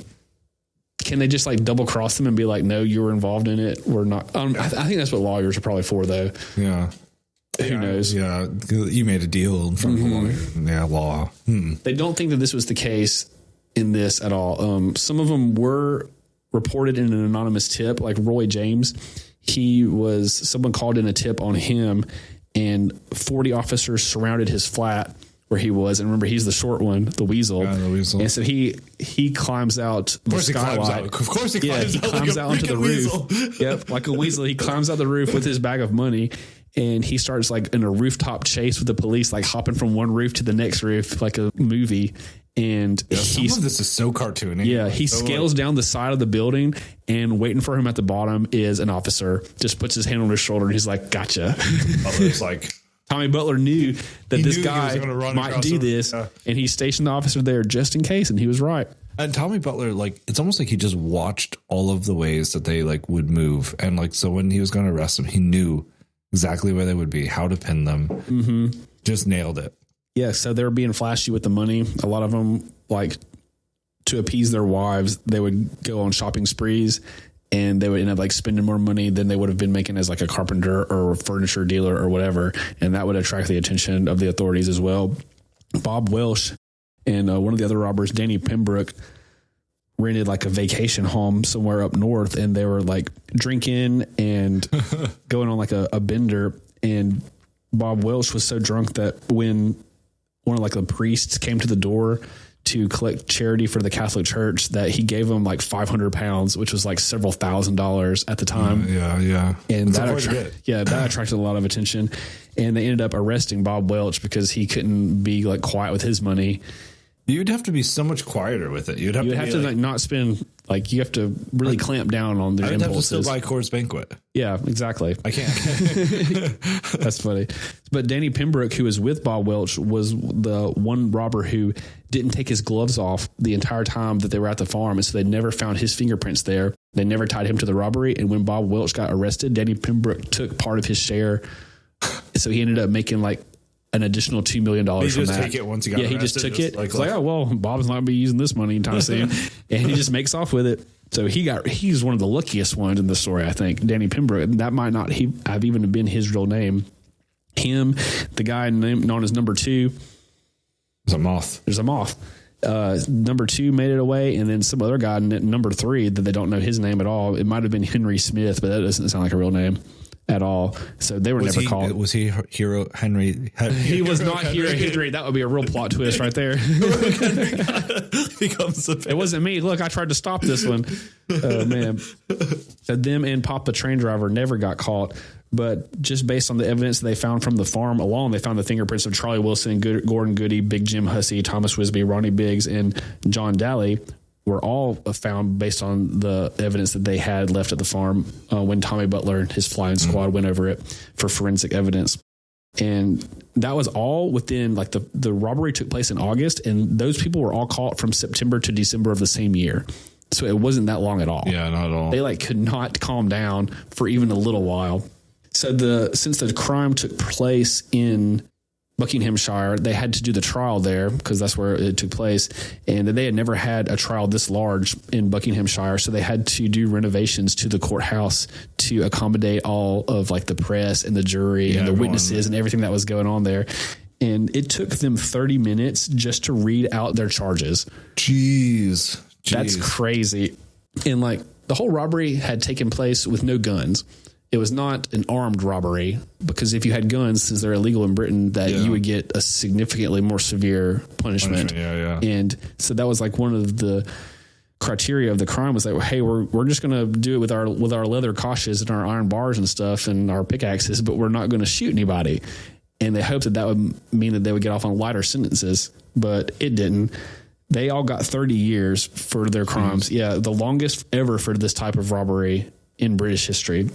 can they just like double cross them and be like, no, you were involved in it? We're not. I think that's what lawyers are probably for though. Yeah. Who knows? Yeah. You made a deal in front of a lawyer. Yeah. Law. They don't think that this was the case in this at all. Some of them were reported in an anonymous tip, like Roy James. Someone called in a tip on him, and 40 officers surrounded his flat where he was. And remember, he's the short one, the weasel. Yeah, the weasel. And so he climbs out the skylight. Of course he climbs out. He climbs out onto the roof. Yep, like a weasel. He climbs out the roof with his bag of money, and he starts like in a rooftop chase with the police, like hopping from one roof to the next roof, like a movie. And some of this is so cartoony. Yeah, he scales down the side of the building, and waiting for him at the bottom is an officer. Just puts his hand on his shoulder, and he's like, "Gotcha." Butler's like, Tommy Butler knew that this guy might do this, yeah. And he stationed the officer there just in case, and he was right. And Tommy Butler, like, it's almost like he just watched all of the ways that they like would move, and like, so when he was going to arrest them, he knew exactly where they would be, how to pin them. Just nailed it. Yeah, so they were being flashy with the money. A lot of them, like, to appease their wives, they would go on shopping sprees, and they would end up like spending more money than they would have been making as like a carpenter or a furniture dealer or whatever. And that would attract the attention of the authorities as well. Bob Welsh and one of the other robbers, Danny Pembroke, rented like a vacation home somewhere up north, and they were like drinking and going on like a bender. And Bob Welsh was so drunk that when one of like the priests came to the door to collect charity for the Catholic Church, that he gave them like £500, which was like several $1,000s at the time. Yeah. And that attracted a lot of attention. And they ended up arresting Bob Welch because he couldn't be like quiet with his money. You'd have to be so much quieter with it. You'd have to like not spend, like, you have to really clamp down on their impulses. I'd have to still buy Coors Banquet. Yeah, exactly. I can't. That's funny. But Danny Pembroke, who was with Bob Welch, was the one robber who didn't take his gloves off the entire time that they were at the farm. And so they never found his fingerprints there. They never tied him to the robbery. And when Bob Welch got arrested, Danny Pembroke took part of his share. So he ended up making like an additional $2 million from that. He just take it once he got arrested. He just took it. Like, oh, well, Bob's not going to be using this money anytime soon. And he just makes off with it. So he's one of the luckiest ones in the story, I think. Danny Pembroke. That might not have even been his real name. Him, the guy known as Number 2, There's a moth. There's a moth. Number 2 made it away, and then some other guy, number 3, that they don't know his name at all. It might have been Henry Smith, but that doesn't sound like a real name at all. So they were never caught. Was he Hero Henry? He was not Hero Henry. That would be a real plot twist right there. It wasn't me. Look, I tried to stop this one. Oh, man. So them and Pop the train driver never got caught. But just based on the evidence they found from the farm alone, they found the fingerprints of Charlie Wilson, Gordon Goody, Big Jim Hussey, Thomas Wisby, Ronnie Biggs, and John Daly were all found based on the evidence that they had left at the farm when Tommy Butler and his flying squad went over it for forensic evidence. And that was all within, like, the robbery took place in August, and those people were all caught from September to December of the same year. So it wasn't that long at all. Yeah, not at all. They could not calm down for even a little while. So since the crime took place in Buckinghamshire, they had to do the trial there because that's where it took place. And they had never had a trial this large in Buckinghamshire. So they had to do renovations to the courthouse to accommodate all of, like, the press and the jury and the witnesses and everything that was going on there. And it took them 30 minutes just to read out their charges. Jeez. That's crazy. And, like, the whole robbery had taken place with no guns. It was not an armed robbery, because if you had guns, since they're illegal in Britain, you would get a significantly more severe punishment. Yeah. And so that was, like, one of the criteria of the crime was like, hey, we're just going to do it with our leather cautious and our iron bars and stuff and our pickaxes, but we're not going to shoot anybody. And they hoped that would mean that they would get off on lighter sentences, but it didn't. They all got 30 years for their crimes. Yeah, the longest ever for this type of robbery in British history.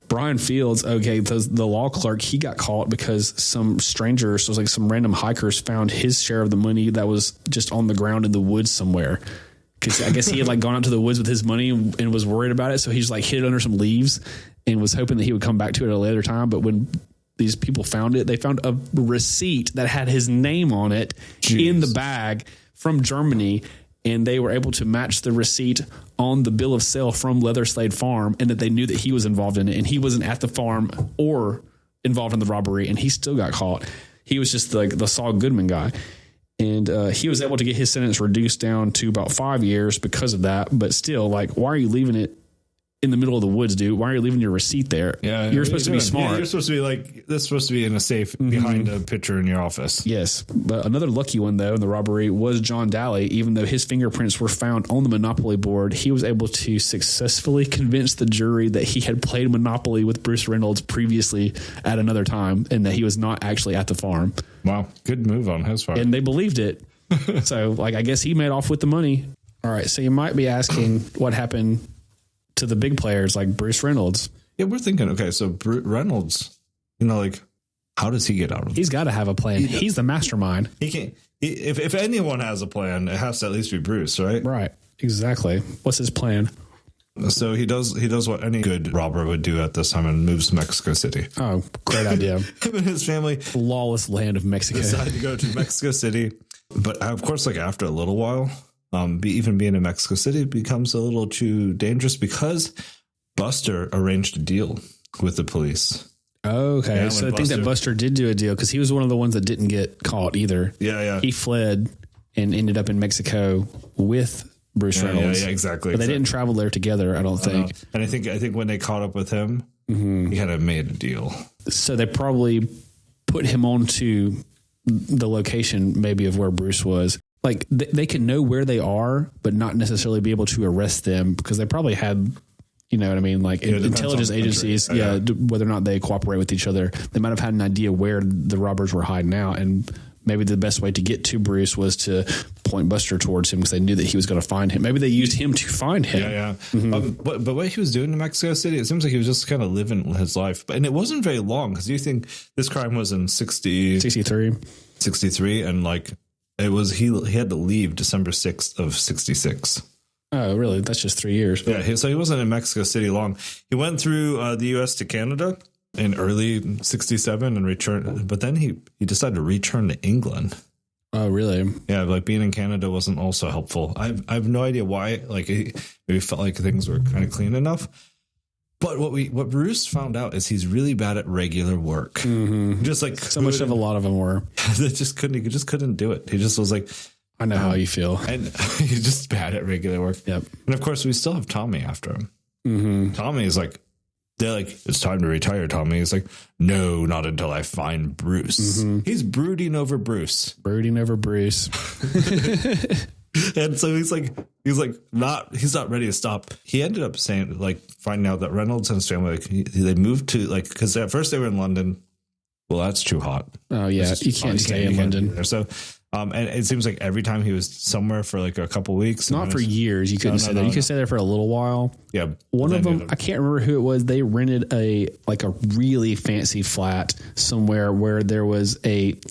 Brian Fields, the law clerk, he got caught because some strangers, so it was like some random hikers, found his share of the money that was just on the ground in the woods somewhere. Because I guess he had, like, gone out to the woods with his money and was worried about it, so he just, like, hid it under some leaves and was hoping that he would come back to it at a later time. But when these people found it, they found a receipt that had his name on it in the bag from Germany. And they were able to match the receipt on the bill of sale from Leatherslade Farm, and that they knew that he was involved in it, and he wasn't at the farm or involved in the robbery, and he still got caught. He was just like the Saul Goodman guy. And he was able to get his sentence reduced down to about 5 years because of that. But still, like, why are you leaving it in the middle of the woods, dude? Why are you leaving your receipt there? Yeah, you're supposed to be smart. Yeah, you're supposed to be like, this is supposed to be in a safe behind a picture in your office. Yes. But another lucky one, though, in the robbery was John Daly. Even though his fingerprints were found on the Monopoly board, he was able to successfully convince the jury that he had played Monopoly with Bruce Reynolds previously at another time, and that he was not actually at the farm. Wow. Good move on his part. And they believed it. So, like, I guess he made off with the money. All right. So you might be asking what happened to the big players like Bruce Reynolds. Yeah, we're thinking, okay, so Reynolds, like, how does he get out of it? He's got to have a plan. He's the mastermind. He can't. If anyone has a plan, it has to at least be Bruce, right? Right. Exactly. What's his plan? So he does what any good robber would do at this time, and moves to Mexico City. Oh, great idea. Him and his family, lawless land of Mexico, decide to go to Mexico City. But of course, like, after a little while, even being in Mexico City becomes a little too dangerous because Buster arranged a deal with the police. Okay, yeah, so I think that Buster did do a deal because he was one of the ones that didn't get caught either. Yeah. He fled and ended up in Mexico with Bruce Reynolds. Yeah, exactly. But they didn't travel there together, I don't think. And I think when they caught up with him, he kind of made a deal. So they probably put him onto the location maybe of where Bruce was. Like, they can know where they are, but not necessarily be able to arrest them because they probably had, you know what I mean? Like, intelligence agencies, whether or not they cooperate with each other, they might have had an idea where the robbers were hiding out. And maybe the best way to get to Bruce was to point Buster towards him because they knew that he was going to find him. Maybe they used him to find him. Yeah. But what he was doing in Mexico City, it seems like he was just kind of living his life. And it wasn't very long because you think this crime was in 63, and like, it was he had to leave December 6th of 66. Oh, really? That's just 3 years. Yeah, so he wasn't in Mexico City long. He went through the U.S. to Canada in early 67 and returned, but then he decided to return to England. Oh, really? Yeah, like, being in Canada wasn't also helpful. I have no idea why. Like, he maybe felt like things were kind of clean enough. But what Bruce found out is he's really bad at regular work. Just like So much of a lot of them were. he just couldn't do it. He just was like, I know how you feel. and he's just bad at regular work. Yep. And of course, we still have Tommy after him. Tommy is like, they're like, it's time to retire, Tommy. He's like, no, not until I find Bruce. He's brooding over Bruce. Brooding over Bruce. And so he's not ready to stop. He ended up saying, like, finding out that Reynolds and his family, like, they moved to, like, because at first they were in London. Well, that's too hot. Oh, yeah. You can't stay in London. So, and it seems like every time he was somewhere for like a couple weeks. Not for years. You couldn't stay there. You could stay there for a little while. Yeah. One of them, I can't remember who it was. They rented a really fancy flat somewhere where there was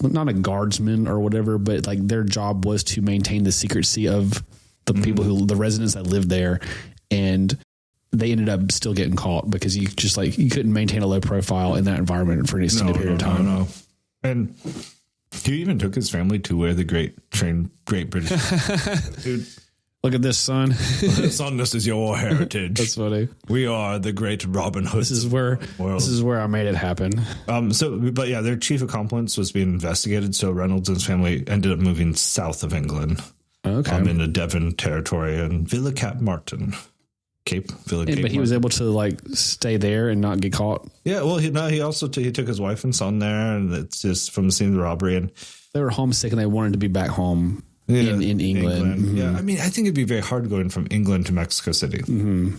not a guardsman or whatever, but like their job was to maintain the secrecy of the people the residents that lived there. And they ended up still getting caught because you couldn't maintain a low profile in that environment for an extended period of time. No. And he even took his family to where the Great British dude. Look at this, son. Son, this is your heritage. That's funny. We are the great Robin Hood. This is where I made it happen. But yeah, their chief accomplice was being investigated. So Reynolds and his family ended up moving south of England. Okay. Into Devon territory and Villa Cap Martin. But he was able to like stay there and not get caught. Yeah, well, he also he took his wife and son there, and it's just from the scene of the robbery. And they were homesick and they wanted to be back home in England. Mm-hmm. Yeah, I mean, I think it'd be very hard going from England to Mexico City. Mm-hmm.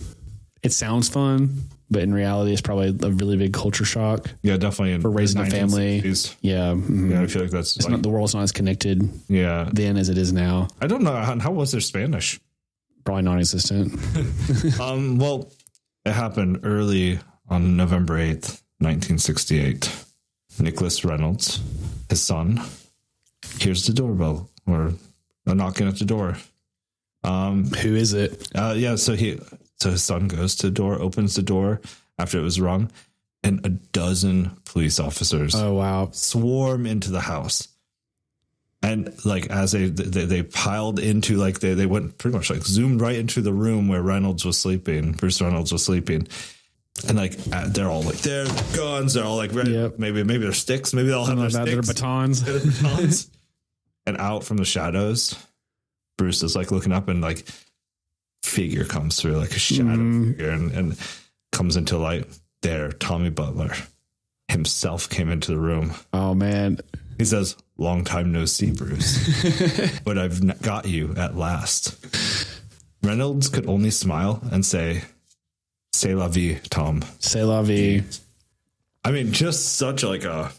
It sounds fun, but in reality, it's probably a really big culture shock. Yeah, definitely for raising a family. Yeah, mm-hmm. Yeah, I feel like that's not the world's not as connected. Yeah, then as it is now. I don't know how was their Spanish. Probably non-existent. Well, it happened early on November 8th, 1968. Nicholas Reynolds, his son, hears the doorbell or a knocking at the door. Who is it? So his son goes to the door, opens the door after it was rung, and a dozen police officers swarm into the house. And like as they piled into, like they went pretty much like zoomed right into the room where Bruce Reynolds was sleeping. And like they're all like their guns, they're all like ready. Yep. Maybe they're sticks, maybe they'll have their sticks. Their batons. And out from the shadows, Bruce is like looking up and like figure comes through, like a shadow figure, and comes into light. There, Tommy Butler himself came into the room. Oh man. He says, "Long time no see, Bruce, but I've got you at last." Reynolds could only smile and say, "C'est la vie, Tom. C'est la vie." I mean, just such a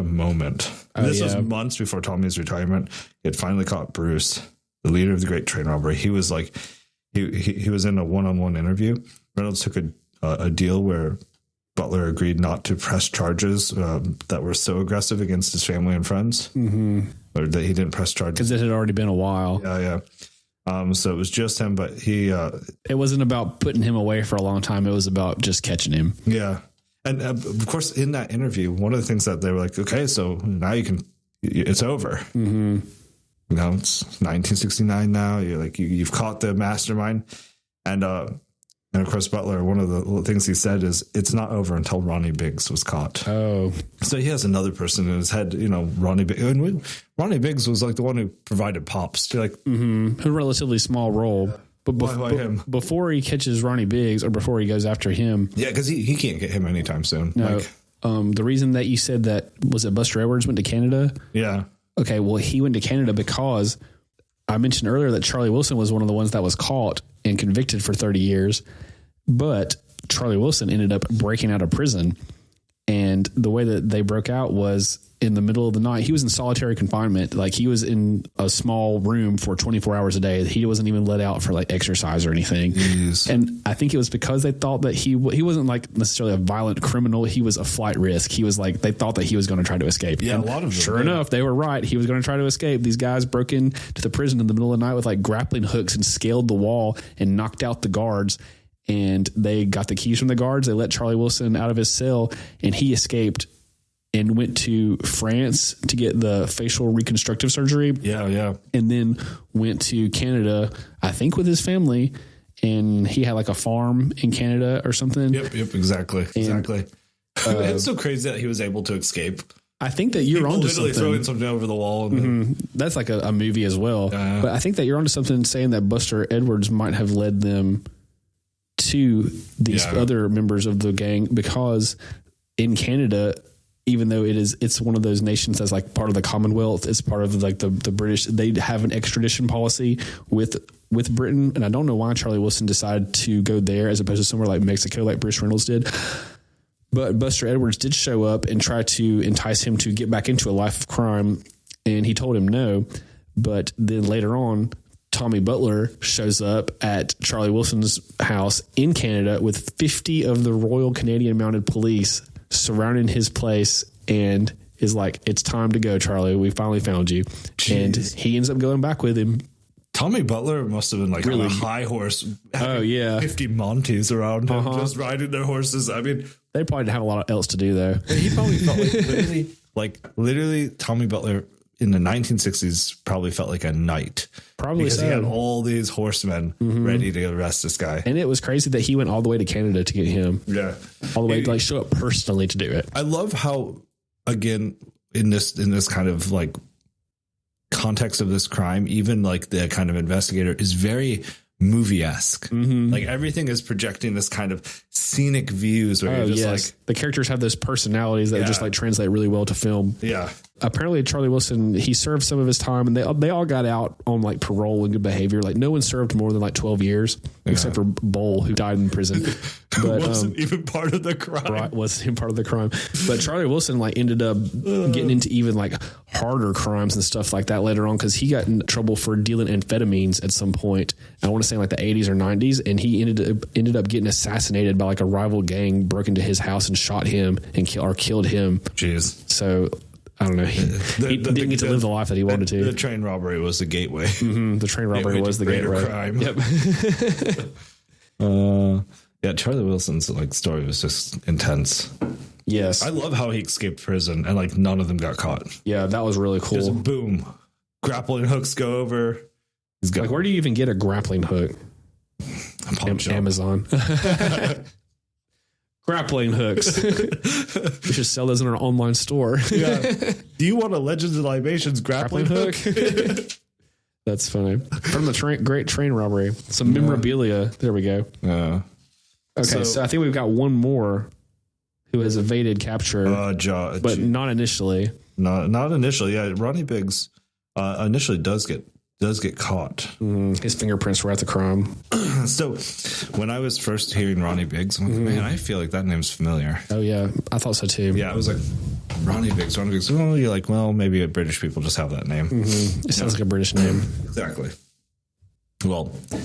moment. This was months before Tommy's retirement. He had finally caught Bruce, the leader of the great train robbery. He was like, he was in a one-on-one interview. Reynolds took a deal where Butler agreed not to press charges that were so aggressive against his family and friends, or that he didn't press charges because it had already been a while. Yeah. So it was just him, but he. It wasn't about putting him away for a long time. It was about just catching him. Yeah, and of course, in that interview, one of the things that they were like, "Okay, so now it's over." Mm-hmm. Now it's 1969. Now you've caught the mastermind, and of course, Butler, one of the things he said is, "It's not over until Ronnie Biggs was caught." Oh. So he has another person in his head, Ronnie Biggs. And Ronnie Biggs was like the one who provided Pops. Like, a relatively small role. But why him? Before he catches Ronnie Biggs or before he goes after him. Yeah, because he can't get him anytime soon. No. The reason that you said that, was it Buster Edwards went to Canada? Yeah. Okay, well, he went to Canada because I mentioned earlier that Charlie Wilson was one of the ones that was caught and convicted for 30 years. But Charlie Wilson ended up breaking out of prison. And the way that they broke out was in the middle of the night. He was in solitary confinement. Like, he was in a small room for 24 hours a day. He wasn't even let out for like exercise or anything. Jeez. And I think it was because they thought that he wasn't like necessarily a violent criminal. He was a flight risk. He was like, they thought that he was going to try to escape. Yeah, and a lot of them. Sure enough, they were right. He was going to try to escape. These guys broke into the prison in the middle of the night with like grappling hooks and scaled the wall and knocked out the guards. And they got the keys from the guards. They let Charlie Wilson out of his cell, and he escaped and went to France to get the facial reconstructive surgery. Yeah. And then went to Canada, I think with his family, and he had like a farm in Canada or something. Yep, exactly. It's so crazy that he was able to escape. I think that you're onto something. Throwing something over the wall. And That's like a movie as well. But I think that you're onto something saying that Buster Edwards might have led them to these other members of the gang, because in Canada, even though it's one of those nations that's like part of the Commonwealth, it's part of like the British, they have an extradition policy with Britain. And I don't know why Charlie Wilson decided to go there as opposed to somewhere like Mexico, like Bruce Reynolds did. But Buster Edwards did show up and try to entice him to get back into a life of crime. And he told him no. But then later on, Tommy Butler shows up at Charlie Wilson's house in Canada with 50 of the Royal Canadian Mounted Police surrounding his place and is like, it's time to go, Charlie. We finally found you. Jeez. And he ends up going back with him. Tommy Butler must have been like really? On a high horse. 50 Monties around him, just riding their horses. I mean, they probably didn't have a lot else to do though. He probably felt literally Tommy Butler in the 1960s probably felt like a knight. Probably because he had all these horsemen ready to arrest this guy. And it was crazy that he went all the way to Canada to get him. Yeah. All the way to like show up personally to do it. I love how, again, in this kind of like context of this crime, even like the kind of investigator is very movie-esque. Like everything is projecting this kind of scenic views where you're just like, the characters have those personalities that just like translate really well to film. Yeah. Apparently Charlie Wilson, he served some of his time and they all got out on like parole and good behavior. Like no one served more than like 12 years except for Bull, who died in prison. But wasn't even part of the crime. Right, wasn't even part of the crime. But Charlie Wilson like ended up getting into even like harder crimes and stuff like that later on, because he got in trouble for dealing amphetamines at some point. I want to say like the 80s or 90s, and he ended up getting assassinated by like a rival gang, broke into his house and shot him and killed him. Jeez. So I don't know. He didn't get to live the life that he wanted to. The train robbery was the gateway. The train robbery was the gateway. Crime. Yep. Yeah, Charlie Wilson's like story was just intense. Yes. I love how he escaped prison and like none of them got caught. Yeah, that was really cool. Just boom. Grappling hooks go over. He's got like, where do you even get a grappling hook? Amazon. Grappling hooks. We should sell those in our online store. Yeah. Do you want a Legends and Libations grappling hook? That's funny. From the great train robbery. Some memorabilia. There we go. Okay, so I think we've got one more who has evaded capture, but not initially. Not initially. Yeah, Ronnie Biggs initially does get caught. His fingerprints were at the crime. So when I was first hearing Ronnie Biggs, I'm like, man, I feel like that name's familiar. Oh yeah, I thought so too. Yeah, I was like, Ronnie Biggs. Oh, you're like, well, maybe British people just have that name. It sounds like a British name. Exactly. Well, it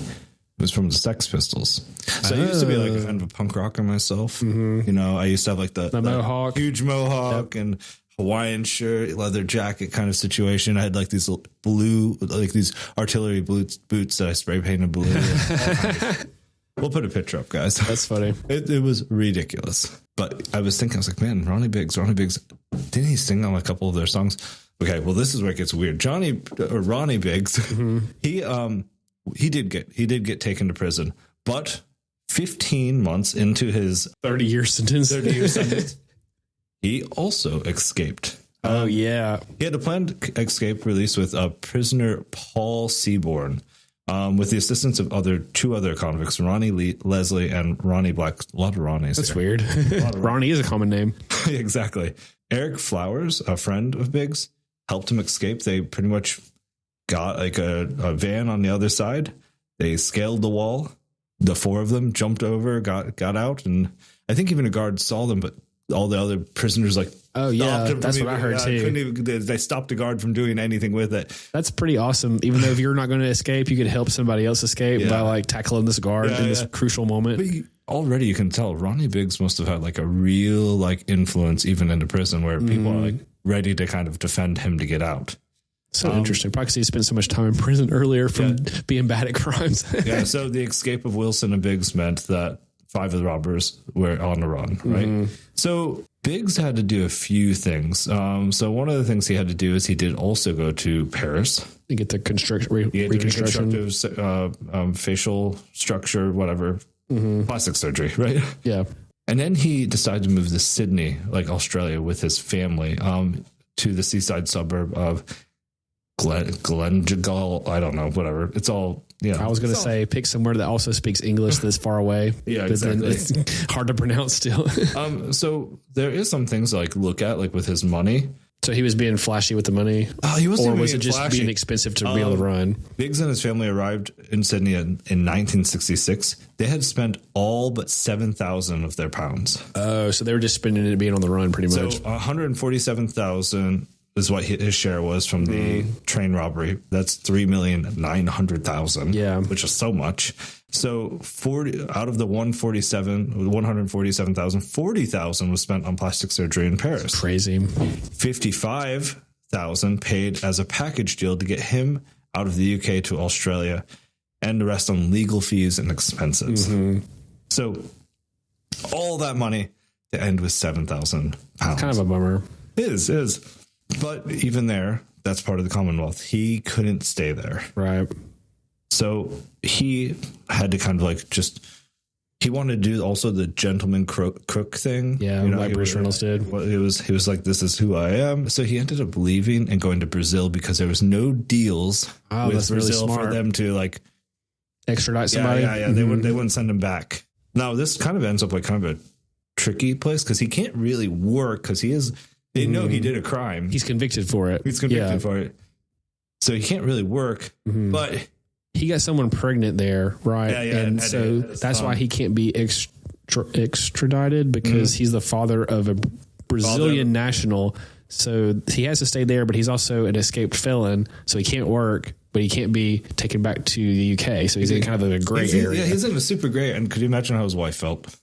was from the Sex Pistols. So I used to be like kind of a punk rocker myself. You know, I used to have like the mohawk, huge mohawk, and Hawaiian shirt, leather jacket kind of situation. I had like these blue, like these artillery boots that I spray painted blue. We'll put a picture up, guys. That's funny. It was ridiculous. But I was thinking, I was like, man, Ronnie Biggs, didn't he sing on a couple of their songs? Okay, well, this is where it gets weird. Ronnie Biggs, he did get taken to prison, but 15 months into his 30-year sentence, he also escaped. Oh, yeah. He had a planned escape release with prisoner Paul Seaborn, with the assistance of two other convicts, Ronnie Leslie and Ronnie Black. A lot of Ronnies. That's weird. Ronnie is a common name. Exactly. Eric Flowers, a friend of Biggs, helped him escape. They pretty much got like a van on the other side. They scaled the wall. The four of them jumped over, got out, and I think even a guard saw them, but all the other prisoners like, oh yeah, that's what I heard too. They stopped the guard from doing anything with it. That's pretty awesome. Even though if you're not going to escape, you could help somebody else escape by like tackling this guard in this crucial moment. But already you can tell Ronnie Biggs must have had like a real like influence even into prison, where people are like ready to kind of defend him to get out. So interesting. Probably because he spent so much time in prison earlier from being bad at crimes. So the escape of Wilson and Biggs meant that 5 of the robbers were on the run, right? So Biggs had to do a few things. So one of the things he had to do is he did also go to Paris. You get the Reconstruction. Facial structure, whatever. Plastic surgery, right? Yeah. And then he decided to move to Sydney, like Australia, with his family to the seaside suburb of Glendale. I don't know, whatever. It's all, I was going to say pick somewhere that also speaks English that's far away. Yeah, but then exactly. it's hard to pronounce still. So there is some things to like look at, like with his money. So he was being flashy with the money? He wasn't, or was it just flashy. being expensive to be able to run? Biggs and his family arrived in Sydney in 1966. They had spent all but 7,000 of their pounds. Oh, so they were just spending it being on the run pretty much. So 147,000 is what his share was from the train robbery. That's 3,900,000. Yeah, which is so much. So 40 out of the 147,000, 40,000 was spent on plastic surgery in Paris. Crazy. 55,000 paid as a package deal to get him out of the UK to Australia, and the rest on legal fees and expenses. So all that money to end with 7,000 pounds. Kind of a bummer. It is. But even there, that's part of the Commonwealth. He couldn't stay there. Right. So he had to kind of like he wanted to do also the gentleman crook thing. Yeah, like Bruce Reynolds did. He was like, this is who I am. So he ended up leaving and going to Brazil because there was no deals with Brazil for them to like extradite somebody. Yeah. They wouldn't send him back. Now this kind of ends up like kind of a tricky place because he can't really work because they know he did a crime. He's convicted for it. For it. So he can't really work, but he got someone pregnant there, right? Yeah, and so that's why he can't be extradited because he's the father of a Brazilian national. So he has to stay there, but he's also an escaped felon, so he can't work, but he can't be taken back to the UK. So he's in kind of a gray area. Yeah, he's in a super gray. And could you imagine how his wife felt?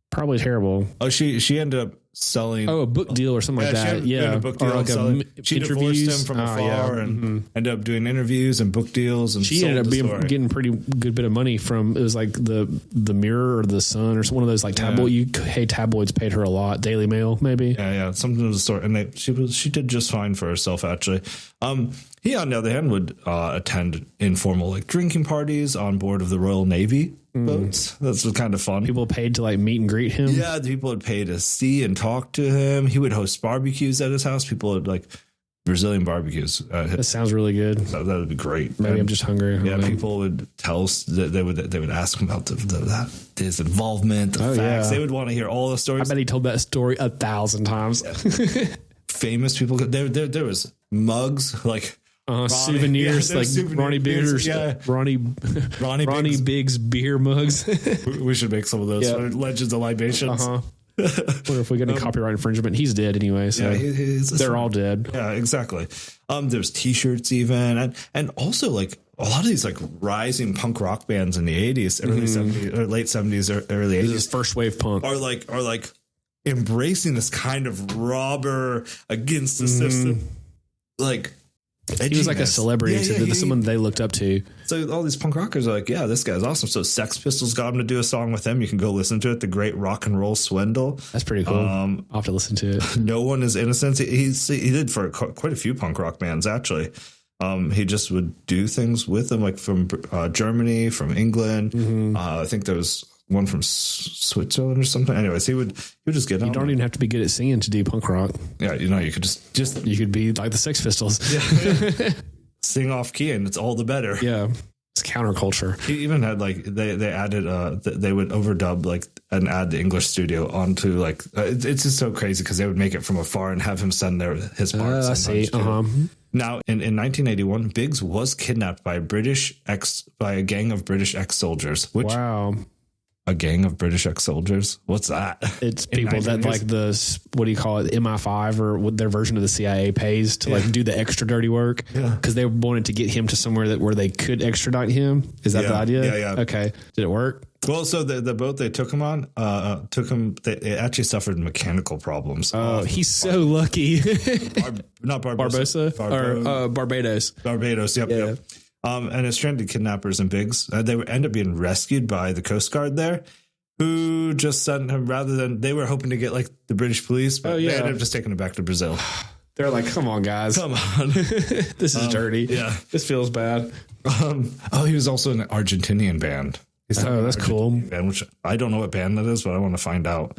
Probably terrible. Oh, she ended up selling a book deal or something like that. A book deal. Or like she divorced him from afar and ended up doing interviews and book deals. And she ended up getting pretty good bit of money from, it was like the Mirror or the Sun or one of those like tabloids paid her a lot. Daily Mail, maybe. Yeah, something of the sort. And she did just fine for herself, actually. He, on the other hand, would attend informal like drinking parties on board of the Royal Navy boats. That's kind of fun. People paid to like meet and greet him. Yeah, people would pay to see and talk to him. He would host barbecues at his house. People would like Brazilian barbecues. That sounds really good. That would be great. Maybe I'm just hungry. Yeah, people would tell us that they would ask him about his involvement, the facts. They would want to hear all the stories. I bet he told that story 1,000 times. Yeah. Famous people. There was mugs like. Souvenirs like Ronnie Biggs, Ronnie Biggs beer mugs. We should make some of those Legends of Libations. Wonder if we get any copyright infringement. He's dead anyway, so they're all dead. Yeah, exactly. There's T-shirts even, and also like a lot of these like rising punk rock bands in the 80s, early 70s, or late 70s, or early 80s. This is first wave punk are like embracing this kind of robber against the system, like. He was like a celebrity to someone they looked up to. So all these punk rockers are like, yeah, this guy's awesome. So Sex Pistols got him to do a song with them. You can go listen to it. The Great Rock and Roll Swindle. That's pretty cool. I'll have to listen to it. No One Is Innocent. He did for quite a few punk rock bands, actually. He just would do things with them, like from Germany, from England. I think there was one from Switzerland or something. Anyways, he would just get on. You don't even have to be good at singing to do punk rock. Yeah, you could just you could be like the Sex Pistols. Yeah. Sing off key and it's all the better. Yeah. It's counterculture. He even had like they added they would overdub like and add the English studio onto like it's just so crazy because they would make it from afar and have him send his parts. I see. Now in 1981, Biggs was kidnapped by a gang of British ex-soldiers. Which a gang of British ex-soldiers? What's that? It's people that like what do you call it? MI5 or what their version of the CIA pays to like do the extra dirty work because they wanted to get him to somewhere where they could extradite him. Is that the idea? Yeah. Okay. Did it work? Well, so the boat they took him on, they actually suffered mechanical problems. Oh, he's so lucky. Not Barbosa. Barbados. Barbados, yep. And it's stranded kidnappers and Biggs. They would end up being rescued by the Coast Guard there. who just sent him rather than they were hoping to get like the British police, but they ended up just taking him back to Brazil. They're like, come on, guys. Come on. This is dirty. Yeah. This feels bad. He was also in an Argentinian band. That's cool. Band, which I don't know what band that is, but I want to find out.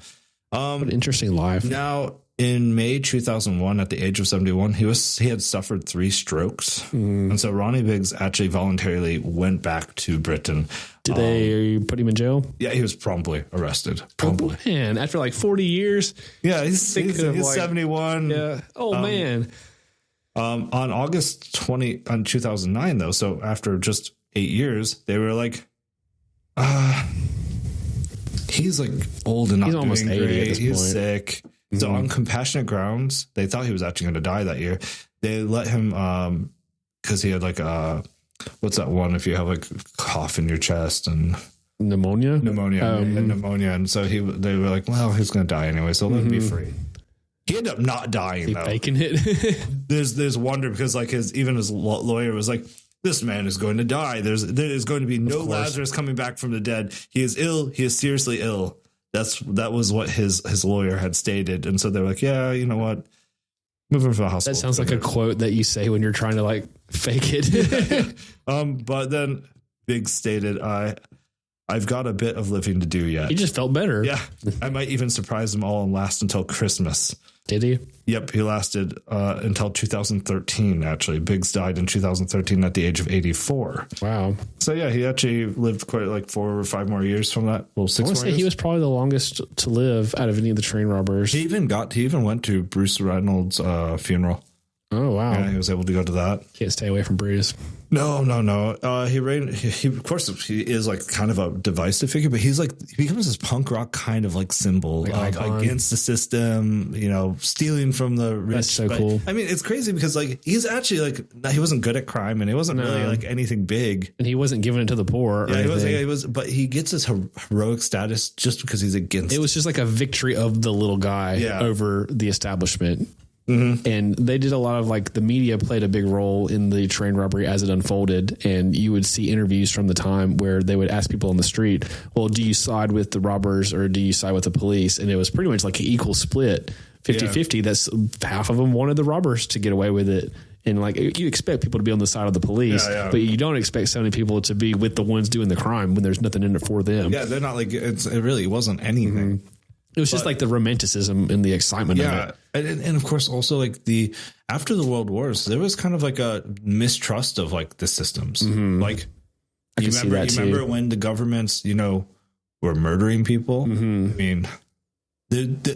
What an interesting life. Now, in May 2001, at the age of 71, he had suffered 3 strokes. And so Ronnie Biggs actually voluntarily went back to Britain. Did they put him in jail? Yeah, he was promptly arrested. Promptly. Oh, man, after like 40 years. Yeah, he's 71. Yeah. Oh, man. On August 2009, though, so after just 8 years, they were like, he's like old and not He's almost 80 great. at this He's point. sick. So on compassionate grounds, they thought he was actually going to die that year. They let him because he had like what's that one if you have like cough in your chest and Pneumonia. And so they were like, well, he's going to die anyway, so let him be free. He ended up not dying though. Faking it. There's wonder because like his lawyer was like, this man is going to die. There is going to be no Lazarus coming back from the dead. He is ill. He is seriously ill. That was what his lawyer had stated. And so they're like, yeah, you know what? Move him to the hospital. That sounds like a quote that you say when you're trying to like fake it. But then Biggs stated, I've got a bit of living to do yet. He just felt better. Yeah. I might even surprise them all and last until Christmas. Did he? Yep, he lasted until 2013, actually. Biggs died in 2013 at the age of 84. Wow. So, yeah, he actually lived quite like 4 or 5 more years from that. Well, 6 I more want to say years. he was probably the longest to live out of any of the train robbers. He even went to Bruce Reynolds' funeral. Oh, wow. Yeah, he was able to go to that. Can't stay away from Bruce. No. He of course, he is like kind of a divisive figure, but he becomes this punk rock kind of like symbol Like icon. against the system, stealing from the rich. That's so But, cool. I mean, it's crazy because like he's actually like he wasn't good at crime and he wasn't really like anything big. And he wasn't giving it to the poor. Or He was, but he gets this heroic status just because he's against. It was just like a victory of the little guy over the establishment. Mm-hmm. And they did a lot of like the media played a big role in the train robbery as it unfolded. And you would see interviews from the time where they would ask people on the street, well, do you side with the robbers or do you side with the police? And it was pretty much like an equal split, 50-50. That's half of them wanted the robbers to get away with it. And like you expect people to be on the side of the police, but you don't expect so many people to be with the ones doing the crime when there's nothing in it for them. Yeah, they're not like it really wasn't anything. Mm-hmm. It was just like the romanticism and the excitement of it. And of course, also like after the World Wars, there was kind of like a mistrust of like the systems. Mm-hmm. Like you remember when the governments, were murdering people? Mm-hmm. I mean,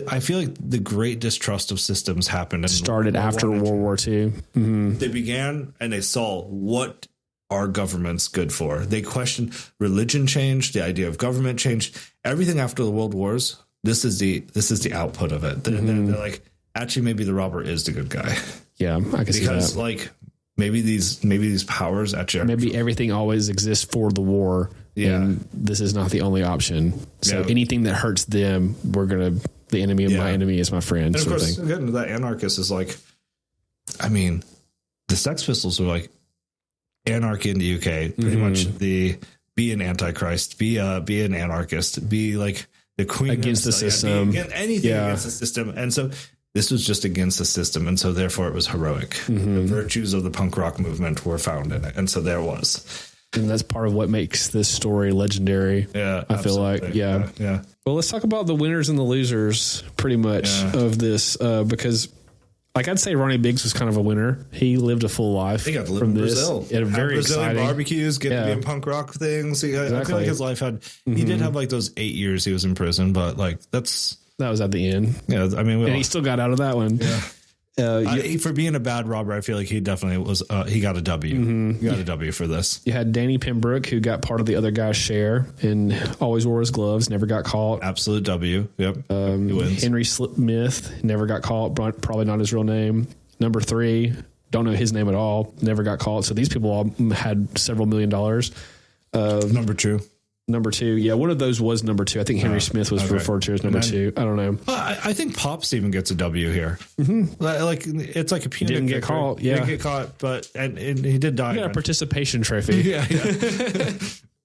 I feel like the great distrust of systems happened. Started after World War II. Mm-hmm. They began and they saw what are governments good for. They questioned religion changed, the idea of government changed, everything after the World Wars. This is the output of it. They're like, actually, maybe the robber is the good guy. Yeah, I can see that. Because like maybe these powers actually maybe everything always exists for the war. Yeah, and this is not the only option. So anything that hurts them, the enemy of my enemy is my friend. And of course, again, that anarchist is like, I mean, the Sex Pistols are like anarchy in the UK. Pretty much be an antichrist, be an anarchist, be like the queen against the system, anything against the system. And so this was just against the system. And so therefore it was heroic. The virtues of the punk rock movement were found in it. And so there was. And that's part of what makes this story legendary. Yeah. I feel like, yeah. Well, let's talk about the winners and the losers pretty much of this, because like I'd say Ronnie Biggs was kind of a winner. He lived a full life. He got to live in Brazil. He had a very Brazilian exciting barbecues, get to be in punk rock things. I feel like his life had. He did have like those 8 years he was in prison, but like that was at the end. Yeah, I mean, and he still got out of that one. Yeah. For being a bad robber, I feel like he definitely was. He got a W. He got a W for this. You had Danny Pembroke, who got part of the other guy's share and always wore his gloves, never got caught. Absolute W. Yep. He wins. Henry Smith never got caught. Probably not his real name. Number 3, don't know his name at all. Never got caught. So these people all had several $1 million. Number two. Yeah, one of those was number 2. I think Henry Smith was referred to as number 2. I don't know. I think Pops even gets a W here. Like it's like a punitive. Didn't get caught. Didn't get caught, but and he did die. He got a participation trophy. Yeah.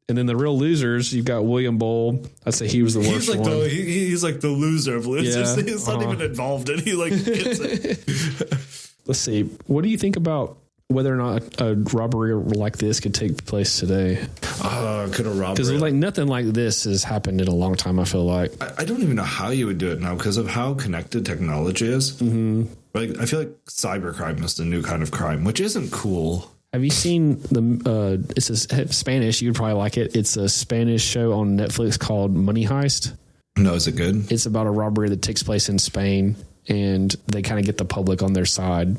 And then the real losers, you've got William Bowl. I'd say he was the worst one. He's like the loser of losers. Yeah, He's not even involved in it. He like gets it. Let's see. What do you think about whether or not a robbery like this could take place today? Could a robbery? Because like nothing like this has happened in a long time, I feel like. I don't even know how you would do it now because of how connected technology is. Mm-hmm. Like I feel like cybercrime is the new kind of crime, which isn't cool. Have you seen it's a Spanish, you'd probably like it. It's a Spanish show on Netflix called Money Heist. No, is it good? It's about a robbery that takes place in Spain, and they kind of get the public on their side,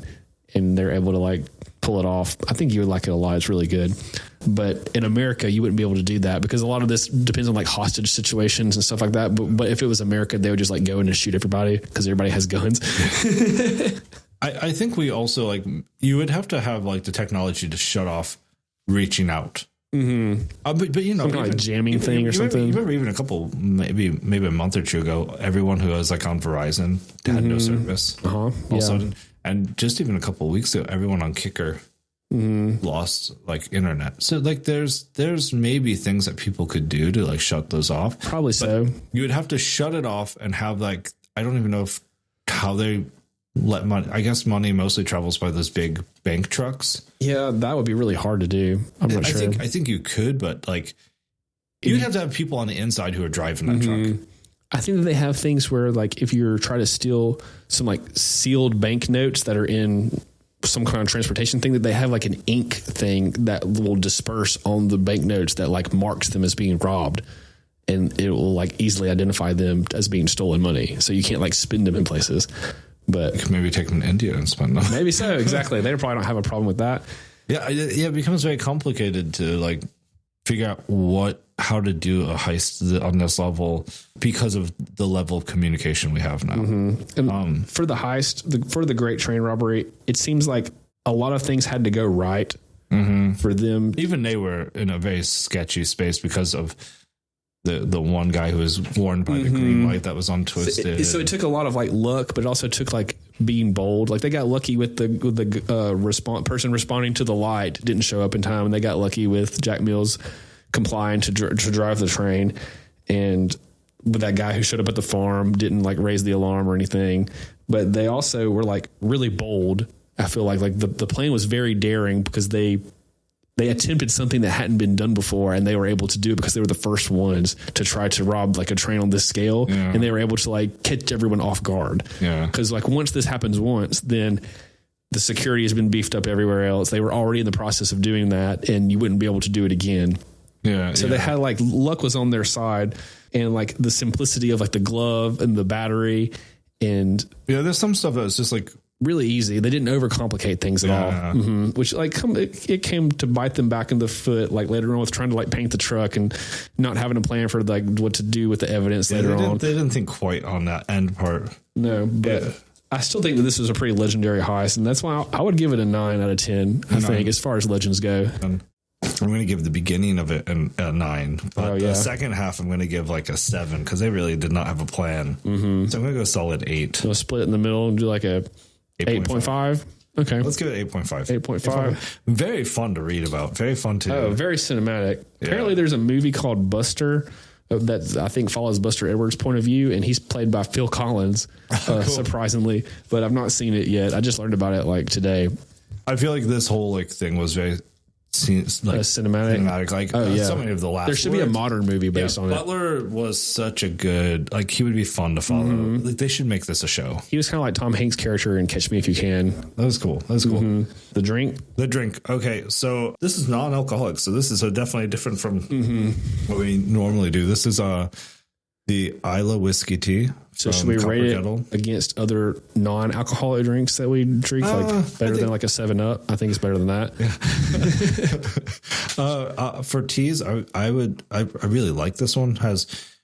and they're able to like pull it off. I think you would like it a lot. It's really good. But in America, you wouldn't be able to do that because a lot of this depends on like hostage situations and stuff like that. But if it was America, they would just like go in and shoot everybody because everybody has guns. I think we also like you would have to have like the technology to shut off reaching out. Mm-hmm. But you know, some kind of like jamming thing or something. You remember even a couple, maybe a month or two ago, everyone who was like on Verizon had no service all of a sudden. And just even a couple of weeks ago, everyone on Kicker lost like internet. So like there's maybe things that people could do to like shut those off. Probably so. You would have to shut it off and have like, I don't even know how they let money. I guess money mostly travels by those big bank trucks. Yeah, that would be really hard to do. I'm not sure. I think you could, but like you'd have to have people on the inside who are driving that truck. I think that they have things where like if you're trying to steal some like sealed banknotes that are in some kind of transportation thing, that they have like an ink thing that will disperse on the banknotes that like marks them as being robbed, and it will like easily identify them as being stolen money. So you can't like spend them in places. But you could maybe take them to India and spend them. Maybe so. Exactly. They probably don't have a problem with that. Yeah. It becomes very complicated to like figure out how to do a heist on this level because of the level of communication we have now. Mm-hmm. And for the heist, for the Great Train Robbery, it seems like a lot of things had to go right for them. Even they were in a very sketchy space because of the one guy who was warned by the green light that was on Twisted. So it took a lot of like luck, but it also took like being bold. Like they got lucky with the person responding to the light didn't show up in time, and they got lucky with Jack Mills complying to drive the train, and with that guy who showed up at the farm didn't like raise the alarm or anything. But they also were like really bold. I feel like the plan was very daring because they attempted something that hadn't been done before, and they were able to do it because they were the first ones to try to rob like a train on this scale. Yeah. And they were able to like catch everyone off guard. Yeah. Cause like once this happens once, then the security has been beefed up everywhere else. They were already in the process of doing that, and you wouldn't be able to do it again. Yeah. So they had like luck was on their side, and like the simplicity of like the glove and the battery, and there's some stuff that was just like really easy. They didn't overcomplicate things at all, which like it came to bite them back in the foot. Like later on with trying to like paint the truck and not having a plan for like what to do with the evidence later on. They didn't think quite on that end part. No, but I still think that this was a pretty legendary heist, and that's why I would give it a 9 out of 10. I think as far as legends go. I'm going to give the beginning of it a 9, but the second half I'm going to give like a 7 because they really did not have a plan. So I'm going to go solid 8. So split it in the middle and do like a 8.5. Okay, let's give it 8.5. 8.5. Very fun to read about. Very fun to. Oh, very cinematic. Yeah. Apparently, there's a movie called Buster that I think follows Buster Edwards' point of view, and he's played by Phil Collins, cool. Surprisingly. But I've not seen it yet. I just learned about it like today. I feel like this whole like thing was very cinematic. Like so many of the last. There should be a modern movie based on Butler was such a good, like he would be fun to follow. Like, they should make this a show. He was kind of like Tom Hanks' character in Catch Me If You Can. That was cool. The drink. Okay, so this is non-alcoholic, so this is definitely different from what we normally do. This is the Isla whiskey tea. So should we rate it against other non-alcoholic drinks that we drink? Like better than like a 7-Up? I think it's better than that. Yeah. For teas, I really like this one.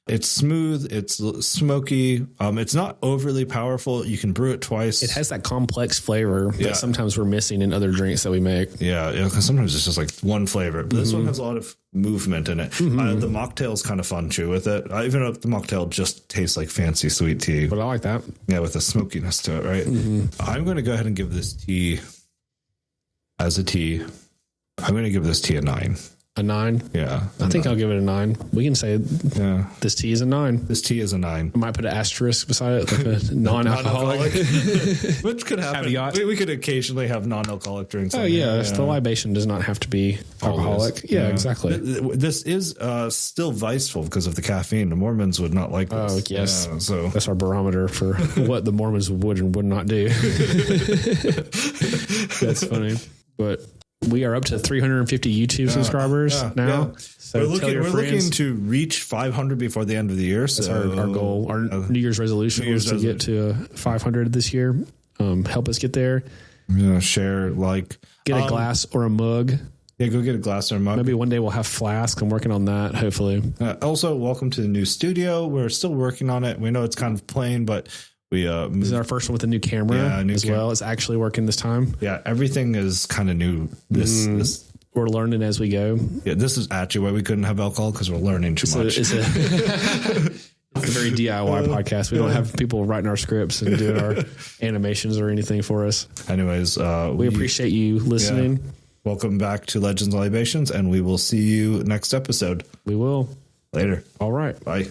It's smooth. It's smoky. It's not overly powerful. You can brew it twice. It has that complex flavor that sometimes we're missing in other drinks that we make. Yeah. Because sometimes it's just like one flavor. But this one has a lot of movement in it. The mocktail is kind of fun too with it. Even though the mocktail just tastes like fancy sweet tea. But I like that. Yeah, with a smokiness to it, right? I'm going to go ahead and give this tea as a tea. I'm going to give this tea a 9. A 9? Yeah. I think I'll give it a 9. We can say this tea is a 9. This tea is a 9. I might put an asterisk beside it, like a non-alcoholic. Which could happen. Caveat. We could occasionally have non-alcoholic drinks. Oh, yeah. The libation does not have to be alcoholic. Yeah, exactly. This is still viceful because of the caffeine. The Mormons would not like this. Oh, yes. Yeah, so that's our barometer for what the Mormons would and would not do. That's funny. But we are up to 350 YouTube subscribers now. Yeah. So we're looking to reach 500 before the end of the year. So that's our goal. Our New Year's resolution is to get to 500 this year. Help us get there. Share, get a glass or a mug. Yeah, go get a glass or a mug. Maybe one day we'll have flask. I'm working on that, hopefully. Also, welcome to the new studio. We're still working on it. We know it's kind of plain, but this is our first one with a new camera well. It's actually working this time. Yeah, everything is kind of new. This we're learning as we go. Yeah, this is actually why we couldn't have alcohol, because we're learning too much. It's a very DIY podcast. We don't have people writing our scripts and doing our animations or anything for us. Anyways, we appreciate you listening. Yeah. Welcome back to Legends and Libations, and we will see you next episode. We will. Later. All right. Bye.